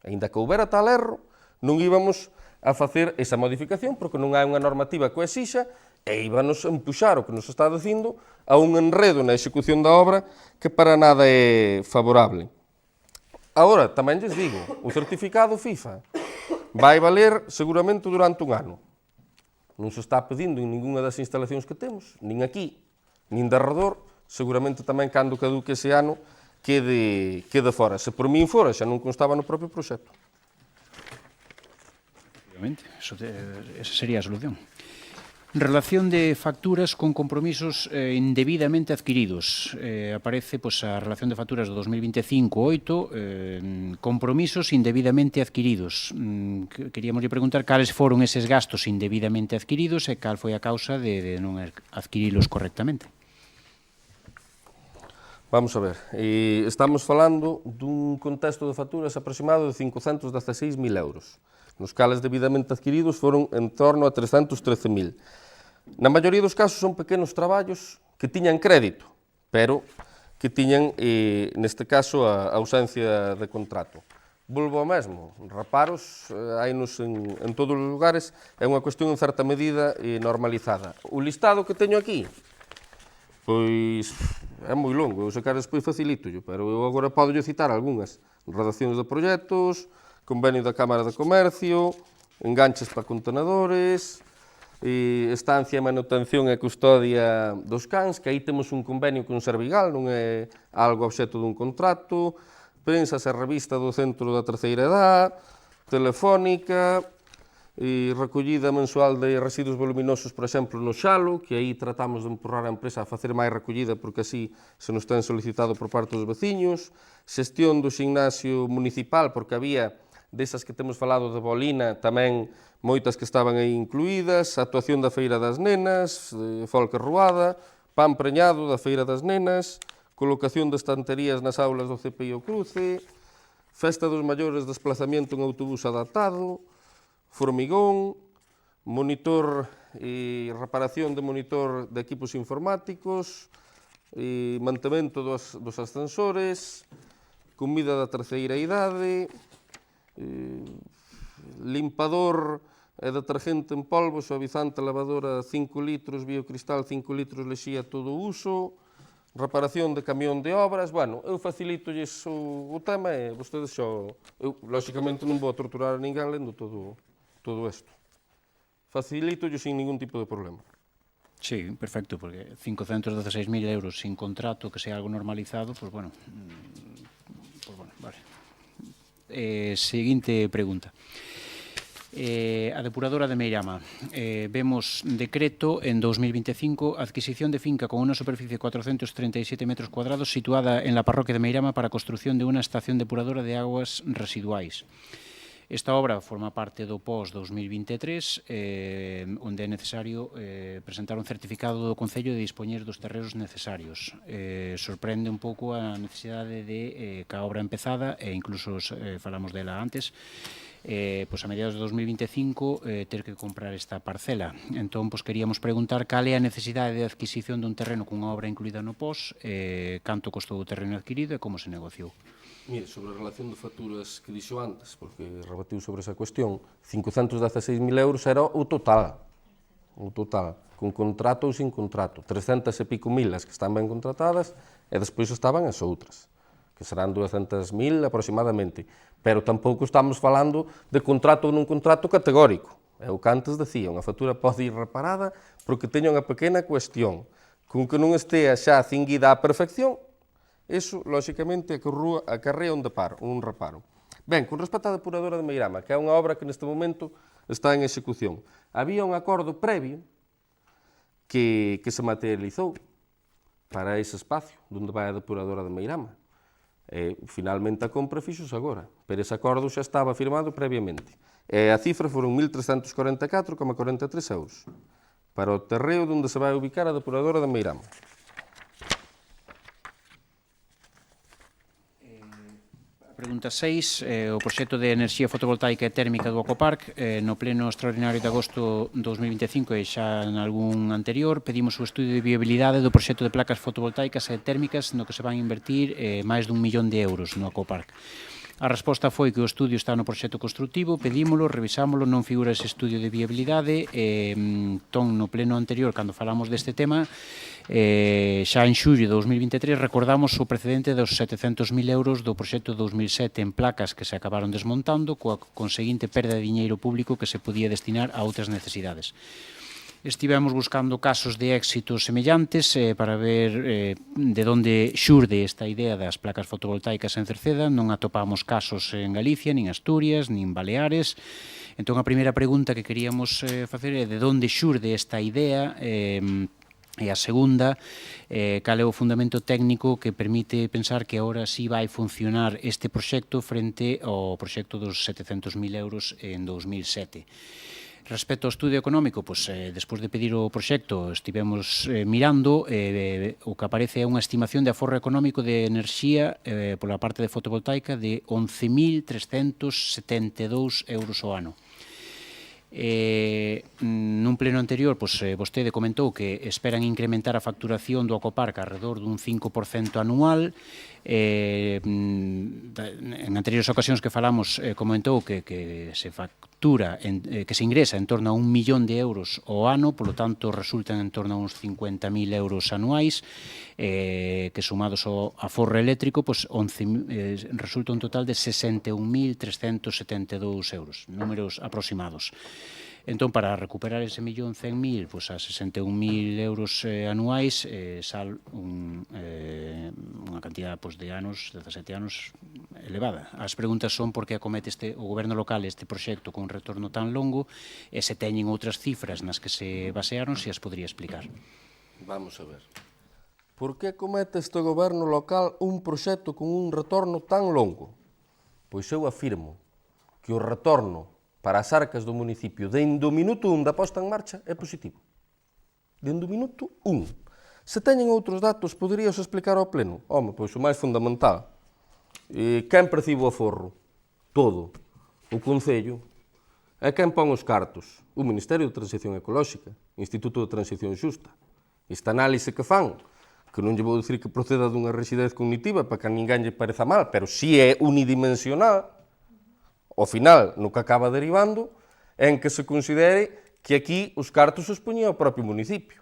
Ainda que houbera tal erro, non íbamos a facer esa modificación porque non hai unha normativa que o exixa e íbanos a empuxar o que nos está dicindo a un enredo na execución da obra que para nada é favorable. Agora, tamén lles digo, o certificado FIFA vai valer seguramente durante un ano. Non se está pedindo en ninguna das instalacións que temos, nin aquí, nin de arredor, seguramente tamén cando caduque ese ano quede fora. Se por min fora, xa non constaba no propio proxecto. Esa sería a solución. Relación de facturas con compromisos indebidamente adquiridos. Aparece a relación de facturas do 2025-8, compromisos indebidamente adquiridos. Queríamos preguntar cales foron eses gastos indebidamente adquiridos e cal foi a causa de non adquirilos correctamente. Vamos a ver, estamos falando dun contexto de facturas aproximado de 516.000 euros, nos cales debidamente adquiridos foron en torno a 313.000. Na maioría dos casos son pequenos traballos que tiñan crédito, pero que tiñan, neste caso, a ausencia de contrato. Volvo ao mesmo, reparos, hainos en todos os lugares, é unha cuestión en certa medida normalizada. O listado que teño aquí, pois é moi longo, eu se quero despois facilito-llo, pero eu agora podo citar algunhas. Redaccións de proxectos, convenio da Cámara de Comercio, enganches para contenedores, estancia, manutención e custodia dos cans, que aí temos un convenio con Servigal, non é algo obxecto dun contrato, prensas e revista do Centro da Terceira Edad, telefónica, recollida mensual de residuos voluminosos, por exemplo, no Xalo, que aí tratamos de empurrar a empresa a facer máis recollida porque así se nos ten solicitado por parte dos veciños, xestión do ximnasio municipal, porque había desas que temos falado de Bolina, tamén moitas que estaban aí incluídas, actuación da Feira das Nenas, de Folca Ruada, pan preñado da Feira das Nenas, colocación de estanterías nas aulas do CPI o Cruce, festa dos maiores, desplazamiento en autobús adaptado, formigón, monitor e reparación de monitor de equipos informáticos, mantemento dos ascensores, comida da terceira idade, limpador e detergente en polvo, suavizante, lavadora 5 litros, biocristal 5 litros, lexía todo uso, reparación de camión de obras. Bueno, eu facilito-lles o tema e vostedes xo... Eu, lóxicamente, non vou a torturar a ninguén lendo todo isto. Facilito-lles sin ningún tipo de problema. Sí, perfecto, porque 516.000 euros sin contrato, que sea algo normalizado, pues bueno, vale. Seguinte pregunta. A depuradora de Meirama. Vemos decreto en 2025, adquisición de finca con una superficie de 437 metros cuadrados situada en la parroquia de Meirama para construcción de una estación depuradora de aguas residuais. Esta obra forma parte do POS 2023, onde é necesario presentar un certificado do Concello de dispoñer dos terreos necesarios. Sorprende un pouco a necesidade de que a obra empezada, e incluso falamos dela antes, pois a mediados de 2025 ter que comprar esta parcela. Entón, pois queríamos preguntar cal é a necesidade de adquisición dun terreno cunha obra incluída no POS, canto costou o terreno adquirido e como se negociou. Mire, sobre a relación de facturas que dixo antes, porque rebatiu sobre esa cuestión, 516.000 euros era o total, con contrato ou sin contrato, 300 e pico mil as que están ben contratadas e despois estaban as outras, que serán 200.000 aproximadamente, pero tampouco estamos falando de contrato ou non contrato categórico, é o que antes decía, unha factura pode ir reparada porque teña unha pequena cuestión, con que non estea xa cinguida á perfección. Iso, lóxicamente, acarrea un reparo. Ben, con respecto á depuradora de Meirama, que é unha obra que neste momento está en execución, había un acordo previo que se materializou para ese espacio onde vai a depuradora de Meirama. Finalmente a compra fixose agora, pero ese acordo xa estaba firmado previamente. A cifra foron 1.344,43 euros para o terreo onde se vai ubicar a depuradora de Meirama. Pregunta 6, o proxecto de enerxía fotovoltaica e térmica do Ecopark, no pleno extraordinario de agosto 2025 e xa en algún anterior, pedimos o estudio de viabilidade do proxecto de placas fotovoltaicas e térmicas no que se van a invertir máis dun millón de euros no Ecopark. A resposta foi que o estudio está no proxecto constructivo, pedímolo, revisámolo, non figura ese estudio de viabilidade, entón no pleno anterior, cando falamos deste tema, xa en xullo de 2023 recordamos o precedente dos 700.000 euros do proxecto 2007 en placas que se acabaron desmontando coa conseguinte perda de diñeiro público que se podía destinar a outras necesidades. Estivemos buscando casos de éxito semellantes para ver de onde xurde esta idea das placas fotovoltaicas en Cerceda. Non atopamos casos en Galicia, nin Asturias, nin Baleares, Entón, a primeira pregunta que queríamos facer é de onde xurde esta idea, e a segunda, cal é o fundamento técnico que permite pensar que agora sí vai funcionar este proxecto frente ao proxecto dos 700.000 euros en 2007. Respecto ao estudio económico, despois de pedir o proxecto, estivemos mirando, o que aparece é unha estimación de aforro económico de enerxía pola parte de fotovoltaica de 11.372 euros ao ano. Nun pleno anterior, vostede comentou que esperan incrementar a facturación do Ecopark alrededor dun 5% anual. En anteriores ocasións que falamos, comentou que se factura, que se ingresa en torno a 1 millón de euros ao ano, polo tanto resultan en torno a uns 50.000 euros anuais, que sumados ao aforro eléctrico resulta un total de 61.372 euros, números aproximados. Entón, para recuperar ese 1.100.000 a 61.000 euros anuais, sal unha cantidad de anos, 17 anos, elevada. As preguntas son por que acomete o goberno local este proxecto con un retorno tan longo e se teñen outras cifras nas que se basearon, se as podría explicar. Vamos a ver. Por que acomete este goberno local un proxecto con un retorno tan longo? Pois eu afirmo que o retorno para as arcas do municipio dende o minuto 1 da posta en marcha é positivo. Dende o minuto 1. Se teñen outros datos, poderías explicar ao pleno? Home, pois o máis fundamental. Quen percibe o aforro? Todo. O Concello. E quen pon os cartos? O Ministerio de Transición Ecolóxica, Instituto de Transición Xusta. Esta análise que fan, que non lle vou dicir que proceda dunha rigidez cognitiva para que a ninguén lle pareza mal, pero si é unidimensional, ao final, no que acaba derivando, en que se considere que aquí os cartos os poñía o propio municipio,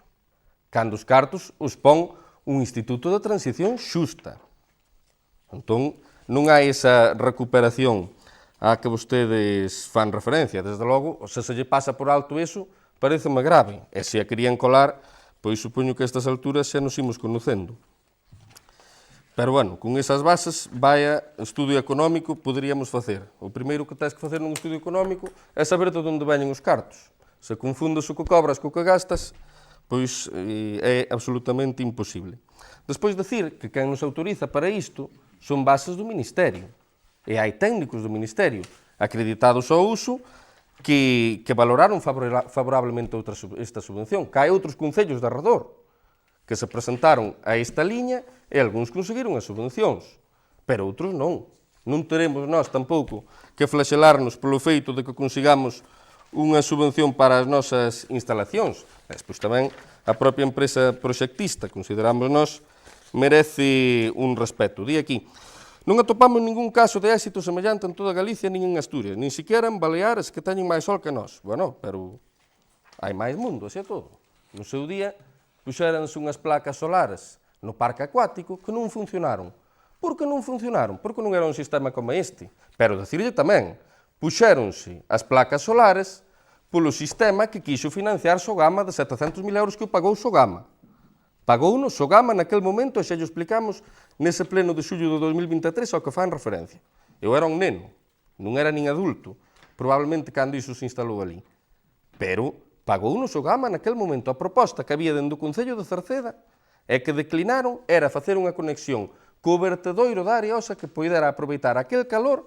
cando os cartos os pon un Instituto de Transición Xusta. Entón, non hai esa recuperación a que vostedes fan referencia. Desde logo, se lle pasa por alto iso, pareceme grave. E se a querían colar, pois supoño que a estas alturas xa nos imos conocendo. Pero, bueno, con esas bases, vaya estudio económico poderíamos facer. O primeiro que tens que facer nun estudio económico é saber de onde veñen os cartos. Se confundes o que cobras co que gastas, pois é absolutamente imposible. Despois dicir que quen nos autoriza para isto son bases do Ministerio. E hai técnicos do Ministerio acreditados ao uso que valoraron favorablemente esta subvención. Que hai outros concellos de arredor que se presentaron a esta liña e algúns conseguiron as subvencións, pero outros non. Non teremos nós tampouco que flaxelarnos polo feito de que consigamos unha subvención para as nosas instalacións. Despois tamén a propia empresa proxectista, consideramos nós, merece un respeto. Di aquí, non atopamos ningún caso de éxito semellante en toda Galicia nin en Asturias, nin siquiera en Baleares que teñen máis sol que nós. Bueno, pero hai máis mundo, así é todo. No seu día, puxéranse unhas placas solares no parque acuático que non funcionaron. Por que non funcionaron? Porque non era un sistema como este. Pero decirlle tamén, puxéronse as placas solares polo sistema que quixo financiar Sogama de 700.000 euros que o pagou Sogama. Pagounos Sogama naquel momento, e xa llo explicamos nese pleno de xullo de 2023 ao que fan referencia. Eu era un neno, non era nin adulto, probablemente cando iso se instalou ali. Pero pagounos Sogama naquel momento. A proposta que había dentro do Concello de Cerceda e que declinaron era facer unha conexión co vertedoiro da Ariosa que poidera aproveitar aquel calor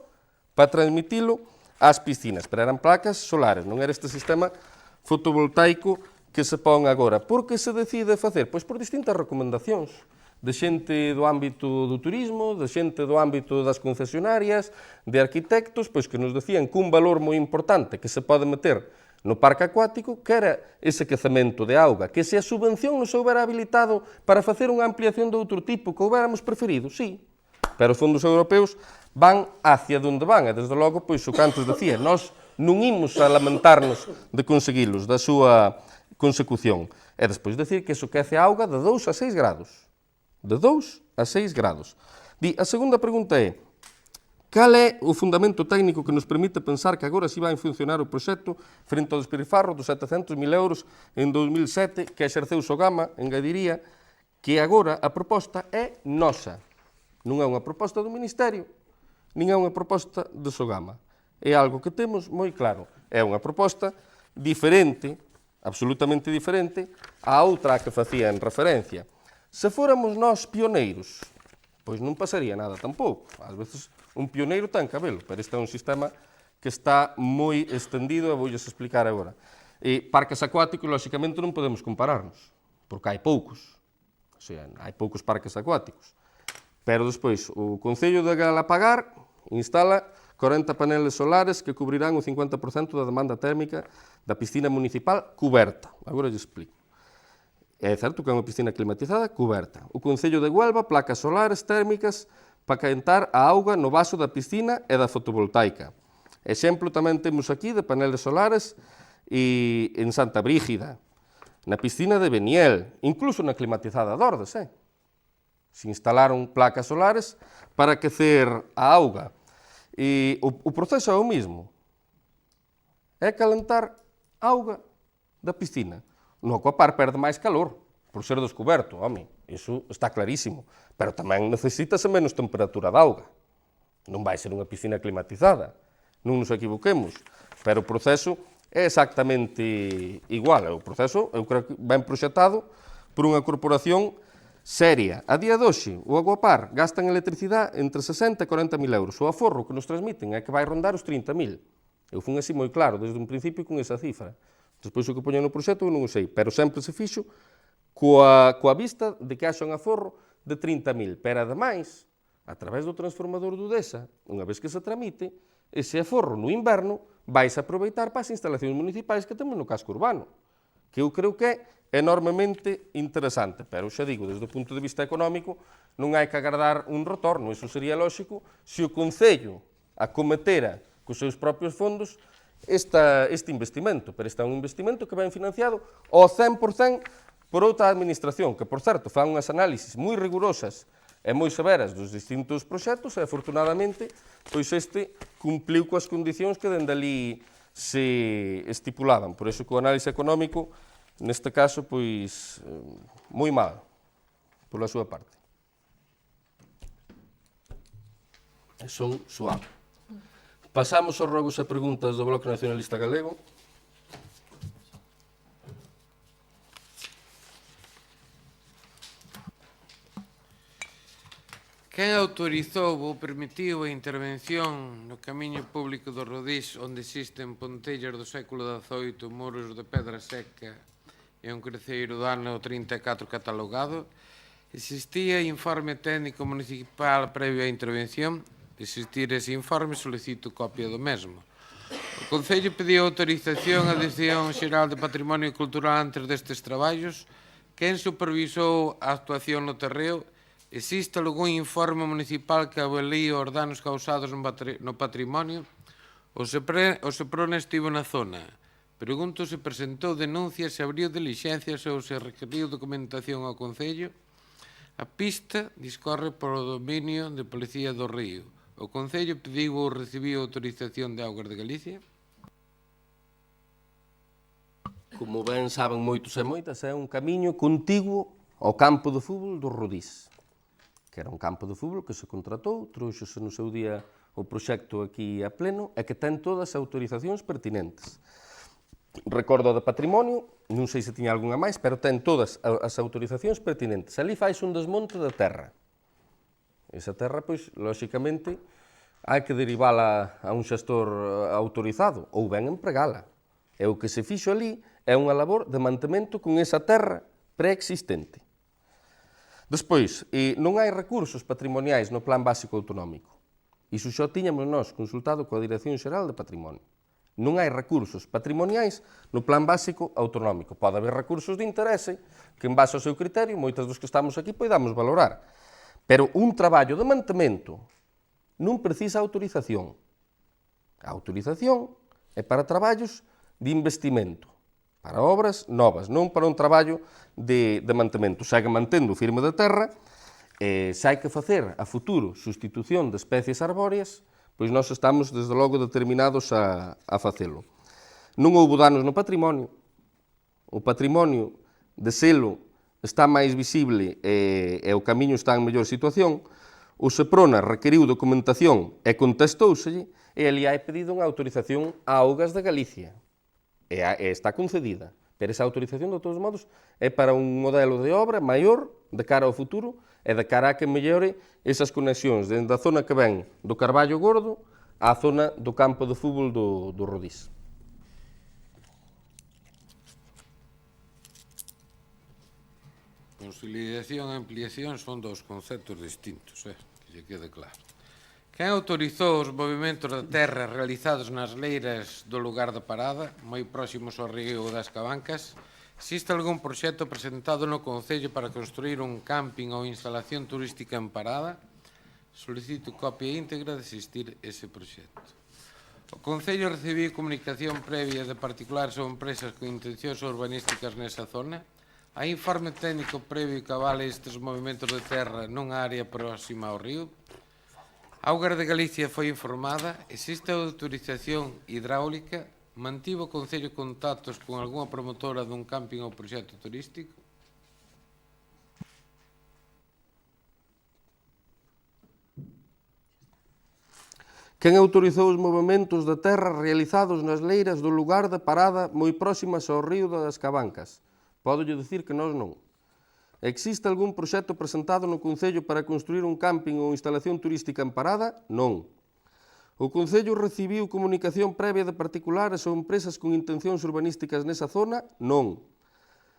para transmitilo ás piscinas. Pero eran placas solares, non era este sistema fotovoltaico que se pon agora. Por que se decide facer? Pois por distintas recomendacións de xente do ámbito do turismo, de xente do ámbito das concesionarias, de arquitectos, pois que nos decían que un valor moi importante que se pode meter no parque acuático, que era ese quecemento de auga, que se a subvención nos houbera habilitado para facer unha ampliación de outro tipo, que houbéramos preferido, sí, pero os fondos europeos van hacia onde van, e desde logo, pois o que antes decía, nós non imos a lamentarnos de conseguilos, da súa consecución. E despois decir que iso quece a auga de 2 a 6 grados. De 2 a 6 grados. A segunda pregunta é, cal é o fundamento técnico que nos permite pensar que agora si vai funcionar o proxecto frente ao despilfarro dos 700.000 euros en 2007 que exerceu Sogama, engadiría que agora a proposta é nosa. Non é unha proposta do Ministerio, nin é unha proposta de Sogama. é algo que temos moi claro. É unha proposta diferente, absolutamente diferente, á outra que facía en referencia. Se fóramos nós pioneiros, pois non pasaría nada tampouco. Ás veces un pioneiro ten cabelo, pero este é un sistema que está moi extendido e voulles explicar agora. Parques acuáticos, lóxicamente, non podemos compararnos, porque hai poucos. O sea, hai poucos parques acuáticos. Pero despois, o Concello de Galapagar instala 40 paneles solares que cubrirán o 50% da demanda térmica da piscina municipal cuberta. Agora lle explico. É certo que é unha piscina climatizada cuberta. O Concello de Huelva, placas solares térmicas para calentar a auga no vaso da piscina e da fotovoltaica. Exemplo tamén temos aquí de paneles solares en Santa Brígida, na piscina de Beniel, incluso na climatizada de Ordes. Se instalaron placas solares para aquecer a auga. E o proceso é o mismo. É calentar auga da piscina. No aquapar perde máis calor, por ser descoberto, home, iso está clarísimo. Pero tamén necesítase menos temperatura de auga. Non vai ser unha piscina climatizada, non nos equivoquemos. Pero o proceso é exactamente igual. O proceso, eu creo que ben proxectado por unha corporación seria. A día de hoxe, o Aguapar gasta en electricidade entre 60 e 40 mil euros. O aforro que nos transmiten é que vai rondar os 30.000. Eu fui así moi claro, desde un principio, con esa cifra. Despois o que poñen no proxecto eu non o sei, pero sempre se fixo coa vista de que haxa un aforro de 30.000. Pero, ademais, a través do transformador do DESA, unha vez que se tramite, ese aforro no inverno vais a aproveitar para as instalacións municipais que temos no casco urbano, que eu creo que é enormemente interesante. Pero, xa digo, desde o punto de vista económico, non hai que agardar un retorno. Iso sería lóxico se o Concello acometera cos seus propios fondos este investimento, pero este é un investimento que ven financiado ao 100% por outra administración, que, por certo, fan unhas análisis moi rigurosas e moi severas dos distintos proxectos e, afortunadamente, pois este cumpliu coas condicións que dende ali se estipulaban. Por iso que o análise económico, neste caso, pois, moi mal, pola súa parte. Son suave. Pasamos aos rogos e preguntas do Bloque Nacionalista Galego. Quen autorizou ou permitiu a intervención no camiño público do Rodís onde existen pontellas do século XVIII, muros de pedra seca e un creceiro do ano 34 catalogado? Existía informe técnico municipal previo á intervención? De existir ese informe, solicito copia do mesmo. O Concello pediu autorización á Dirección Xeral de Patrimonio Cultural antes destes traballos. Quen supervisou a actuación no terreo? Existe algún informe municipal que avalíe os danos causados no patrimonio? O Seprona estivo na zona. Pregunto se presentou denuncias, se abriu dilixencias ou se requeriu documentación ao Concello. A pista discorre polo dominio de Policía do Río. O Concello pediu ou recibiu autorización de Augas de Galicia? Como ben saben moitos e moitas, é un camiño contiguo ao campo de fútbol do Rodís, que era un campo de fútbol que se contratou, trouxose no seu día o proxecto aquí a pleno e que ten todas as autorizacións pertinentes. Recordo de patrimonio, non sei se tiña algunha máis, pero ten todas as autorizacións pertinentes. Ali fais un desmonte da terra. Esa terra, pois, lóxicamente, hai que derivala a un xestor autorizado ou ben empregala. E o que se fixo ali é unha labor de mantemento con esa terra preexistente. Despois, non hai recursos patrimoniais no Plan Básico Autonómico. Iso xa tiñamos nós consultado coa Dirección Xeral de Patrimonio. Non hai recursos patrimoniais no Plan Básico Autonómico. Pode haber recursos de interese que, en base ao seu criterio, moitos dos que estamos aquí podamos valorar. Pero un traballo de mantemento non precisa autorización. A autorización é para traballos de investimento, para obras novas, non para un traballo de mantemento. Segue mantendo o firme da terra, se hai que facer a futuro sustitución de especies arbóreas, pois nós estamos, desde logo, determinados a facelo. Non houbo danos no patrimonio. O patrimonio de selo está máis visible e o camiño está en mellor situación. O Seprona requeriu documentación e contestóuselle e ali hai pedido unha autorización a Augas de Galicia. E está concedida. Pero esa autorización, de todos modos, é para un modelo de obra maior de cara ao futuro e de cara a que mellore esas conexións dende a zona que ven do Carballo Gordo á zona do campo de fútbol do Rodís. Consolidación e ampliación son dous conceptos distintos, que lle quede claro. Quen autorizou os movimentos de terra realizados nas leiras do lugar de parada, moi próximos ao río das Cabancas? Existe algún proxecto presentado no Concello para construir un camping ou instalación turística en parada? Solicito copia íntegra de existir ese proxecto. O Concello recibiu comunicación previa de particulares ou empresas con intencións urbanísticas nesa zona? Hai informe técnico previo que avale estes movimentos de terra nunha área próxima ao río? Augas de Galicia foi informada? Existe autorización hidráulica? Mantivo o Concello contactos con algunha promotora dun camping ou proxecto turístico? Quen autorizou os movimentos de terra realizados nas leiras do lugar de parada moi próximas ao río das Cabancas? Pódolle dicir que nós non. Existe algún proxecto presentado no Concello para construir un camping ou instalación turística en parada? Non. O Concello recibiu comunicación previa de particulares ou empresas con intencións urbanísticas nesa zona? Non.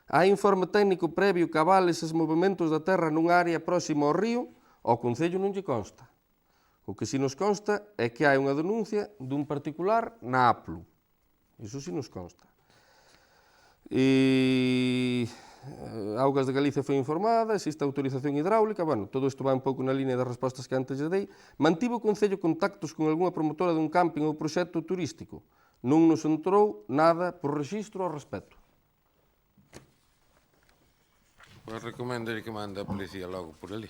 Hai informe técnico previo que avale eses movimentos da terra nunha área próxima ao río? Ao Concello non lle consta. O que si nos consta é que hai unha denuncia dun particular na APLU. Iso si nos consta. Augas de Galicia foi informada, existe autorización hidráulica, bueno, todo isto vai un pouco na línea das respostas que antes lle dei. Mantivo o Concello contactos con algunha promotora dun camping ou proxecto turístico? Non nos entrou nada por rexistro ao respecto. Pois recomendo que mande a policía logo por ali.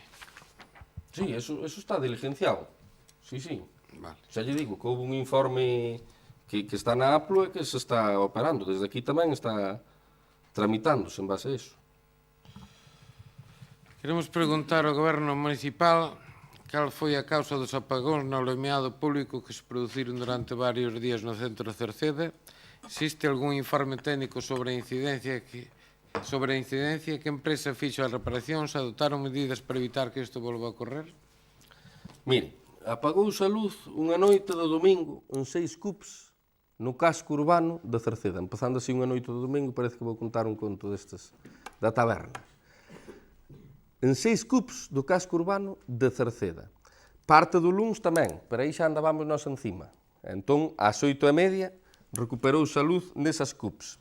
Sí, eso está diligenciado. Sí. Vale. Xa lle digo que houve un informe que está na APLO e que se está operando. Desde aquí tamén está tramitándose en base a eso. Queremos preguntar ao Goberno Municipal cal foi a causa dos apagóns no alumeado público que se produciron durante varios días no centro de Cerceda. Existe algún informe técnico sobre a incidencia que empresa fixo as reparacións, adotaron medidas para evitar que isto volva a ocorrer? Mire, apagouse a luz unha noite de domingo en 6 cups no casco urbano de Cerceda. Empezando así unha noite de domingo, parece que vou contar un conto destes da taberna. En 6 cups do casco urbano de Cerceda. Parte do luns tamén, pero aí xa andábamos nós encima. Entón, ás 8:30, recuperouse a luz nesas cups.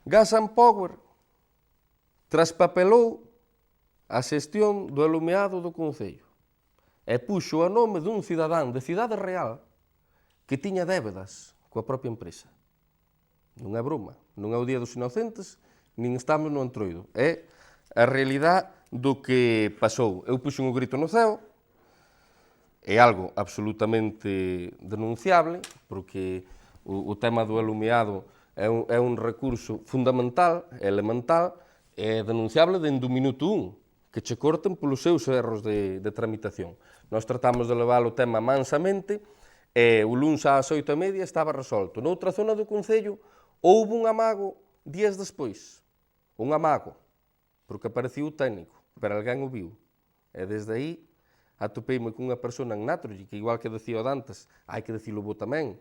Gas and Power traspapelou a xestión do alumeado do Concello e puxo a nome dun cidadán de Cidade Real que tiña débedas coa propia empresa. Non é broma, non é o Día dos Inocentes, nin estamos no Entroido. É a realidade do que pasou. Eu puxo un grito no ceo, é algo absolutamente denunciable, porque o tema do alumeado é un recurso fundamental, elemental, é denunciable dende o minuto 1, que che corten polos seus erros de tramitación. Nós tratamos de levar o tema mansamente, e o luns ás 8:30 estaba resolto. Noutra zona do Concello houve un amago días despois. Un amago, porque apareciu o técnico, pero alguén o viu. E desde aí atopeime con unha persona en Naturgy, que igual que decía o Dantes, hai que dicilo vos tamén,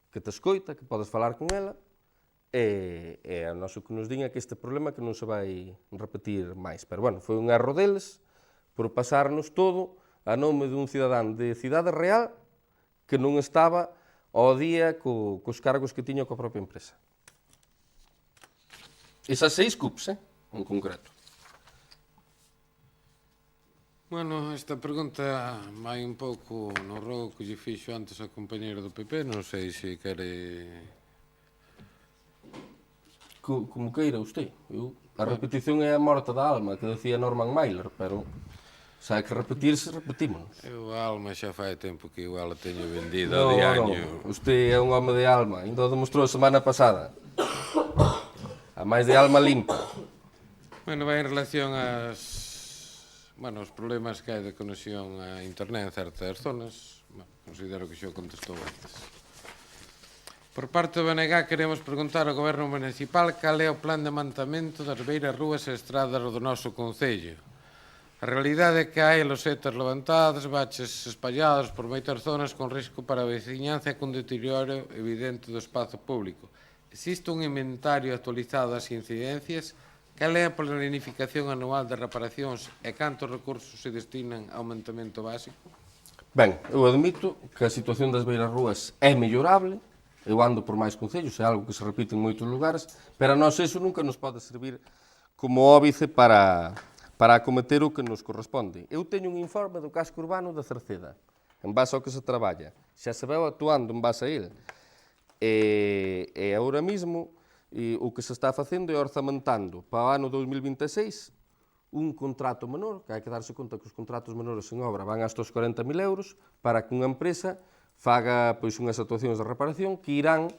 que te escoita, que podes falar con ela, e a nós o que nos din é que este problema que non se vai repetir máis. Pero, bueno, foi un erro deles por pasarnos todo a nome dun cidadán de Cidade Real que non estaba ao día cos cargos que tiña coa propia empresa. Esas 6 cups, en concreto. Bueno, esta pregunta vai un pouco no rogo que lle fixo antes a compañeira do PP, non sei se quere... Como queira usted. A repetición é a morte da alma, que decía Norman Mailer, pero se hai que repetirse, repetímonos. Eu a alma xa fai tempo que igual a teño vendida de año. Non, usted é un home de alma, ainda o demostrou a semana pasada. A máis de alma limpa. Bueno, vai en relación aos problemas que hai de conexión a internet en certas zonas. considero que xa o contestou antes. Por parte do BNG queremos preguntar ao Goberno Municipal cal é o plan de mantamento das beiras rúas e estradas do noso Concello. A realidade é que hai losetas levantadas, baches espallados por moitas zonas con risco para a veciñanza e con deterioro evidente do espazo público. Existe un inventario actualizado das incidencias? Cal é a planificación anual de reparacións e cantos recursos se destinan ao mantemento básico? Ben, eu admito que a situación das beiras rúas é mellorable. Eu ando por máis concellos, é algo que se repite en moitos lugares, pero a nós eso nunca nos pode servir como óbice para acometer o que nos corresponde. Eu teño un informe do casco urbano de Cerceda, en base ao que se traballa. Xa se veu actuando en base a ele. E agora mesmo o que se está facendo é orzamentando para o ano 2026 un contrato menor, que hai que darse conta que os contratos menores en obra van hasta os 40.000 euros, para que unha empresa faga pois, unhas actuacións de reparación que irán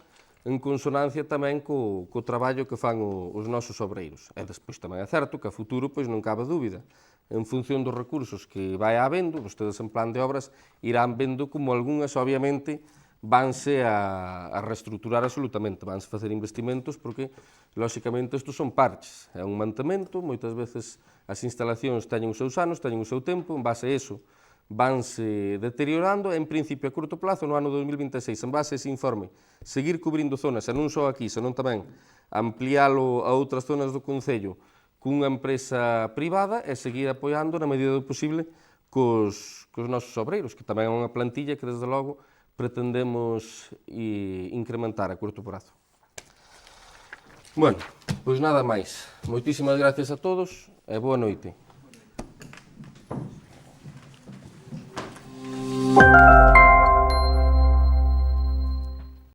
en consonancia tamén co traballo que fan os nosos obreiros. E despois tamén é certo que a futuro pois, non cabe dúbida. En función dos recursos que vai habendo, vostedes en plan de obras irán vendo como algunhas, obviamente, vanse a reestruturar absolutamente, vanse facer investimentos porque, lóxicamente, estos son parches. É un mantemento, moitas veces as instalacións teñen os seus anos, teñen o seu tempo, en base a eso vanse deteriorando, en principio a curto plazo, no ano 2026, en base a ese informe, seguir cubrindo zonas, e non só aquí, senón tamén ampliálo a outras zonas do Concello cunha empresa privada e seguir apoiando na medida do posible cos nosos obreiros, que tamén é unha plantilla que, desde logo, pretendemos incrementar a curto prazo. Bueno, pois nada máis. Moitísimas gracias a todos e boa noite.